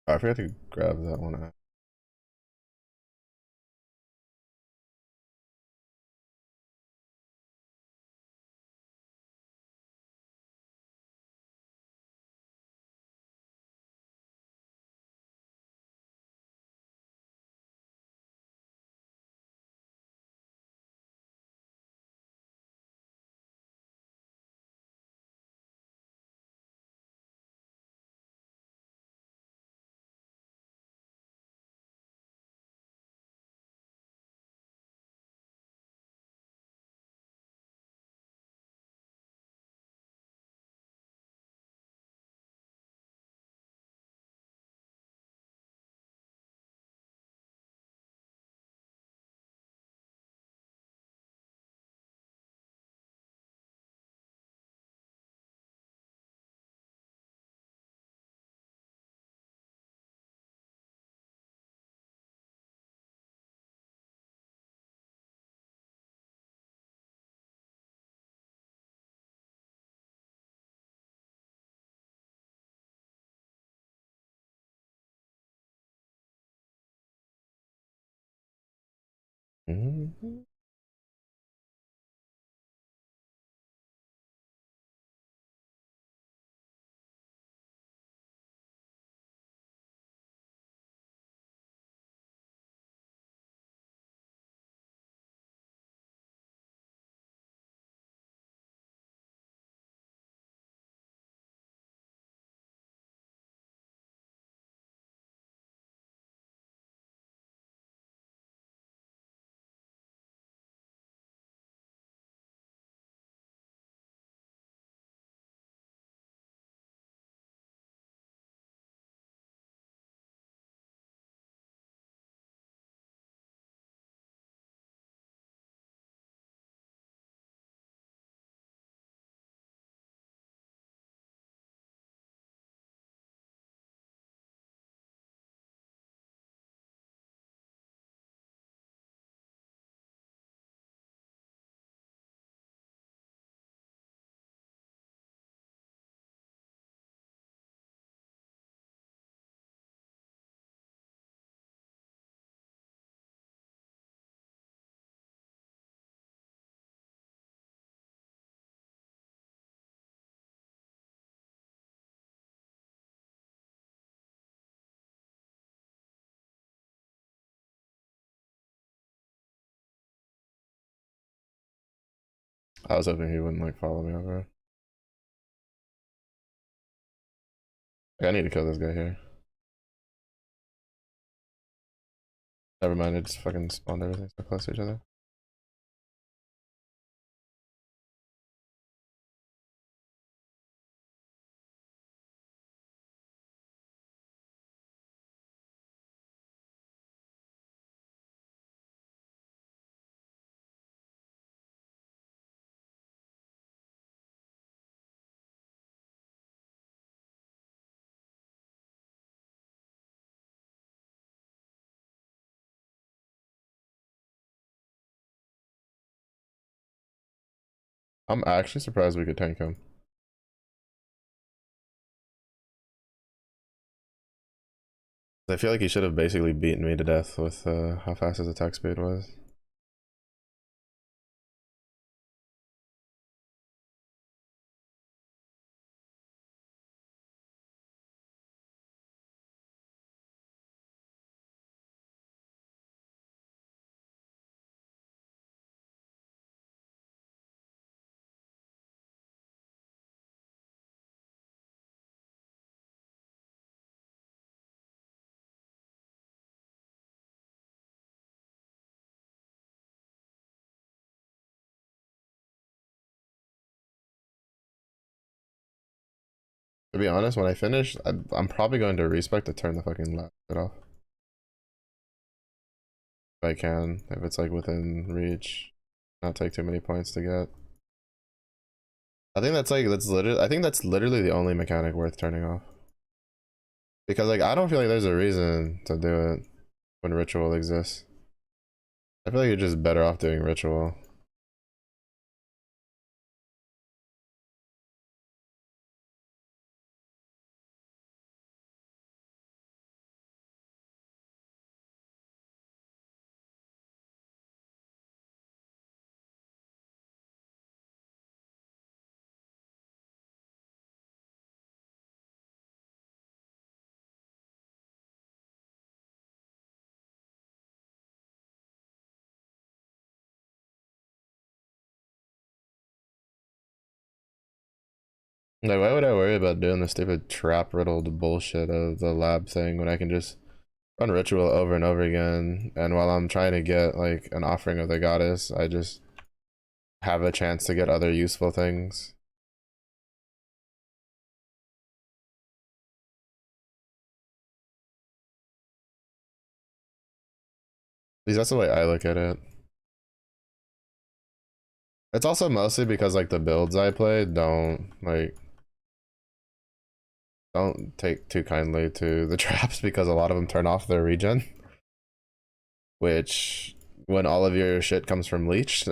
Oh, I forgot to grab that one. Mhm. I was hoping he wouldn't like follow me over. Like, I need to kill this guy here. Never mind, it just fucking spawned everything so close to each other. I'm actually surprised we could tank him. I feel like he should have basically beaten me to death with how fast his attack speed was. To be honest, when I finish, I'm probably going to respec to turn the fucking last bit off. If I can, if it's like within reach. Not take too many points to get. I think that's literally the only mechanic worth turning off. Because like I don't feel like there's a reason to do it when ritual exists. I feel like you're just better off doing ritual. Like, why would I worry about doing the stupid trap riddled bullshit of the lab thing when I can just run ritual over and over again, and while I'm trying to get like an offering of the goddess, I just have a chance to get other useful things. At least that's the way I look at it. It's also mostly because like the builds I play don't take too kindly to the traps because a lot of them turn off their regen, which when all of your shit comes from leech,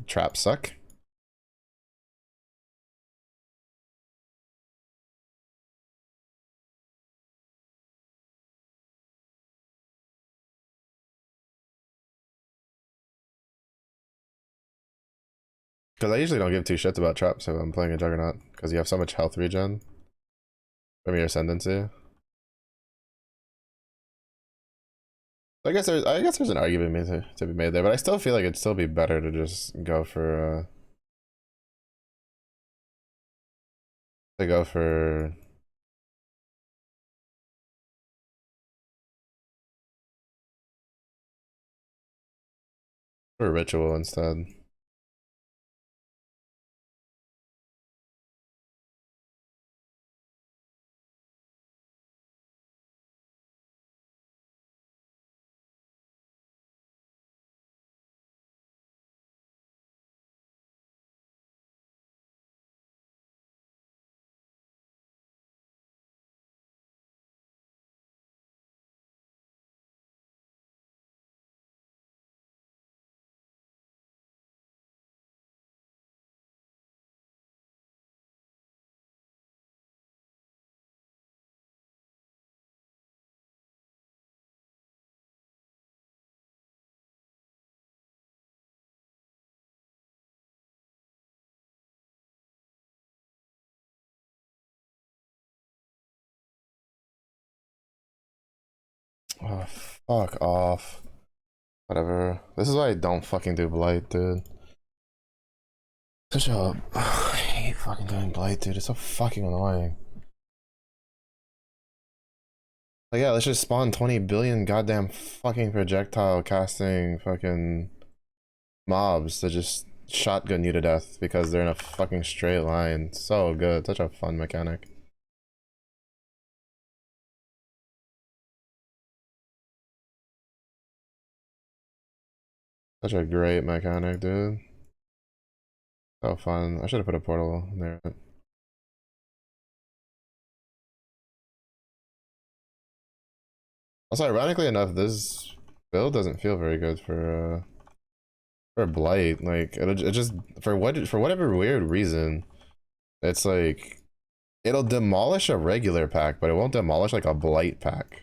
traps suck. Because I usually don't give two shits about traps if I'm playing a Juggernaut, because you have so much health regen from your Ascendancy. I guess there's an argument to be made there, but I still feel like it'd still be better to just go to go for ritual instead. Oh, fuck off. Whatever. This is why I don't fucking do Blight, dude. Such a... I hate fucking doing Blight, dude. It's so fucking annoying. Like, yeah, let's just spawn 20 billion goddamn fucking projectile casting fucking mobs that just shotgun you to death because they're in a fucking straight line. So good. Such a fun mechanic. Such a great mechanic, dude. So fun. I should have put a portal there. Also, ironically enough, this build doesn't feel very good for Blight. Like it just for whatever weird reason, it's like it'll demolish a regular pack, but it won't demolish like a Blight pack.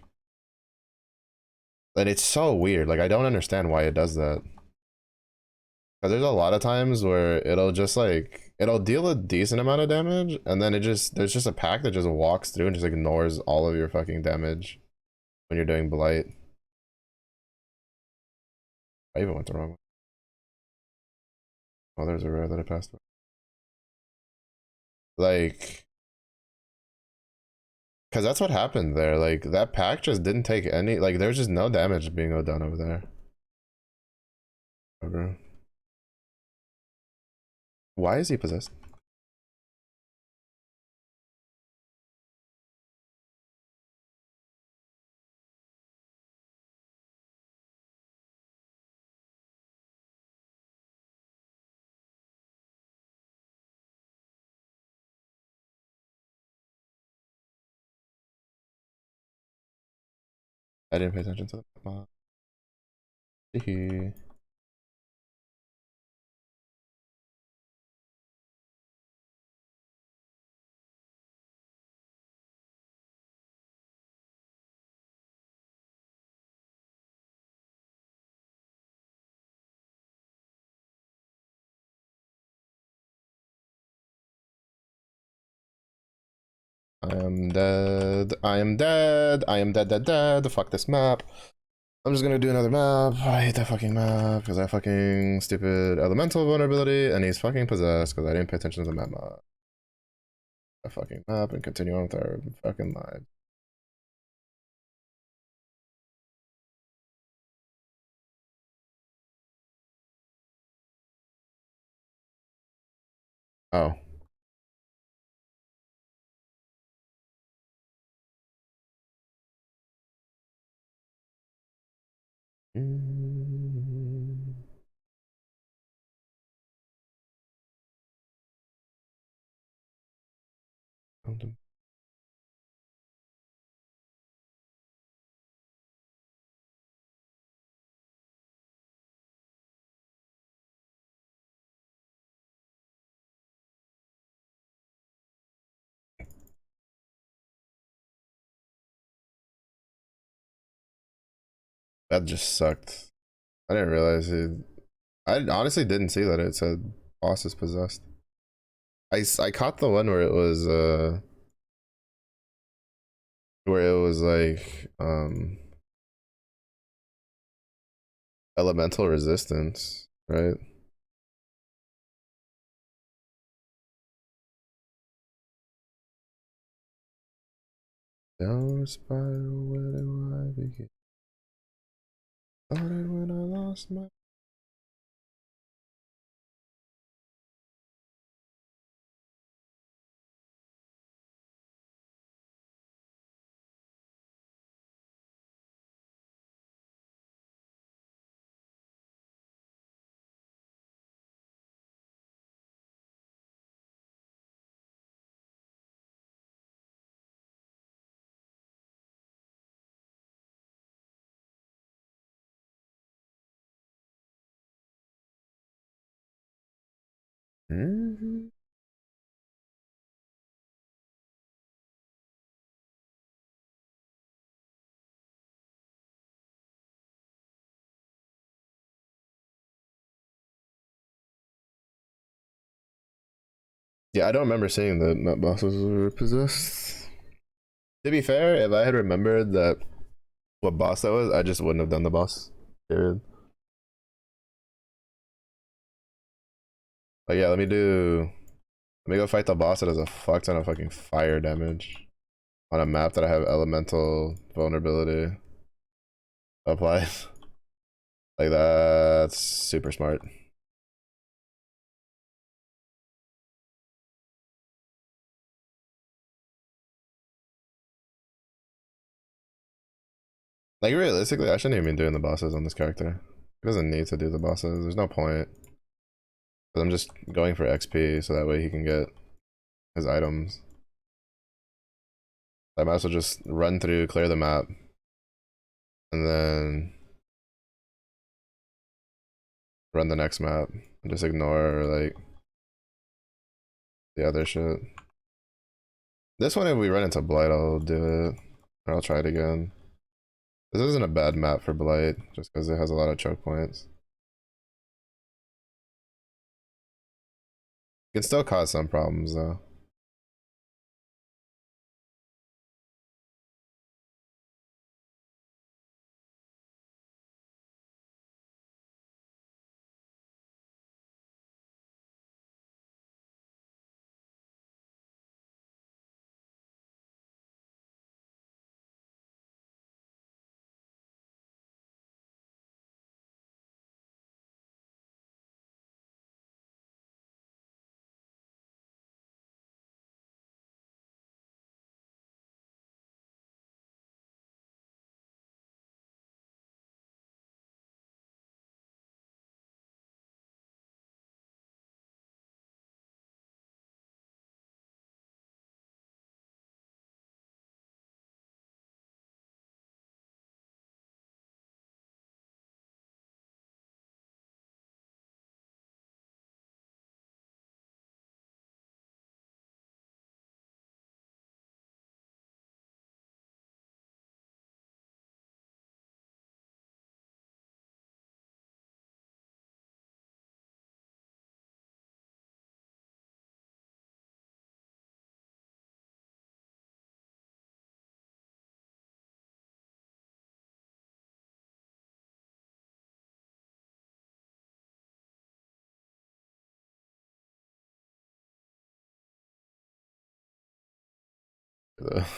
And it's so weird. Like I don't understand why it does that. Cause there's a lot of times where it'll just like it'll deal a decent amount of damage, and then there's just a pack that just walks through and just ignores all of your fucking damage when you're doing Blight. I even went the wrong way. Oh, there's a rare that I passed by. Like, cause that's what happened there. Like that pack just didn't take any. Like there's just no damage being done over there. Okay. Why is he possessed? I didn't pay attention to the map. I am dead. I am dead. I am dead, dead, dead. Fuck this map. I'm just gonna do another map. I hate that fucking map because I fucking stupid elemental vulnerability and he's fucking possessed because I didn't pay attention to the map mod. a fucking map and continue on with our fucking lives. Oh. Mm. That just sucked. I didn't realize it. I honestly didn't see that it said boss is possessed. I caught the one where it was like elemental resistance, right? Down spiral, where do I begin? Started when I lost my. Mm-hmm. Yeah, I don't remember seeing that nut bosses were possessed. To be fair, if I had remembered that what boss that was, I just wouldn't have done the boss. Period. But yeah, let me go fight the boss that has a fuck ton of fucking fire damage on a map that I have elemental vulnerability applied. Like that's super smart. Like realistically, I shouldn't even be doing the bosses on this character. He doesn't need to do the bosses. There's no point. But I'm just going for XP so that way he can get his items. I might as well just run through, clear the map, and then run the next map and just ignore like the other shit. This one, if we run into Blight, I'll do it. Or I'll try it again. This isn't a bad map for Blight, just because it has a lot of choke points. It can still cause some problems though.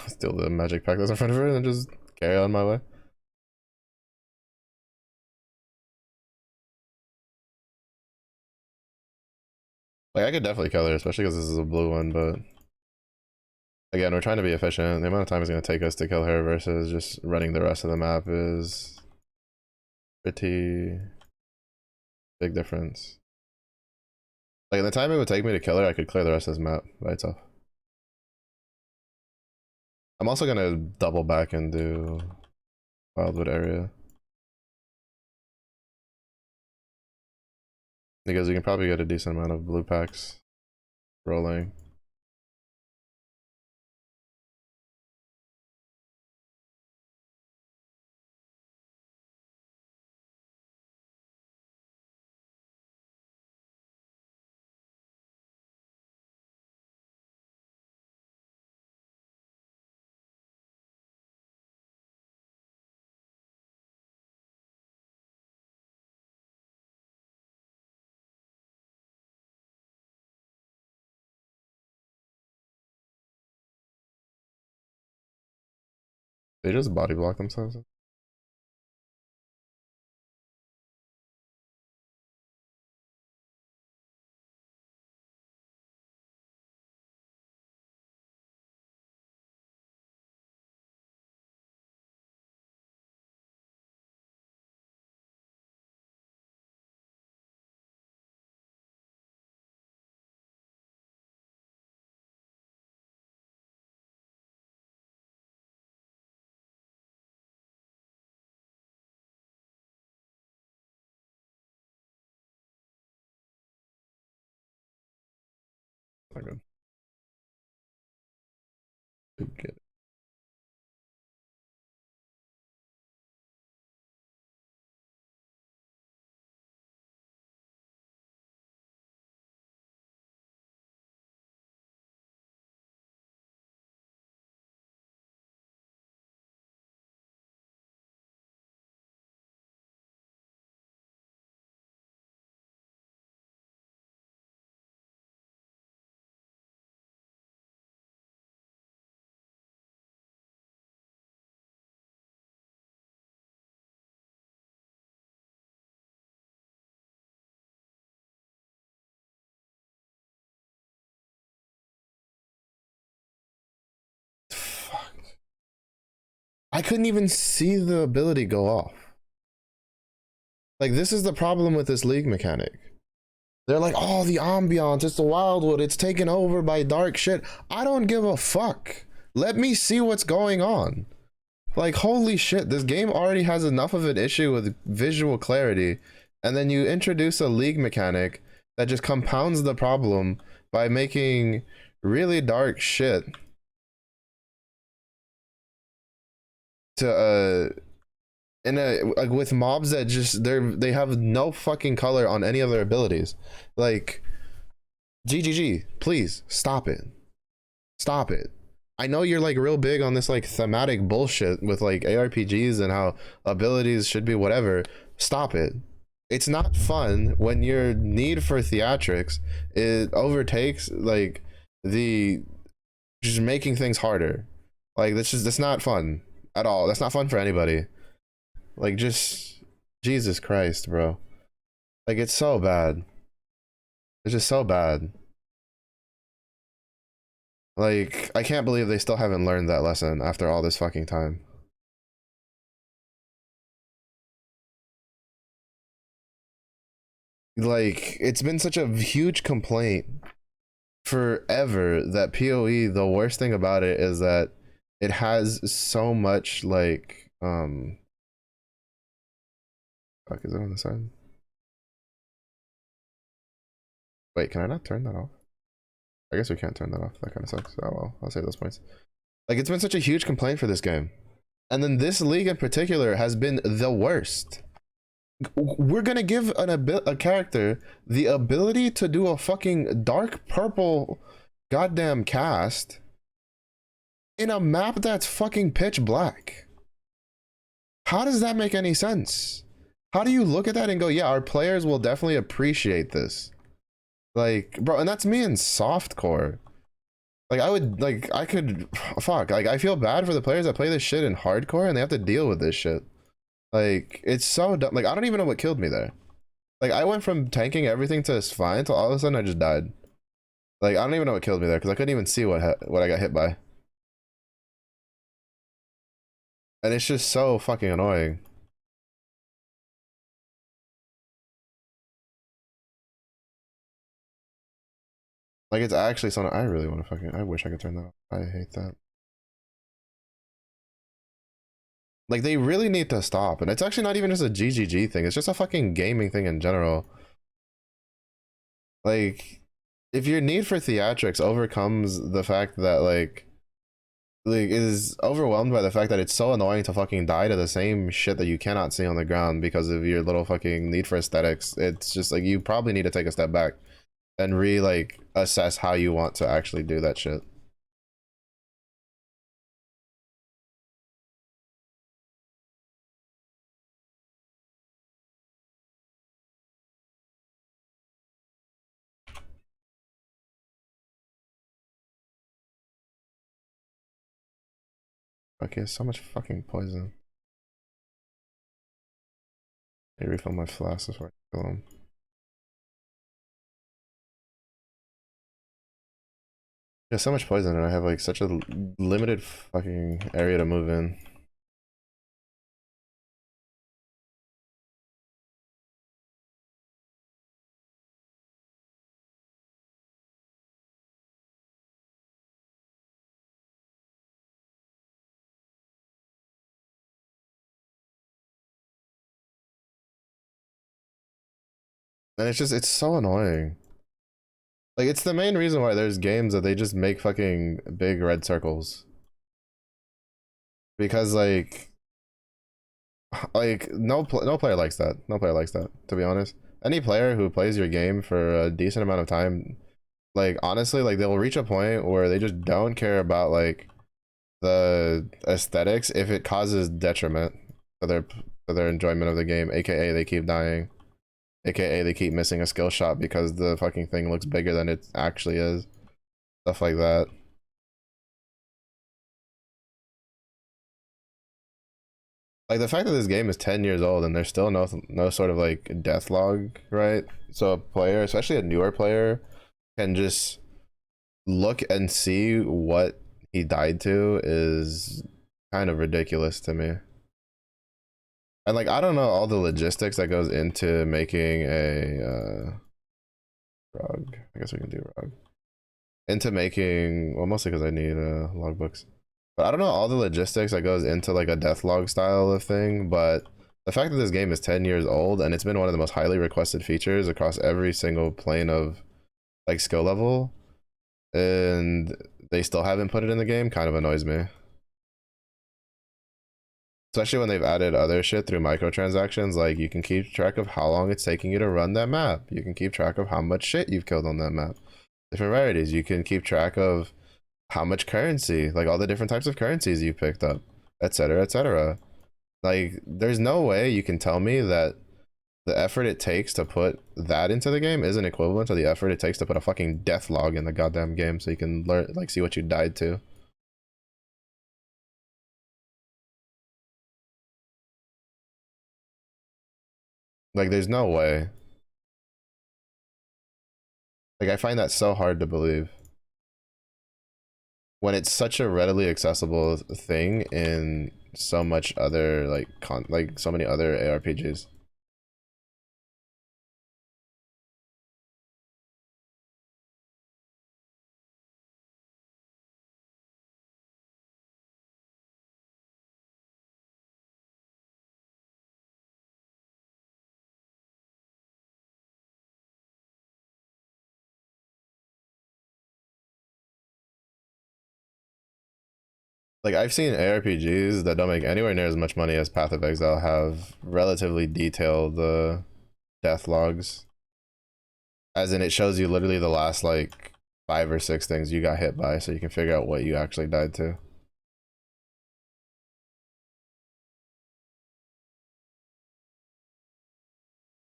Steal the magic pack that's in front of her and just carry on my way. Like, I could definitely kill her, especially because this is a blue one, but again, we're trying to be efficient. The amount of time it's going to take us to kill her versus just running the rest of the map is pretty big difference. Like, in the time it would take me to kill her, I could clear the rest of this map by itself. I'm also going to double back and do Wildwood area. Because you can probably get a decent amount of blue packs rolling. They just body block themselves. Not good. Get it. Fuck. I couldn't even see the ability go off. Like, this is the problem with this league mechanic. They're like, oh, the ambiance, it's the Wildwood, it's taken over by dark shit. I don't give a fuck. Let me see what's going on. Like, holy shit, this game already has enough of an issue with visual clarity, and then you introduce a league mechanic that just compounds the problem by making really dark shit to in a like with mobs that just they have no fucking color on any of their abilities. Like, GGG, please stop it. Stop it. I know you're like real big on this like thematic bullshit with like ARPGs and how abilities should be whatever. Stop it. It's not fun when your need for theatrics it overtakes like the just making things harder. Like, that's not fun at all. That's not fun for anybody. Like, just Jesus Christ, bro. Like, it's so bad. It's just so bad. Like, I can't believe they still haven't learned that lesson after all this fucking time. Like, it's been such a huge complaint forever that PoE, the worst thing about it is that it has so much like fuck, is it on the side? Wait, can I not turn that off? I guess we can't turn that off. That kind of sucks. Oh well, I'll save those points. Like, it's been such a huge complaint for this game. And then this league in particular has been the worst. We're gonna give a character the ability to do a fucking dark purple goddamn cast in a map that's fucking pitch black. How does that make any sense? How do you look at that and go, yeah, our players will definitely appreciate this? Like, bro, and that's me in softcore. Like I would like I could fuck. Like I feel bad for the players that play this shit in hardcore and they have to deal with this shit. Like it's so dumb. Like I don't even know what killed me there. Like I went from tanking everything to fine until all of a sudden I just died. Like I don't even know what killed me there because I couldn't even see what I got hit by. And it's just so fucking annoying. Like it's actually something I really want to fucking. I wish I could turn that off. I hate that. Like they really need to stop. And it's actually not even just a GGG thing. It's just a fucking gaming thing in general. Like if your need for theatrics overcomes the fact that like is overwhelmed by the fact that it's so annoying to fucking die to the same shit that you cannot see on the ground because of your little fucking need for aesthetics. It's just like you probably need to take a step back and like assess how you want to actually do that shit. Okay, so much fucking poison. I refill my flask before I kill him. There's so much poison and I have like such a limited fucking area to move in. And it's so annoying. Like it's the main reason why there's games that they just make fucking big red circles. Because like no player likes that. No player likes that, to be honest. Any player who plays your game for a decent amount of time, like honestly, like they'll reach a point where they just don't care about like the aesthetics if it causes detriment to their enjoyment of the game, aka they keep dying, aka they keep missing a skill shot because the fucking thing looks bigger than it actually is. Stuff like that. Like the fact that this game is 10 years old and there's still no sort of like death log, right? So a player, especially a newer player, can just look and see what he died to is kind of ridiculous to me. And like I don't know all the logistics that goes into making a rug. I guess we can do rug. Into making, well, mostly because I need logbooks. But I don't know all the logistics that goes into like a death log style of thing, but the fact that this game is 10 years old and it's been one of the most highly requested features across every single plane of like skill level, and they still haven't put it in the game kind of annoys me. Especially when they've added other shit through microtransactions, like you can keep track of how long it's taking you to run that map. You can keep track of how much shit you've killed on that map. Different rarities. You can keep track of how much currency, like all the different types of currencies you picked up, etc., etc. Like, there's no way you can tell me that the effort it takes to put that into the game isn't equivalent to the effort it takes to put a fucking death log in the goddamn game so you can learn, like, see what you died to. Like, there's no way. Like, I find that so hard to believe when it's such a readily accessible thing in so much other like like so many other ARPGs. Like I've seen ARPGs that don't make anywhere near as much money as Path of Exile have relatively detailed death logs. As in it shows you literally the last like 5 or 6 things you got hit by so you can figure out what you actually died to.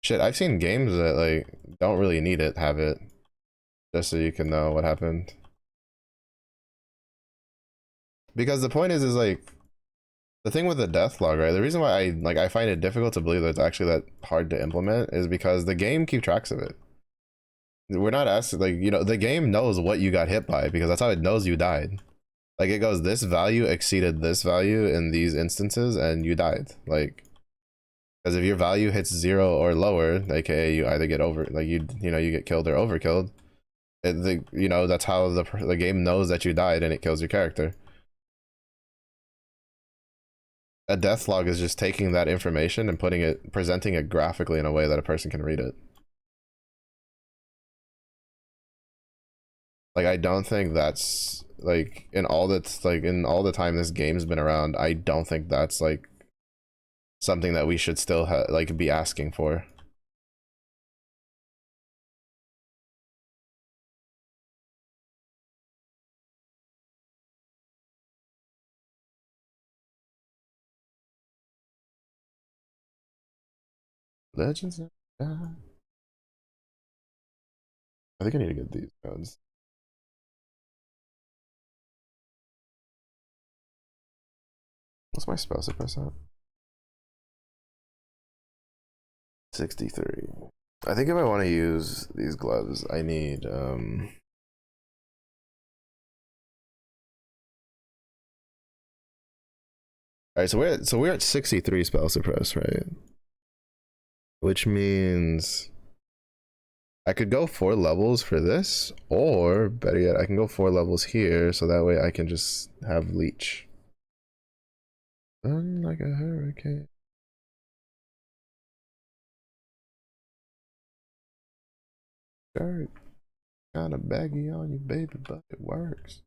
Shit, I've seen games that like don't really need it have it just so you can know what happened. because the point is like the thing with the death log, right? The reason why I find it difficult to believe that it's actually that hard to implement is because the game keeps tracks of it. We're not asking, like, you know, the game knows what you got hit by because that's how it knows you died. Like, it goes, this value exceeded this value in these instances and you died. Like, because if your value hits 0 or lower, aka you either get over, like, you know, you get killed or overkilled, you know, that's how the game knows that you died and it kills your character. A death log is just taking that information and presenting it graphically in a way that a person can read it. Like, I don't think that's like in all the time this game's been around, I don't think that's like something that we should still like be asking for. Legends. I think I need to get these codes. What's my spell suppress at? 63. I think if I want to use these gloves, I need all right, so we're at 63 spell suppress, right? Which means I could go 4 levels for this, or better yet, I can go 4 levels here, so that way I can just have leech. Run like a hurricane. Shirt kind of baggy on you, baby, but it works.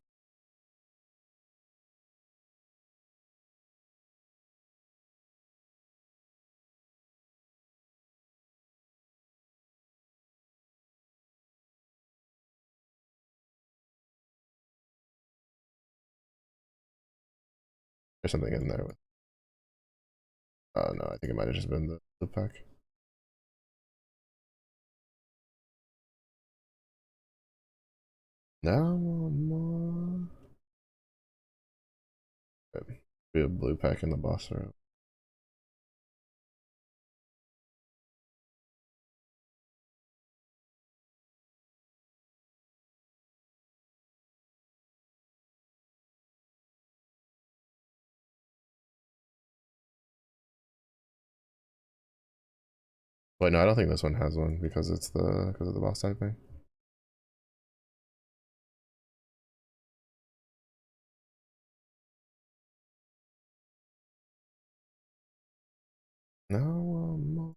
There's something in there with. Oh no, I think it might have just been the pack. Now more. Be a blue pack in the boss room. Wait, no, I don't think this one has one because it's because of the boss typing. No more.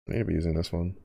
I need to be using this one.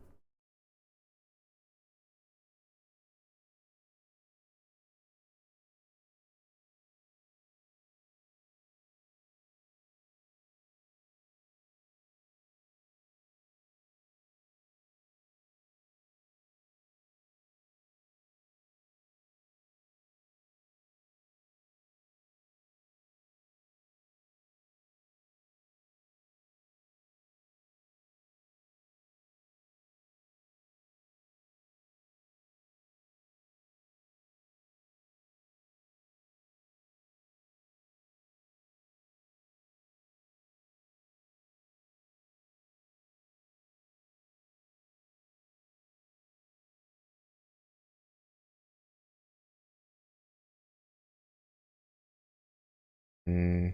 Mm,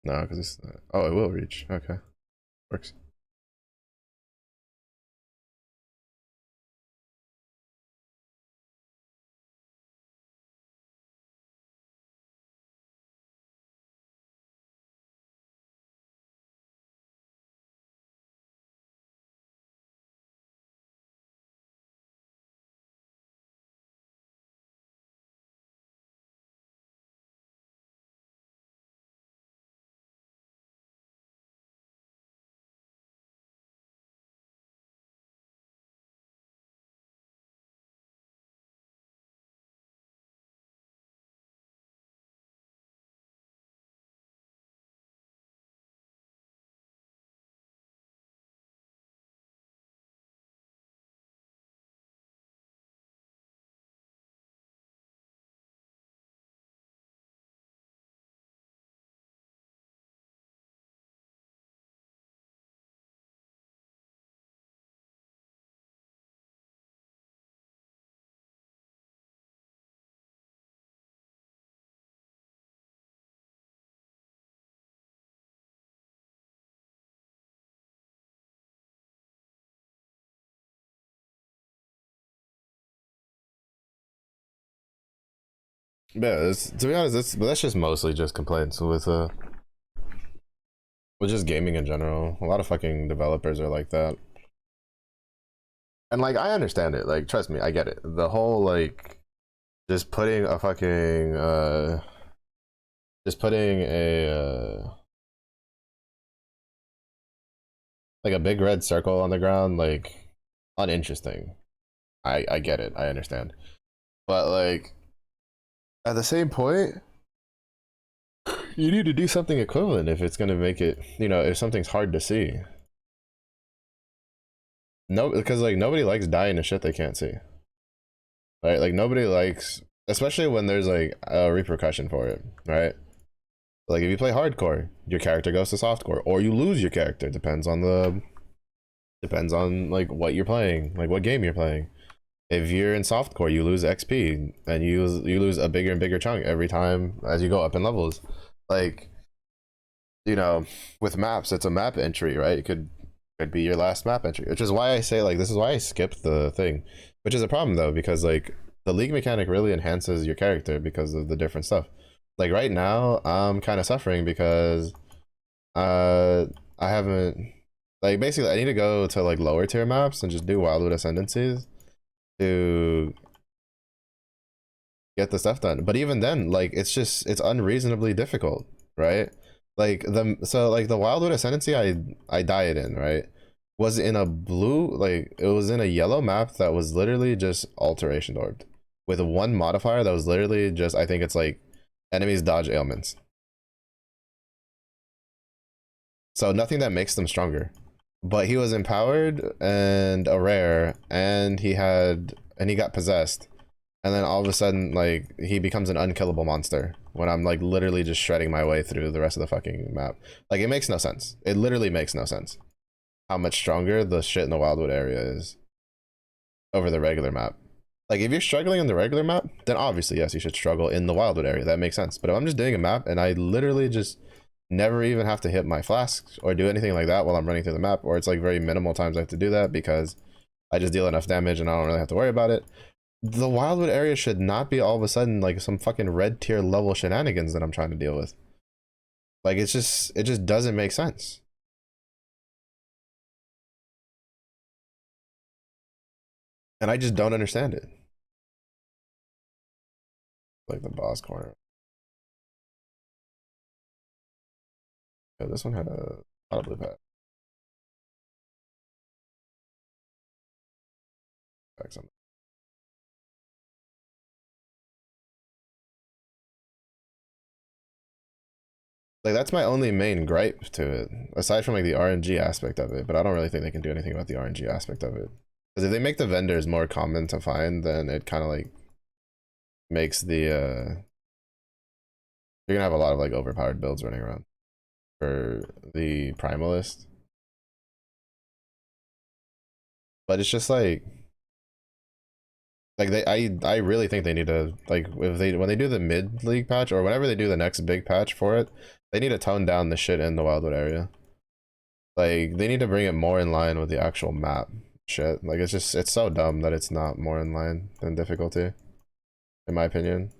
no, because it's. Oh, it will reach. Okay, works. Yeah, to be honest, that's just mostly just complaints with just gaming in general. A lot of fucking developers are like that. And like I understand it. Like trust me, I get it. The whole like just putting a fucking just putting a like a big red circle on the ground, like uninteresting. I get it. I understand. But like at the same point, you need to do something equivalent if it's gonna make it, you know, if something's hard to see. No, because like nobody likes dying to shit they can't see. Right? Like nobody likes, especially when there's like a repercussion for it, right? Like if you play hardcore, your character goes to softcore, or you lose your character. Depends on like what you're playing, like what game you're playing. If you're in softcore, you lose XP and you lose a bigger and bigger chunk every time as you go up in levels. Like, you know, with maps, it's a map entry, right? It could be your last map entry, which is why I say like this is why I skipped the thing, which is a problem though because like the league mechanic really enhances your character because of the different stuff. Like right now, I'm kind of suffering because uh I haven't like basically I need to go to like lower tier maps and just do Wildwood Ascendancies to get the stuff done. But even then, like it's unreasonably difficult, right? Like the Wildwood Ascendancy I died in, right? Was in a blue, like it was in a yellow map that was literally just alteration orbed with one modifier that was literally just I think it's like enemies dodge ailments. So nothing that makes them stronger. But he was empowered and a rare and he got possessed. And then all of a sudden, like, he becomes an unkillable monster when I'm like literally just shredding my way through the rest of the fucking map. Like it makes no sense. It literally makes no sense how much stronger the shit in the Wildwood area is over the regular map. Like if you're struggling in the regular map, then obviously yes, you should struggle in the Wildwood area. That makes sense. But if I'm just doing a map and I literally just never even have to hit my flasks or do anything like that while I'm running through the map, or it's like very minimal times I have to do that because I just deal enough damage and I don't really have to worry about it. The Wildwood area should not be all of a sudden like some fucking red tier level shenanigans that I'm trying to deal with. Like it just doesn't make sense. And I just don't understand it. Like the boss corner. Yeah, this one had a lot of blue packs on. Like that's my only main gripe to it, aside from like the RNG aspect of it. But I don't really think they can do anything about the RNG aspect of it. Because if they make the vendors more common to find, then it kind of like makes the you're gonna have a lot of like overpowered builds running around for the primalist. But it's just like I really think they need to like if they when they do the mid league patch or whenever they do the next big patch for it, they need to tone down the shit in the Wildwood area. Like they need to bring it more in line with the actual map shit. Like it's so dumb that it's not more in line than difficulty, in my opinion.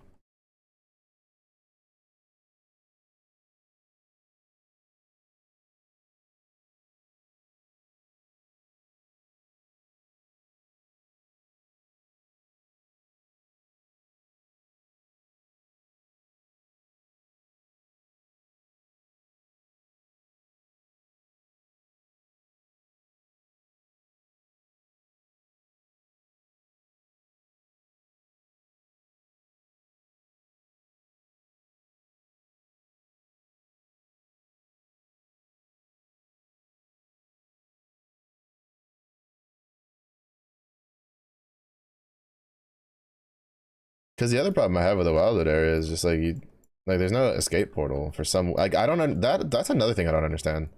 Because the other problem I have with the Wildwood area is just like you, like there's no escape portal for some like I don't that's another thing I don't understand.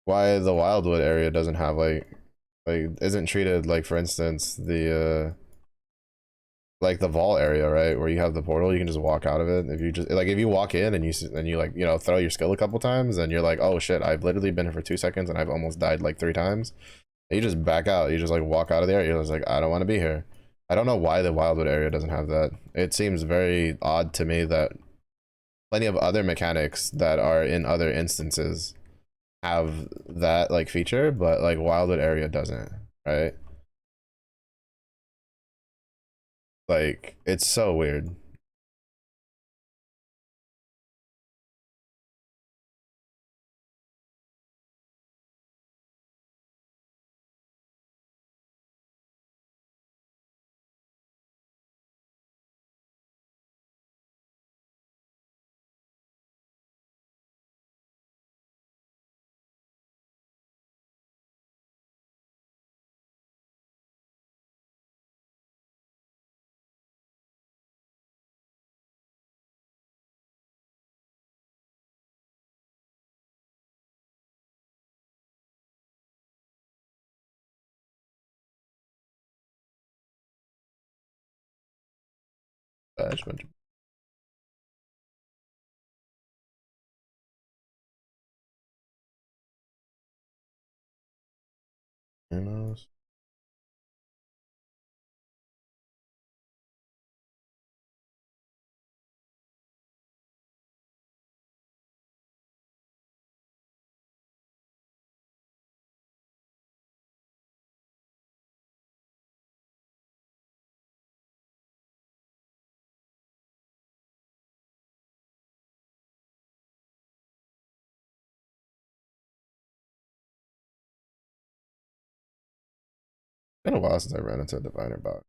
Why the Wildwood area doesn't have like isn't treated like for instance the like the vault area, right, where you have the portal, you can just walk out of it. If you just like if you walk in and you like you know throw your skill a couple times, and you're like, oh shit, I've literally been here for 2 seconds and I've almost died like 3 times. And you just back out. You just like walk out of there. You're just like, I don't want to be here. I don't know why the Wildwood area doesn't have that. It seems very odd to me that plenty of other mechanics that are in other instances have that like feature, but like Wildwood area doesn't, right? Like it's so weird. Judgment. You know. Been a while since I ran into a diviner bot.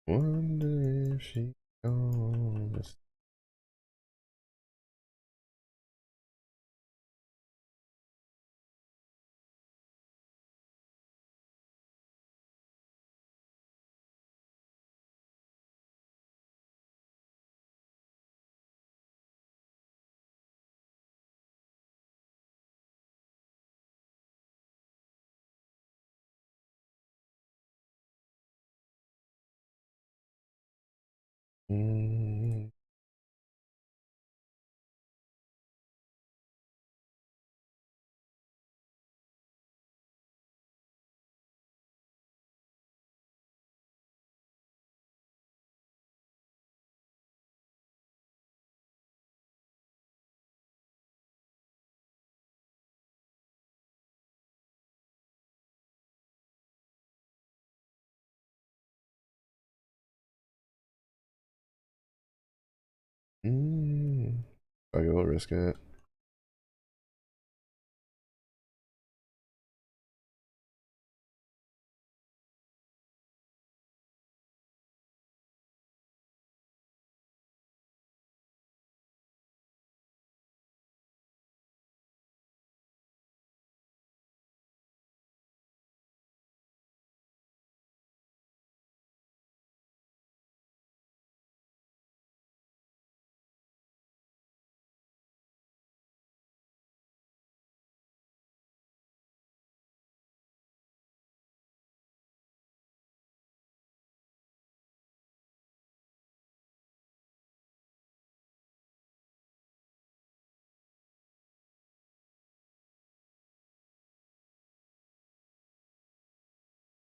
Wonder if she goes. Mm. Mm. I will risk it.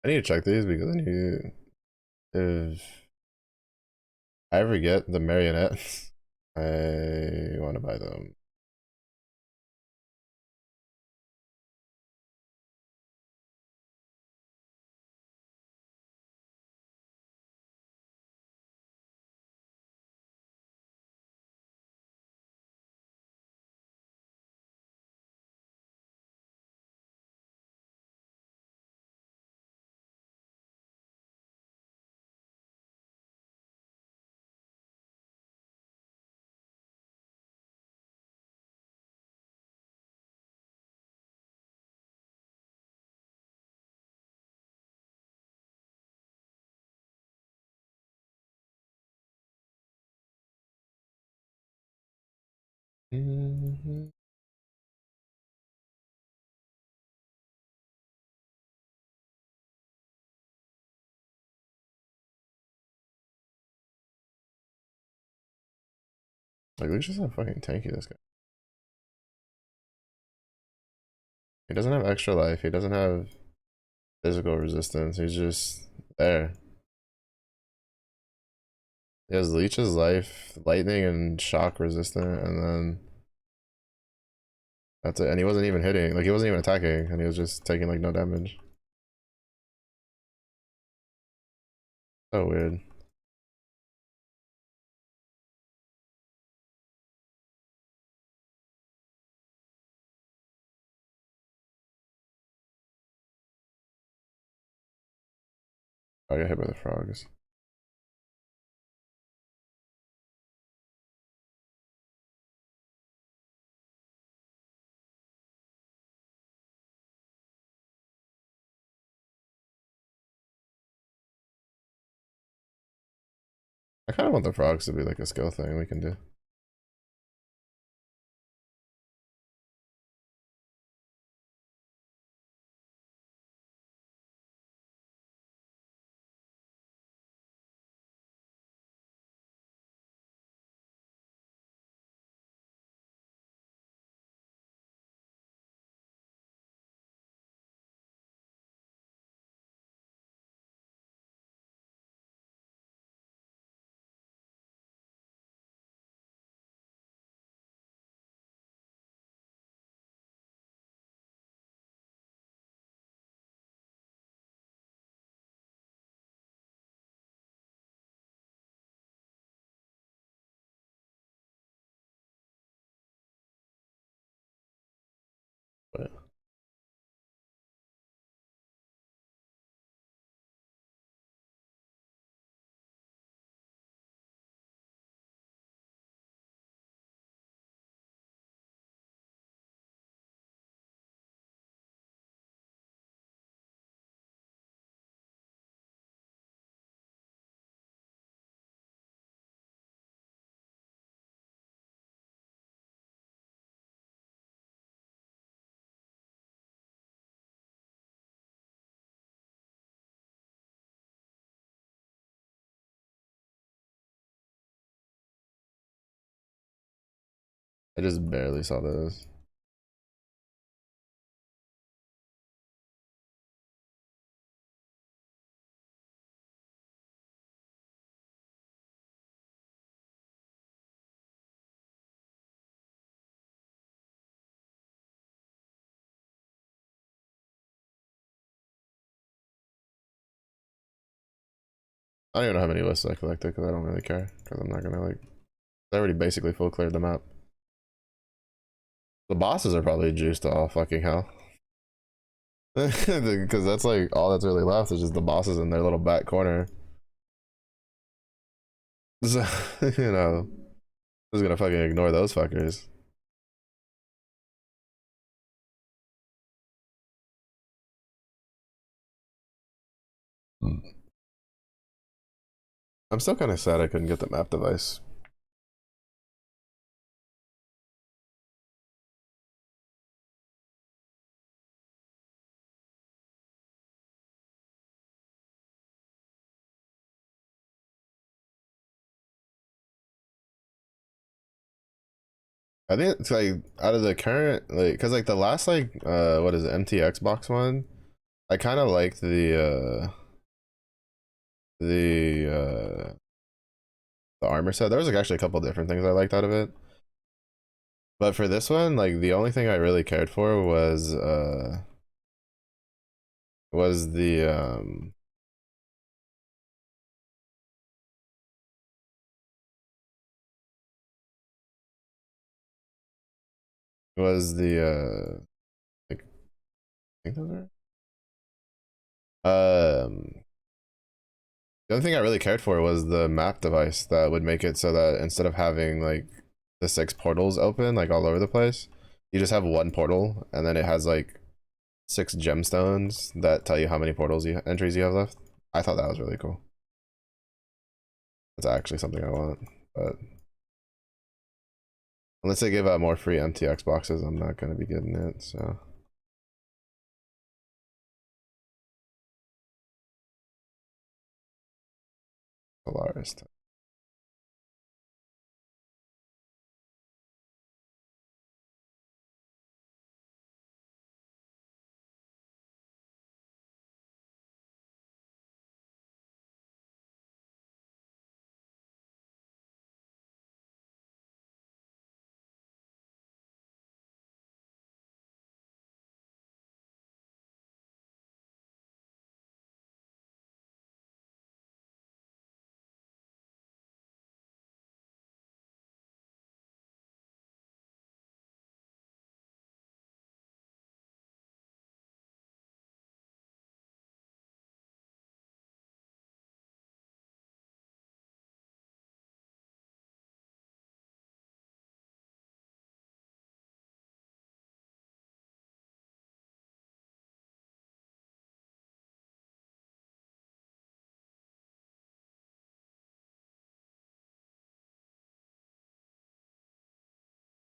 I need to check these because I need if I ever get the marionettes, I want to buy them. Mhm. Like, Luke's just so fucking tanky, this guy. He doesn't have extra life. He doesn't have physical resistance. He's just there. He has Leech's life, lightning, and shock resistant, and then that's it. And he wasn't even hitting. Like, he wasn't even attacking, and he was just taking, like, no damage. So weird. I got hit by the frogs. I kind of want the frogs to be like a skill thing we can do. But I just barely saw those. I don't even know how many lists I collected because I don't really care. Because I'm not gonna like. I already basically full cleared the map. The bosses are probably juiced to all fucking hell. Because that's like all that's really left is just the bosses in their little back corner. So, you know, who's gonna fucking ignore those fuckers? I'm still kind of sad I couldn't get the map device. I think it's like out of the current like because like the last like what is it MTX box one, I kind of liked the armor set. There was like actually a couple different things I liked out of it. But for this one, like the only thing I really cared for was the like I think those are the only thing I really cared for was the map device that would make it so that instead of having like the 6 portals open like all over the place, you just have one portal and then it has like 6 gemstones that tell you how many portals you entries you have left. I thought that was really cool. That's actually something I want, but unless they give out more free MTX boxes, I'm not gonna be getting it. So Polaris.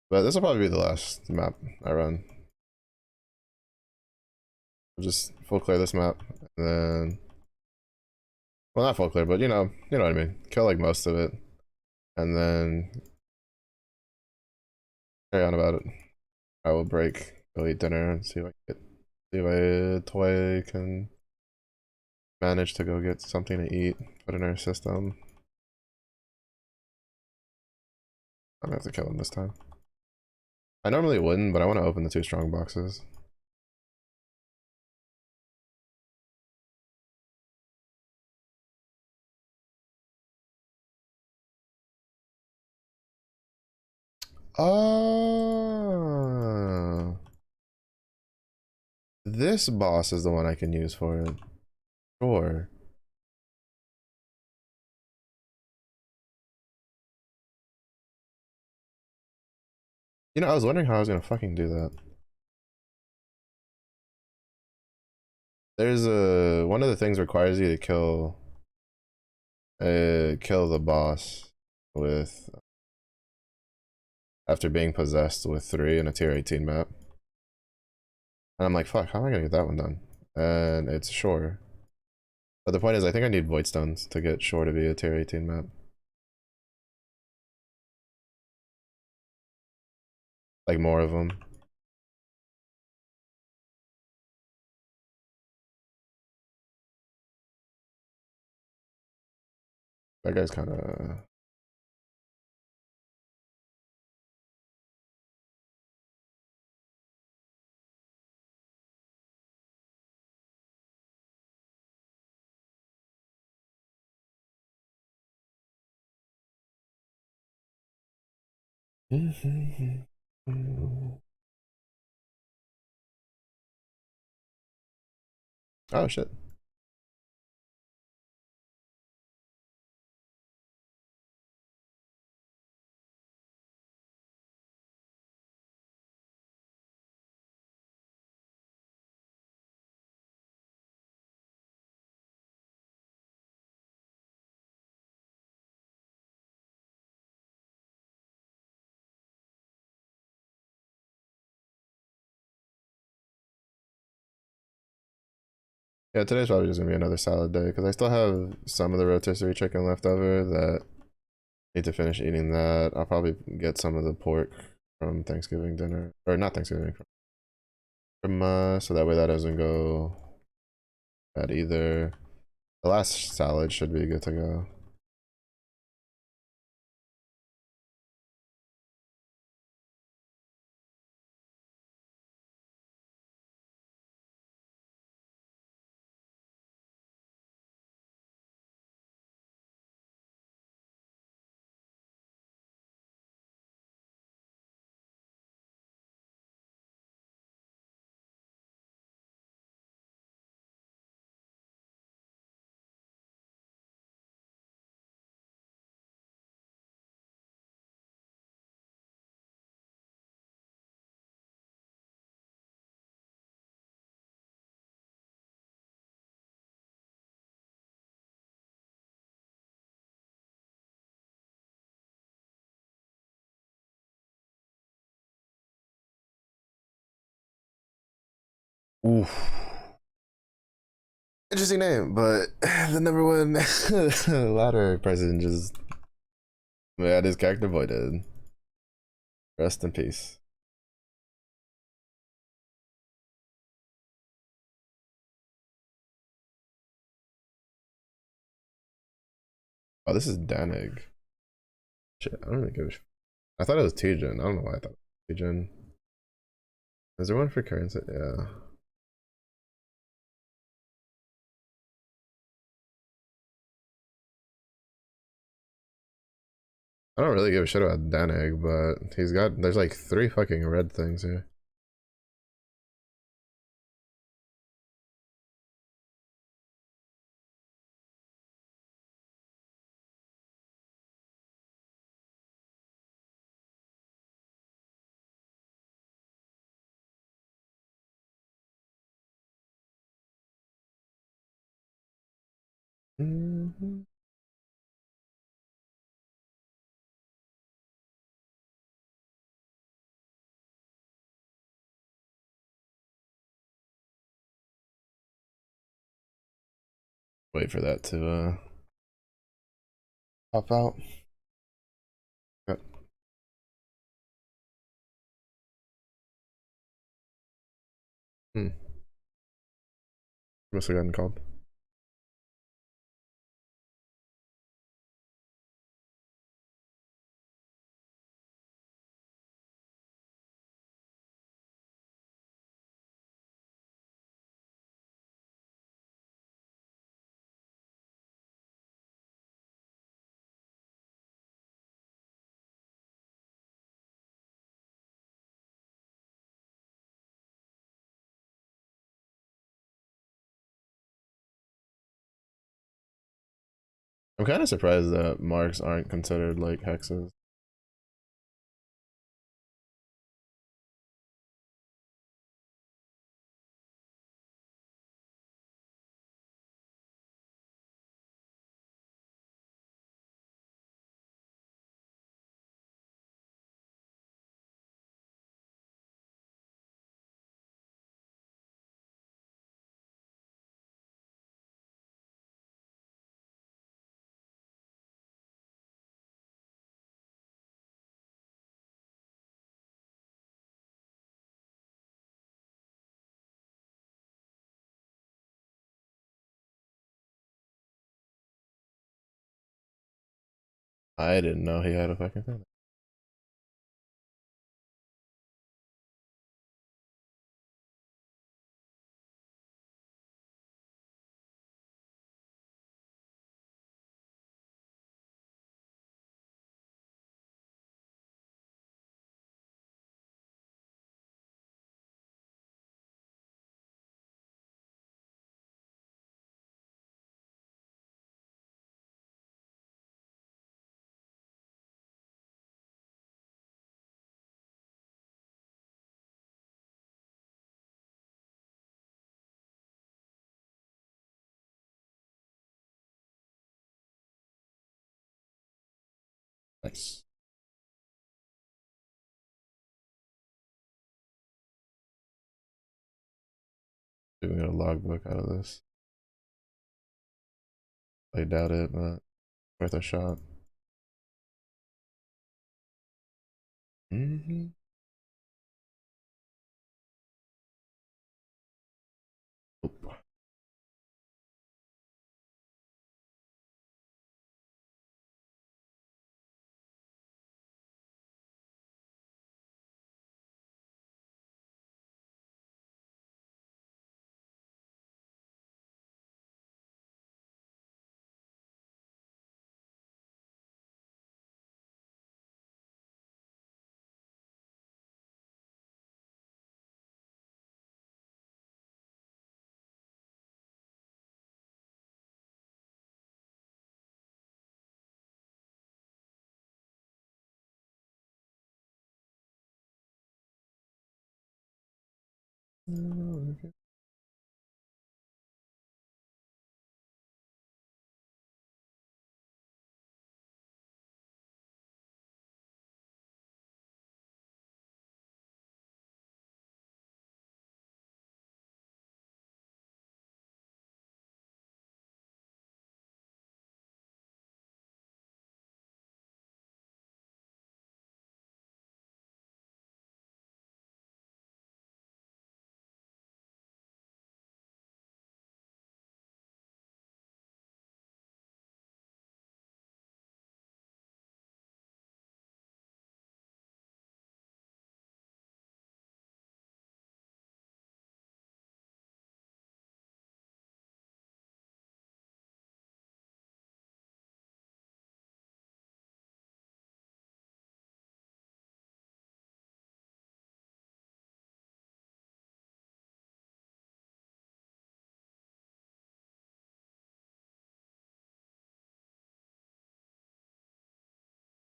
But this will probably be the last map I run. I'll just full clear this map, and then, well, not full clear, but you know what I mean. Kill like most of it, and then carry on about it. I will break, go eat dinner, and see if Toy can manage to go get something to eat, put in her system. I'm gonna have to kill him this time. I normally wouldn't, but I want to open the 2 strong boxes. Oh, this boss is the one I can use for it. Sure. You know, I was wondering how I was gonna fucking do that. There's a one of the things requires you to kill the boss with after being possessed with 3 in a tier 18 map. And I'm like, fuck, how am I gonna get that one done? And it's Shore. But the point is, I think I need Void Stones to get Shore to be a tier 18 map. Like more of them. That guy's kind of. Oh shit. Yeah, today's probably just gonna be another salad day because I still have some of the rotisserie chicken left over that need to finish eating that. I'll probably get some of the pork from Thanksgiving dinner, or not Thanksgiving, from so that way that doesn't go bad either. The last salad should be good to go. Oof. Interesting name, but the number one ladder president just had his character voided. Rest in peace. Oh, this is Danig. Shit, I don't really give a shit. I thought it was Tijin. I don't know why I thought it was Tijin. Is there one for currency? Yeah. I don't really give a shit about Danig, but there's like 3 fucking red things here. Mm-hmm. Wait for that to pop out. Yep. Hmm. Must have gotten called. I'm kind of surprised that marks aren't considered like hexes. I didn't know he had a fucking thing. Nice. Doing a logbook out of this. I doubt it, but worth a shot. Mm-hmm. Okay.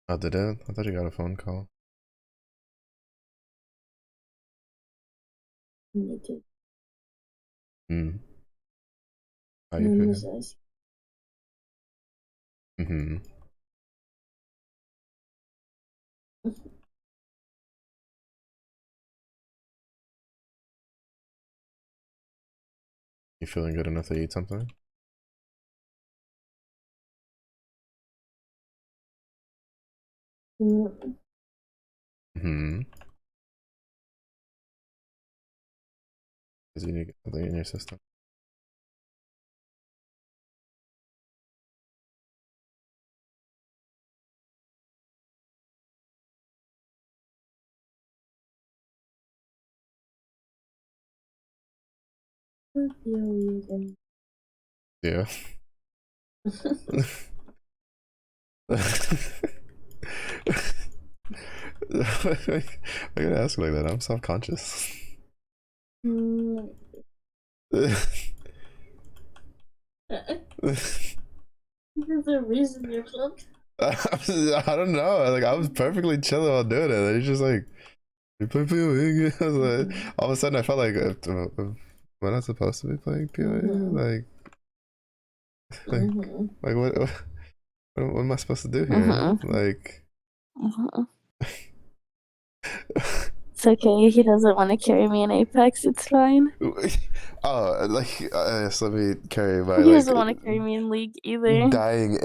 Oh, did it? I thought you got a phone call. Needed. Hmm. How you Mom feeling? was asking. Mm-hmm. You feeling good enough to eat something? Mm. Hmm. Because you need to get something in your system. Yeah. I gotta ask like that. I'm self-conscious. Mm. There's a reason you're flipped. I don't know. Like I was perfectly chilling while doing it. And he's just like, I was like, all of a sudden I felt like, am I not supposed to be playing PoE? Like, Mm-hmm. like what am I supposed to do here? Mm-hmm. Like, Mm-hmm. It's okay. He doesn't want to carry me in Apex. It's fine. oh, like, so let me carry my He like doesn't want to carry me in League either. dying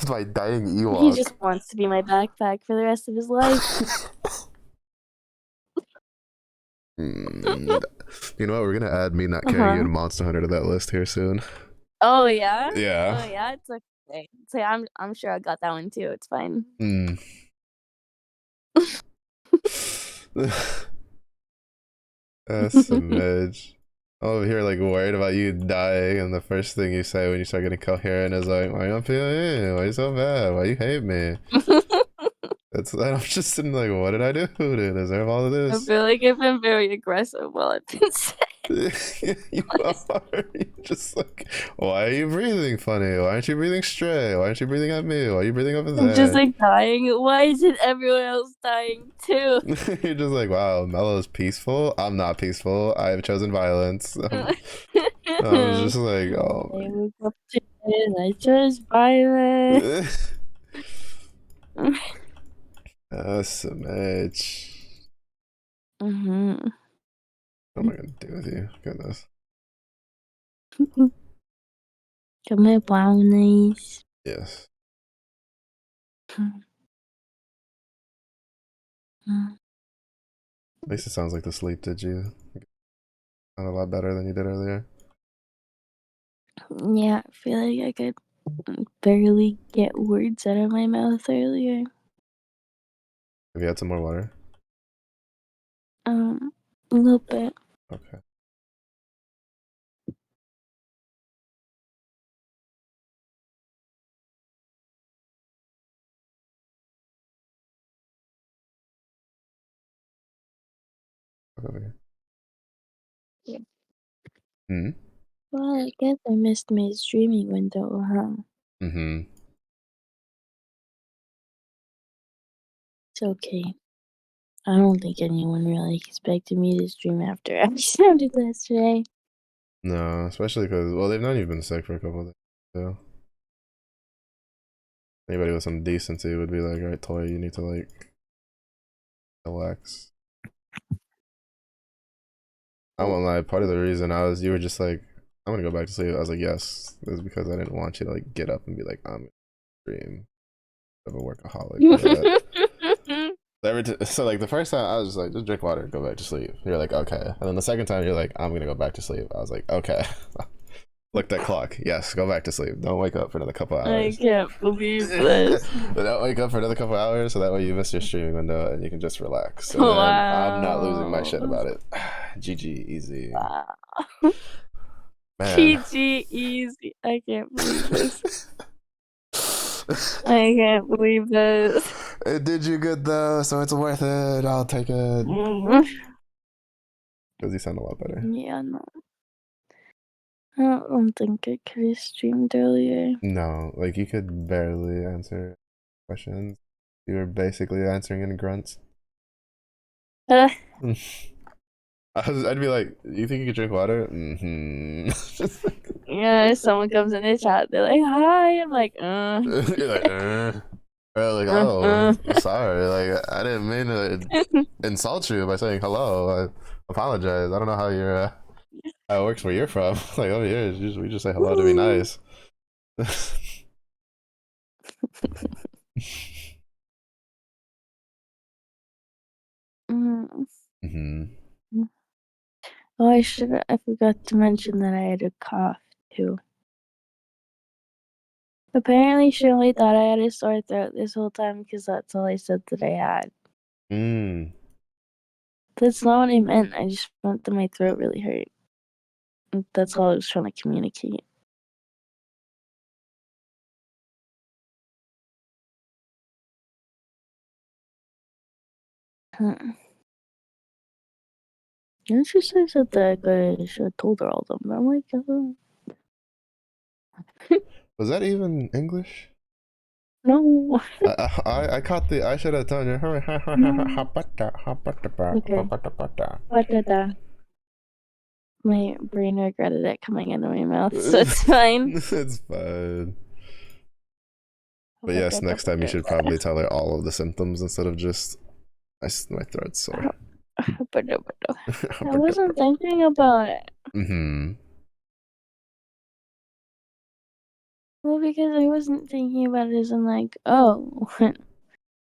my dying He Ewok. just wants to be my backpack for the rest of his life. You know what? We're gonna add me not carrying you Uh-huh. and Monster Hunter to that list here soon. Oh yeah. Yeah. Oh yeah. It's okay. So I'm sure I got that one too. It's fine. Mm. That's a midge. I'm over here like worried about you dying, and the first thing you say when you start getting coherent is like, "Why you on PoE? Why you so bad? Why you hate me?" I'm just sitting like, "What did I do to deserve all of I this?" feel like I've been very aggressive while I've been saying. You are. You're just like, why are you breathing funny? Why aren't you breathing straight? Why aren't you breathing at me? Why are you breathing over I'm just there? like dying. Why isn't everyone else dying too? You're just like, wow, Mellow's peaceful. I'm not peaceful. I have chosen violence. I was just like, oh I woke up today and I chose violence. my. That's a match. Mm-hmm. What am I gonna do with you? Goodness. Got my brownies. Yes. At least it sounds like the sleep did you. Sound a lot better than you did earlier. Yeah, I feel like I could barely get words out of my mouth earlier. Have you had some more water? A little bit. Okay. Over here. Yeah. Hmm. Well, I guess I missed my streaming window, huh? Mm-hmm. It's okay. I don't think anyone really expected me to stream after I sounded yesterday. No, especially because, well, they've known you've been sick for a couple of days. So anybody with some decency would be like, all right, Toy, you need to like relax. I won't lie. Part of the reason you were just like, I'm gonna go back to sleep. I was like, yes, it was because I didn't want you to like get up and be like, I'm gonna dream of a workaholic. So like the first time I was just like, just drink water, go back to sleep. You're like, okay. And then the second time you're like, I'm gonna go back to sleep. I was like, okay. Looked at clock. Yes, go back to sleep. Don't wake up for another couple hours. I can't believe this. Don't wake up for another couple hours so that way you miss your streaming window and you can just relax. And then I'm not losing my shit Wow. about it. GG, easy. Wow. Man. GG easy. I can't believe this. I can't believe this. It did you good though, so it's worth it. I'll take it. Does he sound a lot better? Yeah, no. I don't think I could have streamed earlier. No, like you could barely answer questions. You were basically answering in grunts. I'd be like, "You think you could drink water?" Mm-hmm. Yeah, if someone comes in the chat, they're like, "Hi." I'm like, You're like, Or like, uh, oh, uh. sorry. Like, I didn't mean to insult you by saying hello. I apologize. I don't know how how it works where you're from. Like over here, we just say hello to be nice. Mm-hmm. Oh, I forgot to mention that I had a cough too. Apparently, she only thought I had a sore throat this whole time because that's all I said that I had. Mm. That's not what I meant. I just meant that my throat really hurt. That's all I was trying to communicate. And she says that I should have told her all of them. I'm like, Was that even English? no. I caught the. I should have told you. Okay. My brain regretted it coming into my mouth, so it's fine. It's fine. But yes, next time you should probably tell her all of the symptoms instead of just my throat's sore. I wasn't thinking about it. Mm-hmm. Well, because I wasn't thinking about it as in like, oh,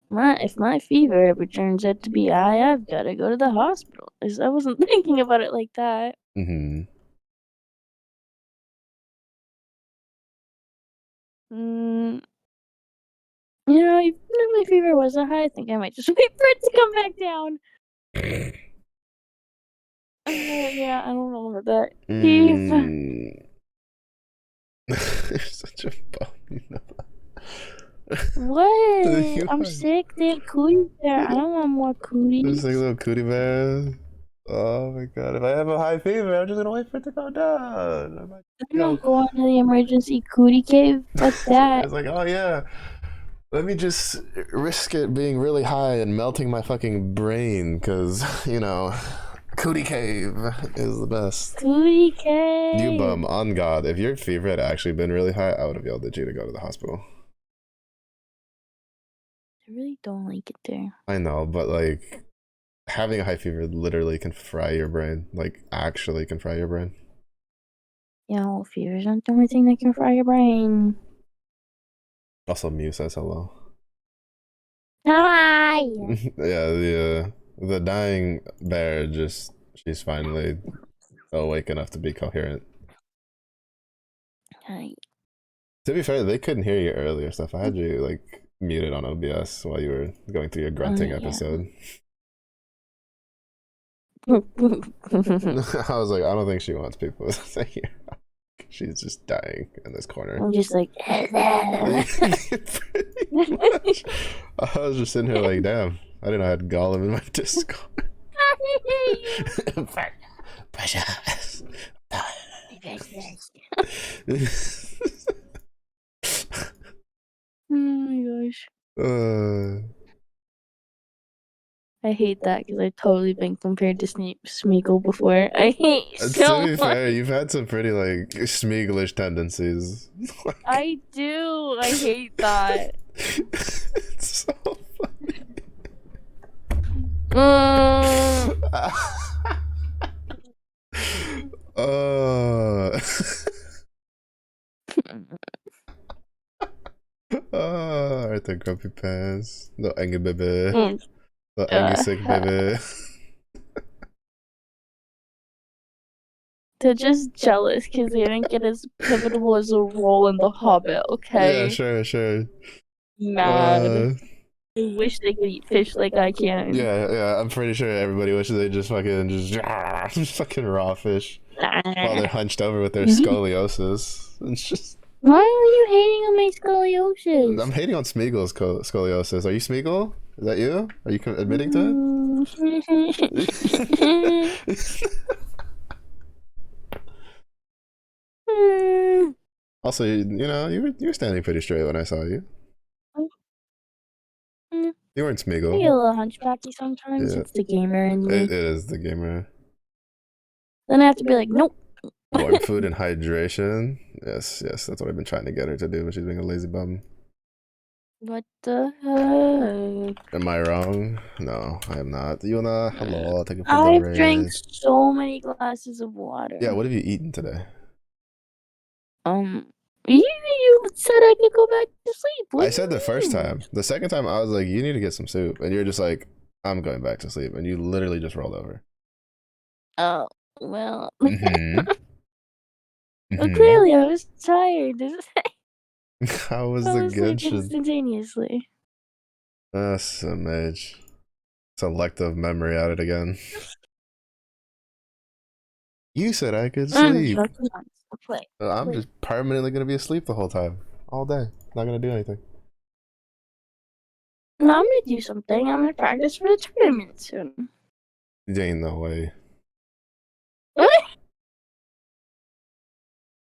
if my fever ever turns out to be high, I've got to go to the hospital. I wasn't thinking about it like that. Mm-hmm. You know, even if my fever wasn't high, I think I might just wait for it to come back down. Yeah, I don't know about that. You're such a bum, you know that. What? You I'm are- sick. They have cooties there. I don't want more cooties. Just like a little cootie bear. Oh my god! If I have a high fever, I'm just gonna wait for it to go down. I'm not going to the emergency cootie cave. Fuck that. It's like, oh yeah, let me just risk it being really high and melting my fucking brain, cause you know, cootie cave is the best. Cootie cave. You bum, on God, if your fever had actually been really high, I would have yelled at you to go to the hospital. I really don't like it there. I know, but like, having a high fever literally can fry your brain. Like, actually can fry your brain. Yeah, well, fever's not the only thing that can fry your brain. Also, Mew says hello. Hi! Yeah, the dying bear she's finally awake enough to be coherent. Hi. To be fair, they couldn't hear you earlier stuff. I had you like muted on OBS while you were going through your grunting episode. I was like, I don't think she wants people to hear. She's just dying in this corner. I'm just like, I was just sitting here like, damn, I didn't know I had Gollum in my Discord. Precious. Oh my gosh. I hate that because I've totally been compared to Smeagol before. I hate so To be much. fair, you've had some pretty like Smeagolish tendencies. I do. I hate that. It's so funny. Alright, the grumpy pants. The enge baby. The enge sick baby. They're just jealous because they didn't get as pivotal as a role in The Hobbit, okay? Yeah, sure. Mad. I wish they could eat fish like I can. Yeah, I'm pretty sure everybody wishes they just fucking just fucking raw fish while they're hunched over with their scoliosis. It's just. Why are you hating on my scoliosis? I'm hating on Smeagol's scoliosis. Are you Smeagol? Is that you? Are you admitting to it? Also, you know, you were standing pretty straight when I saw you. You weren't Smeagol. I get a little hunchbacky sometimes. Yeah. It's the gamer in me. It is the gamer. Then I have to be like, nope. Warm food and hydration. Yes, that's what I've been trying to get her to do, but she's being a lazy bum. What the heck? Am I wrong? No, I am not. Yuna, hello. Thank you for I've drank so many glasses of water. Yeah, what have you eaten today? You said I could go back to sleep. I said the first time. The second time, I was like, you need to get some soup. And you're just like, I'm going back to sleep, and you literally just rolled over. Oh, well. Mm-hmm. Well, Mm-hmm. clearly I was tired. How was I the was like Genshin? instantaneously. Image. Selective memory at it again. You said I could sleep. Come on, play. I'm just permanently gonna be asleep the whole time, all day. Not gonna do anything. No, I'm gonna do something. I'm gonna practice for the tournament soon. There ain't no way. What?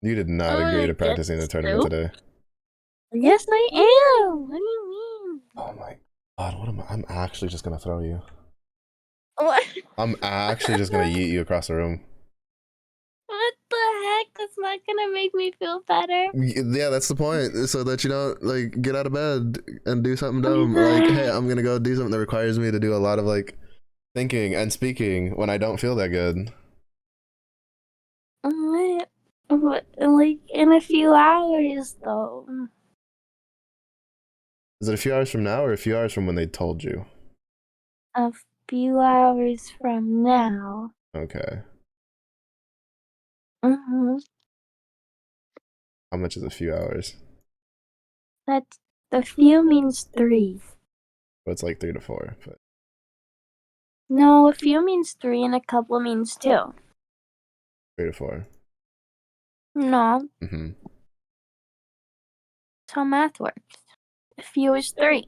You did not agree to practicing the tournament today. Yes, I am. What do you mean? Oh my god, what am I? I'm actually just gonna throw you. What? I'm actually just gonna yeet you across the room. What the heck? That's not gonna make me feel better. Yeah, that's the point. So that you don't like get out of bed and do something dumb. Like, hey, I'm gonna go do something that requires me to do a lot of like thinking and speaking when I don't feel that good. What? Like in a few hours, though. Is it a few hours from now or a few hours from when they told you? A few hours from now. Okay. Mm-hmm. How much is a few hours? That's the few means 3. Well, it's like 3 to 4. But No, a few means 3 and a couple means 2. 3 to 4. No, Mm-hmm. that's how math works. A few is 3.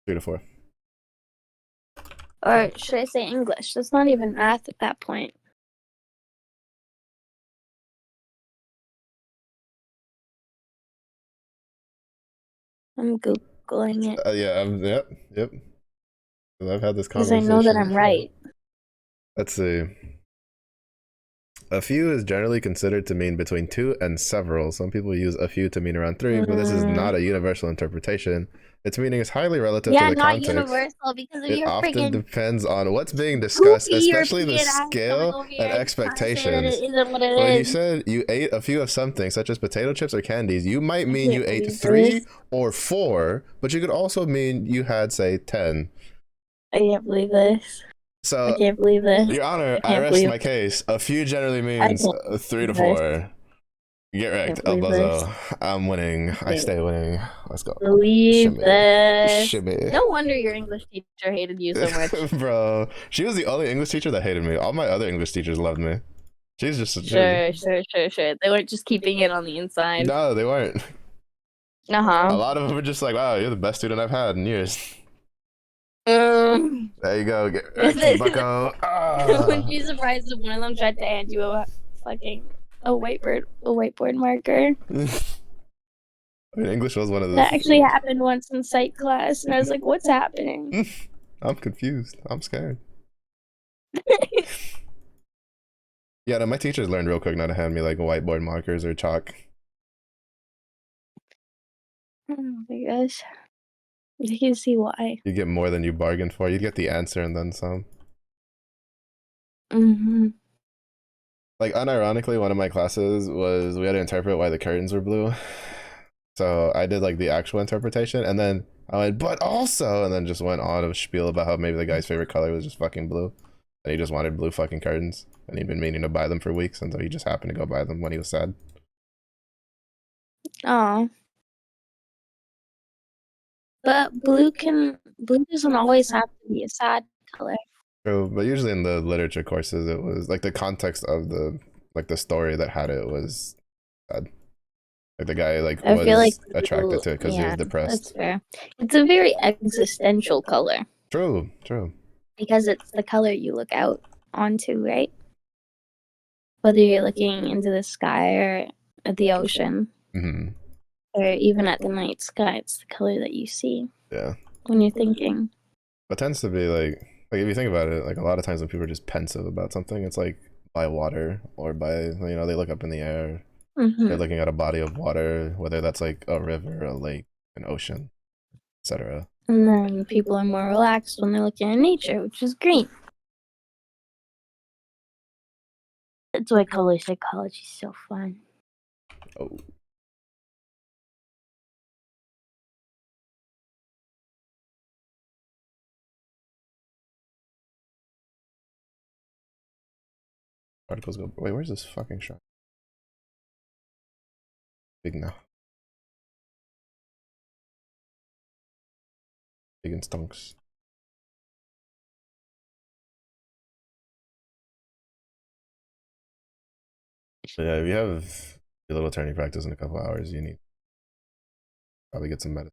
3 to 4. Or should I say English? That's not even math at that point. I'm Googling it. Yeah, yep. I've had this Because I conversation. know that I'm right. Let's see. A few is generally considered to mean between 2 and several. Some people use a few to mean around 3, but this is not a universal interpretation. Its meaning is highly relative to the context. Yeah, not universal because of it your often friggin' depends on what's being discussed, especially the European ass scale coming over here and and expectations. trying to say that it isn't what it When you is. said you ate a few of something, such as potato chips or candies, you might mean you ate believe 3 this. or 4, but you could also mean you had, say, 10. I can't believe this. So, I can't believe this. Your Honor, I can't rest believe- my case. A few generally means can't 3 to believe 4. Get wrecked, Can't El believe Bozo. I'm winning. I Can't stay winning. Let's go. Believe Shimmy. this. Shimmy. No wonder your English teacher hated you so much. Bro, she was the only English teacher that hated me. All my other English teachers loved me. She's just Sure. They weren't just keeping it on the inside. No, they weren't. A Uh-huh. lot of them were just like, wow, you're the best student I've had in years. Um, There you go. Get wrecked, bucko. Wouldn't be surprised if one of them tried to hand you a whiteboard marker. I mean, English was one of the... That actually happened once in psych class, and I was like, what's happening? I'm confused. I'm scared. Yeah, no, my teachers learned real quick not to hand me like whiteboard markers or chalk. Oh my gosh. You can see why. You get more than you bargained for. You get the answer and then some. Mm-hmm. Like, unironically, one of my classes was we had to interpret why the curtains were blue. So I did like the actual interpretation, and then I went, but also, and then just went on a spiel about how maybe the guy's favorite color was just fucking blue. And he just wanted blue fucking curtains. And he'd been meaning to buy them for weeks until he just happened to go buy them when he was sad. Oh. But blue doesn't always have to be a sad color. True, but usually in the literature courses, it was like the context of the story that had it was sad. Like the guy was attracted to it because he was depressed. That's fair. It's a very existential color. True. Because it's the color you look out onto, right? Whether you're looking into the sky or at the ocean, or even at the night sky, it's the color that you see. Yeah. When you're thinking. It tends to be like if you think about it, like a lot of times when people are just pensive about something, it's like by water or by, you know, they look up in the air. They're looking at a body of water, whether that's like a river, a lake, an ocean, etc. And then people are more relaxed when they're looking at nature, which is green. That's why color psychology is so fun. Oh. Particles go. Wait, where's this fucking shot? Big now. Big and stonks. But yeah, if you have a little tourney practice in a couple hours, you need probably get some medicine.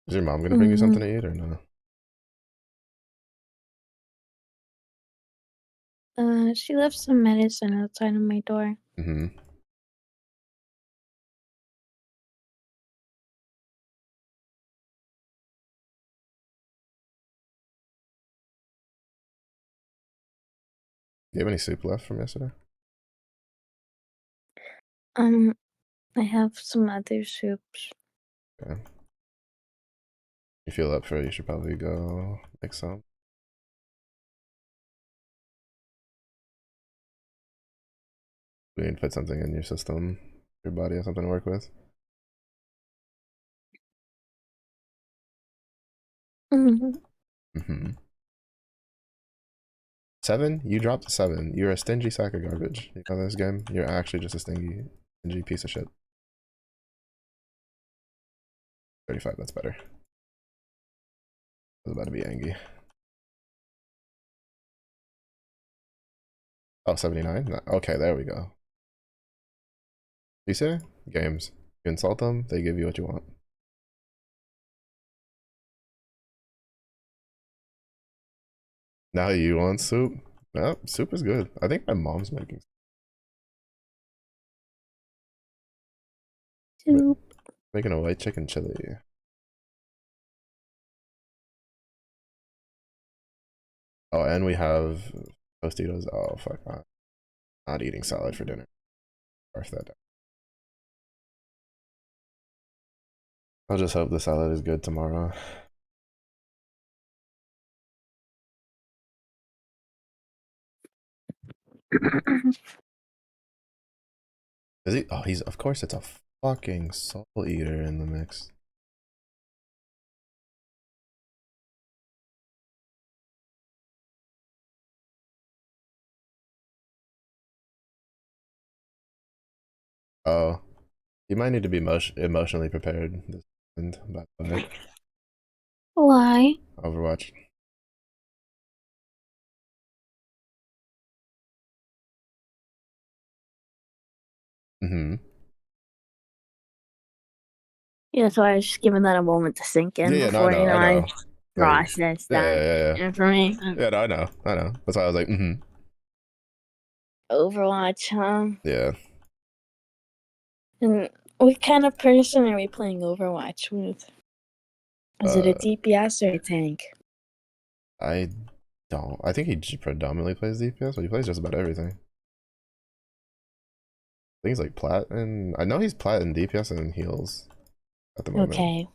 Is your mom gonna bring you something to eat or no? She left some medicine outside of my door. Mm-hmm. Do you have any soup left from yesterday? I have some other soups. Okay. You feel up for it, you should probably go make some. We need to put something in your system, your body has something to work with. Mm-hmm. 7? You dropped a 7. You're a stingy sack of garbage. You know this game? You're actually just a stingy piece of shit. 35, that's better. I was about to be angry. Oh, 79? Okay, there we go. You say? Games. You insult them, they give you what you want. Now you want soup? No, soup is good. I think my mom's Soup. making a white chicken chili. Oh, and we have Tostitos. Oh, fuck. Not eating salad for dinner. Barf that down. I'll just hope the salad is good tomorrow. Is he? Oh, he's. Of course, it's a fucking soul eater in the mix. Oh, you might need to be emotionally prepared this weekend, by the way. Why? Overwatch. Mm-hmm. Yeah, so I was just giving that a moment to sink in Yeah, no, before, I know. Like, process that yeah. information. Yeah, no, I know. That's why I was like, mm-hmm. Overwatch, huh? Yeah. And what kind of person are we playing Overwatch with? Is it a DPS or a tank? I don't. I think he predominantly plays DPS, but he plays just about everything. I think he's like plat, and I know he's plat in DPS and heals at the moment. Okay.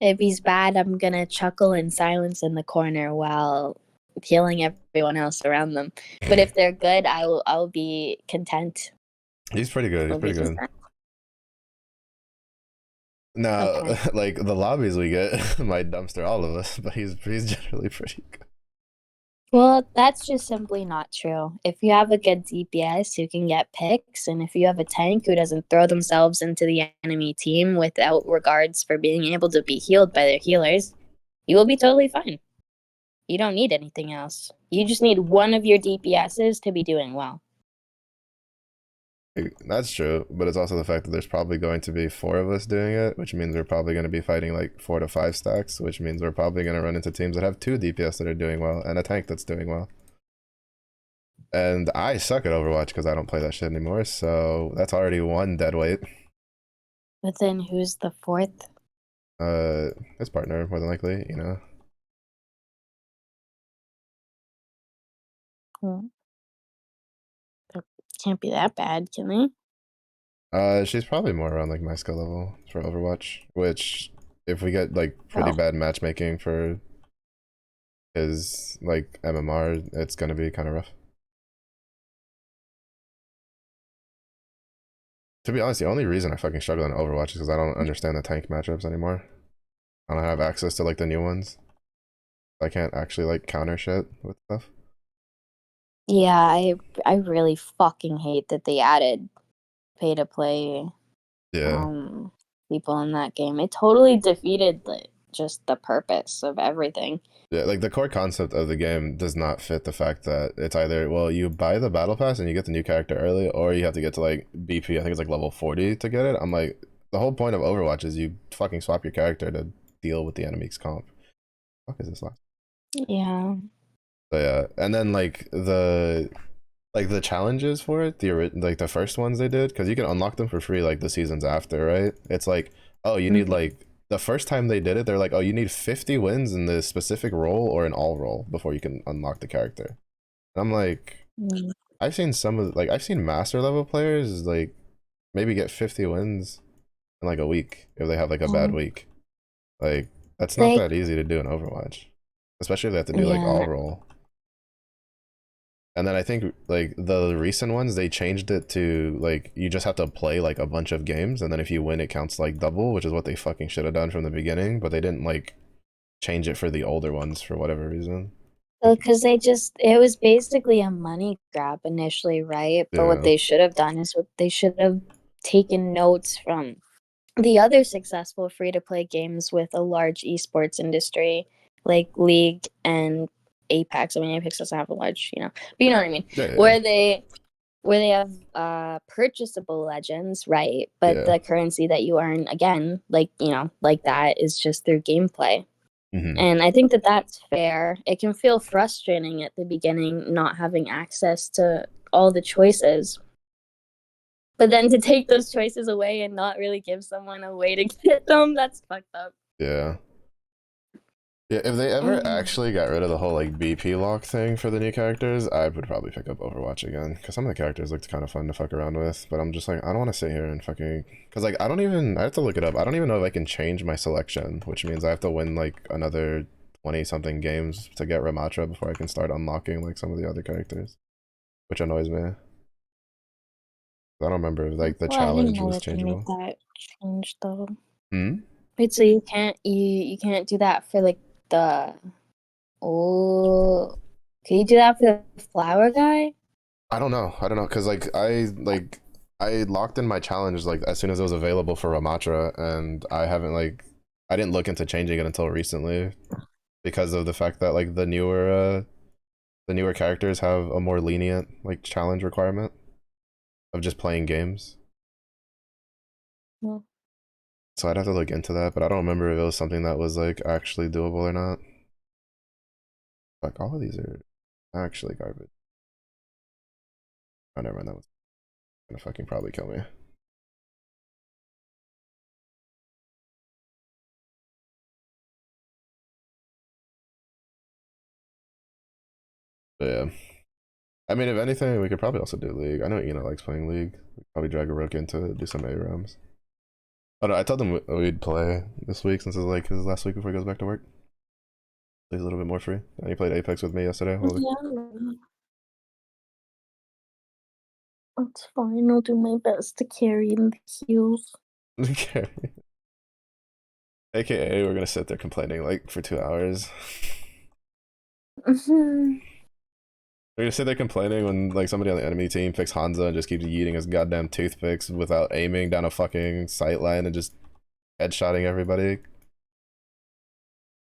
If he's bad, I'm gonna chuckle in silence in the corner while healing everyone else around them. But if they're good, I'll be content. He's pretty good. He's pretty good. No, Okay. like the lobbies we get might dumpster all of us, but he's generally pretty good. Well, that's just simply not true. If you have a good DPS who can get picks, and if you have a tank who doesn't throw themselves into the enemy team without regards for being able to be healed by their healers, you will be totally fine. You don't need anything else. You just need one of your DPSs to be doing well. That's true, but it's also the fact that there's probably going to be 4 of us doing it, which means we're probably going to be fighting like 4 to 5 stacks, which means we're probably going to run into teams that have 2 DPS that are doing well and a tank that's doing well. And I suck at Overwatch because I don't play that shit anymore, so that's already 1 dead weight. But then who's the 4th? His partner, more than likely, you know. They can't be that bad, can they? She's probably more around like my skill level for Overwatch, which if we get like pretty bad matchmaking for his like MMR, it's gonna be kind of rough. To be honest, the only reason I fucking struggle in Overwatch is because I don't understand the tank matchups anymore. I don't have access to like the new ones. I can't actually like counter shit with stuff. Yeah, I really fucking hate that they added pay to play Yeah. um people in that game. It totally defeated just the purpose of everything. Yeah, like the core concept of the game does not fit the fact that it's either, well, you buy the battle pass and you get the new character early, or you have to get to like BP, I think it's like level 40 to get it. I'm like, the whole point of Overwatch is you fucking swap your character to deal with the enemy's comp. Fuck is this last? Yeah. So yeah, and then like the challenges for it, like the first ones they did, because you can unlock them for free like the seasons after, right? It's like, oh, you need like the first time they did it, they're like, oh, you need 50 wins in this specific role or an all role before you can unlock the character. And I'm like, Mm. I've seen some of like I've seen master level players like maybe get 50 wins in like a week if they have like a bad Mm. week. Like that's not They that easy to do in Overwatch, especially if they have to do like yeah. all role. And then I think like the recent ones, they changed it to like you just have to play like a bunch of games, and then if you win, it counts like double, which is what they fucking should have done from the beginning. But they didn't like change it for the older ones for whatever reason. Because it was basically a money grab initially, right? But what Yeah, they should have done is what they should have taken notes from the other successful free to play games with a large esports industry, like League and Apex. I mean, Apex doesn't have a large, but you know what I mean. yeah, yeah, Where they have purchasable legends, right? But yeah. the currency that you earn, again, like that, is just through gameplay. Hmm. And I think that that's fair. It can feel frustrating at the beginning not having access to all the choices. But then to take those choices away and not really give someone a way to get them, that's fucked up. Yeah. Yeah, if they ever Mm. actually got rid of the whole like BP lock thing for the new characters, I would probably pick up Overwatch again because some of the characters looked kind of fun to fuck around with. But I'm just like, I don't want to sit here and fucking because like I have to look it up. I don't even know if I can change my selection, which means I have to win like another 20 something games to get Ramatra before I can start unlocking like some of the other characters, which annoys me. I don't remember if like the Well, I didn't challenge know was that they made changeable. that change though. Hmm. Wait, so you can't do that for like the oh can you do that for the flower guy? I don't know. I don't know because I locked in my challenge like as soon as it was available for Ramatra, and I haven't like I didn't look into changing it until recently because of the fact that like the newer characters have a more lenient like challenge requirement of just playing games. Hmm. So I'd have to look into that, but I don't remember if it was something that was like actually doable or not. Like all of these are actually garbage. Oh, never mind. That was gonna fucking probably kill me. But yeah. I mean, if anything, we could probably also do League. I know Ina likes playing League. We'd probably drag a rook into it, do some ARAMs. Oh no, I told him we'd play this week since it's like his last week before he goes back to work. He's a little bit more free. And he played Apex with me yesterday. Yeah, it's fine. I'll do my best to carry in the queues. Okay. AKA, we're gonna sit there complaining like for 2 hours. Mhm. We're gonna sit there complaining when like somebody on the enemy team picks Hanzo and just keeps yeeting his goddamn toothpicks without aiming down a fucking sight line and just headshotting everybody.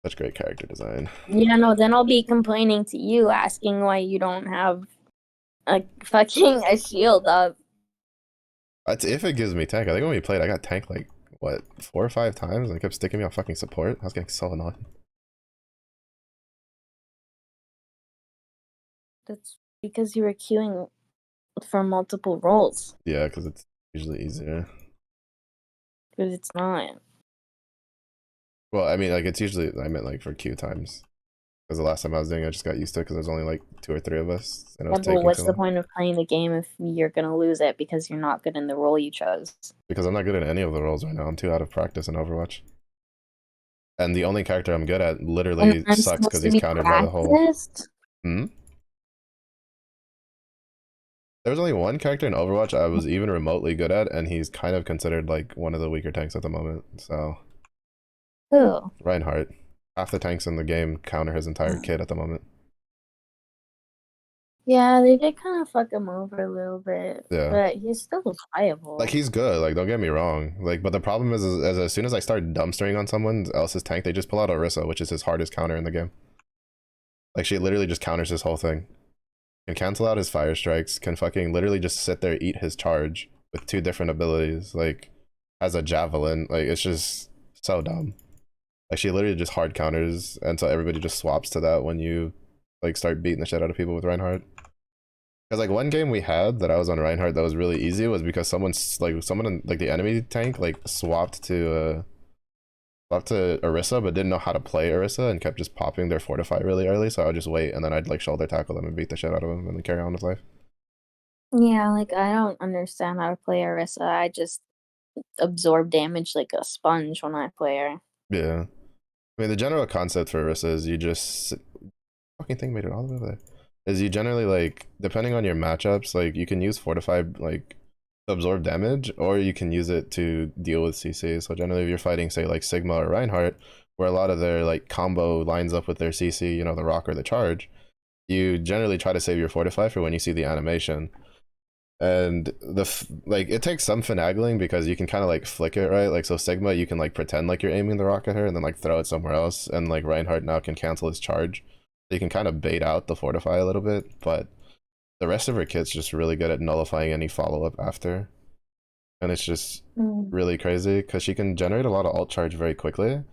Such great character design. Yeah, no, then I'll be complaining to you, asking why you don't have a shield up. That's if it gives me tank. I think when we played, I got tanked like what 4 or 5 times, and it kept sticking me on fucking support. I was getting so annoyed. That's because you were queuing for multiple roles. Yeah, because it's usually easier. Because it's not. Well, I mean, like it's usually I meant like for queue times. Because the last time I was doing it, I just got used to it because there's only like 2 or 3 of us, and it was Yeah, but taking what's too the long. point of playing the game if you're gonna lose it because you're not good in the role you chose? Because I'm not good at any of the roles right now. I'm too out of practice in Overwatch. And the only character I'm good at And literally I'm sucks supposed because to he's be countered by the whole. practiced? Hmm. There was only one character in Overwatch I was even remotely good at, and he's kind of considered like one of the weaker tanks at the moment. So Who? Reinhardt. half the tanks in the game counter his entire kit at the moment. Yeah, they did kind of fuck him over a little bit, Yeah. but he's still viable. Like he's good, like don't get me wrong. Like, but the problem is as soon as I start dumpstering on someone else's tank, they just pull out Orisa, which is his hardest counter in the game. Like she literally just counters his whole thing. Can cancel out his fire strikes, can fucking literally just sit there, eat his charge with 2 different abilities, like has a javelin. Like it's just so dumb. Like she literally just hard counters, and so everybody just swaps to that when you like start beating the shit out of people with Reinhardt. Because like one game we had that I was on Reinhardt that was really easy was because someone in like the enemy tank like swapped to Orisa but didn't know how to play Orisa and kept just popping their fortify really early, so I would just wait and then I'd like shoulder tackle them and beat the shit out of them and then carry on with life. Yeah, like I don't understand how to play Orisa. I just absorb damage like a sponge when I play her. Yeah. I mean the general concept for Orisa is you just fucking thing made it all the way over there. Is you generally like depending on your matchups, like you can use fortify like to absorb damage, or you can use it to deal with CC. So generally, if you're fighting say like Sigma or Reinhardt, where a lot of their like combo lines up with their CC, you know, the rock or the charge, you generally try to save your fortify for when you see the animation. And like it takes some finagling because you can kind of like flick it, right? Like so Sigma, you can like pretend like you're aiming the rock at her and then like throw it somewhere else, and like Reinhardt now can cancel his charge. You can kind of bait out the fortify a little bit, but the rest of her kit's just really good at nullifying any follow-up after. And it's just really crazy because she can generate a lot of alt charge very quickly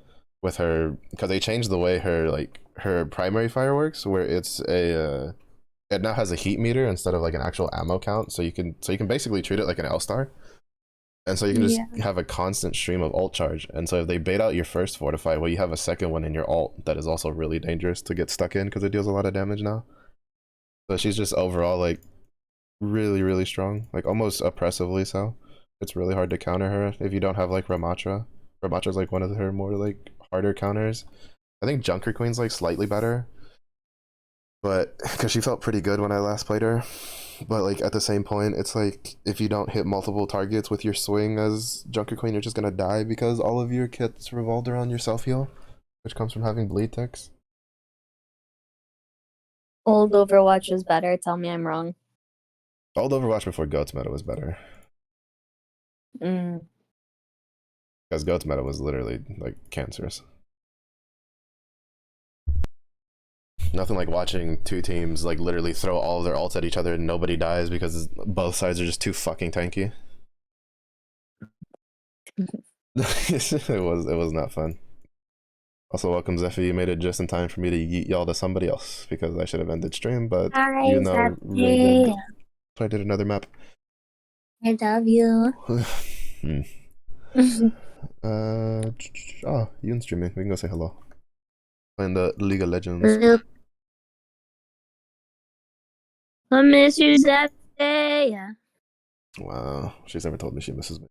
with her, because they changed the way her like her primary fire works, where it's a it now has a heat meter instead of like an actual ammo count, so you can basically treat it like an L-star. And so you can just have a constant stream of alt charge. And so if they bait out your first fortify, well, you have a second one in your alt that is also really dangerous to get stuck in because it deals a lot of damage now. So she's just overall like really, really strong, like almost oppressively so. It's really hard to counter her if you don't have like Ramatra. Ramatra's like one of her more like harder counters. I think Junker Queen's like slightly better, but because she felt pretty good when I last played her. But like at the same point, it's like if you don't hit multiple targets with your swing as Junker Queen, you're just gonna die because all of your kits revolved around your self heal, which comes from having bleed ticks. Old Overwatch was better. Tell me I'm wrong. Old Overwatch before Goats meta was better. Because Goats meta was literally like cancerous. Nothing like watching 2 teams like literally throw all of their ults at each other and nobody dies because both sides are just too fucking tanky. it was not fun. Also, welcome Zephy. You made it just in time for me to yeet y'all to somebody else because I should have ended stream, but Hi, you know, raided. So I did another map. I love you. Oh, Yoon's streaming. We can go say hello. Playing the League of Legends. I miss you, Zephy. Wow, she's never told me she misses me.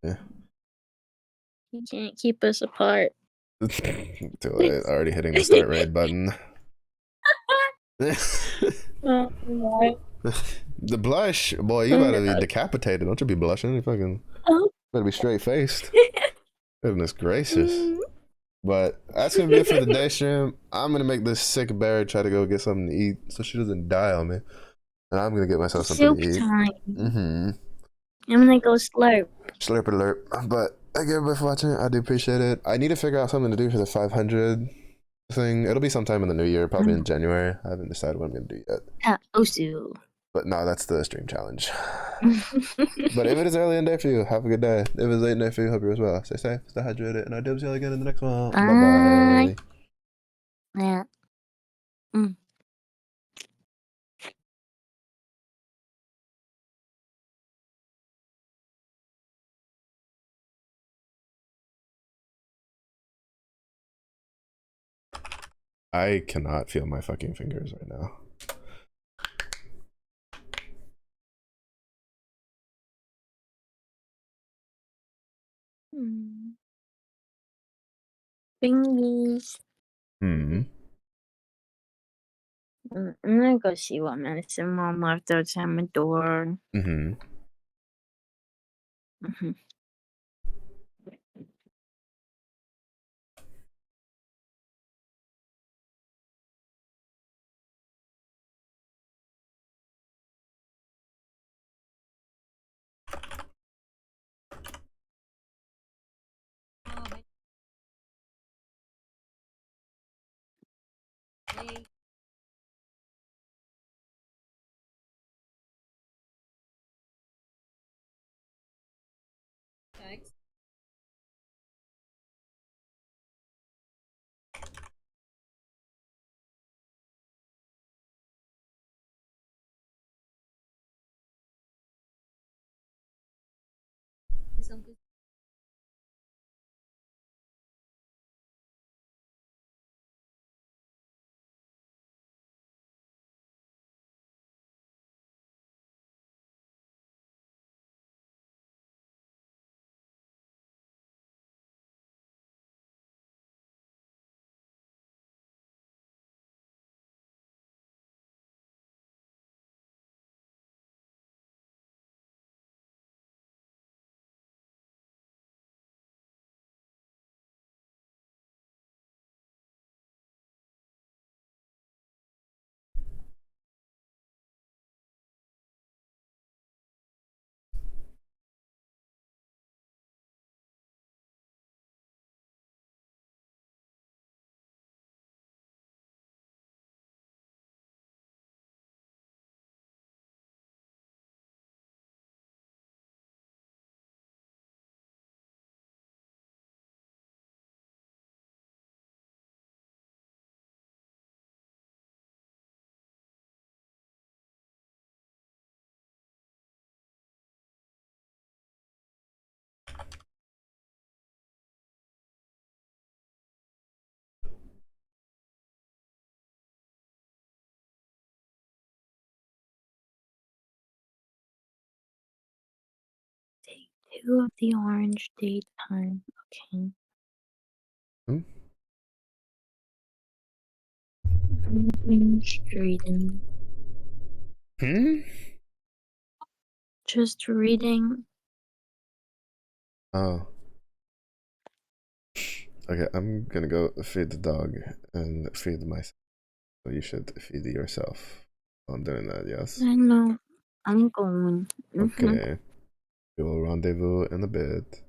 You can't keep us apart. Too late. Already hitting the start raid button. Oh, The blush, boy, you better be decapitated. Don't you be blushing. You fucking better be straight faced. Goodness gracious. But that's gonna be it for the day stream. I'm gonna make this sick bear try to go get something to eat so she doesn't die on me. And I'm gonna get myself something to eat. time. I'm gonna go slurp. Slurp alert. But thank you everybody for watching. I do appreciate it. I need to figure out something to do for the 500 thing. It'll be sometime in the new year, probably in January. I haven't decided what I'm gonna do yet. Osu. But no, that's the stream challenge. But if it is early in the day for you, have a good day. If it's late in the day for you, hope you're as well. Stay safe, stay hydrated, and I'll see you all again in the next one. Bye bye. Yeah. I cannot feel my fucking fingers right now. Fingies. Hmm. I'm gonna go see what medicine mom left outside my door. Take 2 of the orange daytime. Okay. Hmm? Reading. Hmm? Just reading. Oh. Okay, I'm gonna go feed the dog and feed myself. So you should feed yourself. I'm doing that, yes. I know. I'm going. Okay. We will rendezvous in a bit.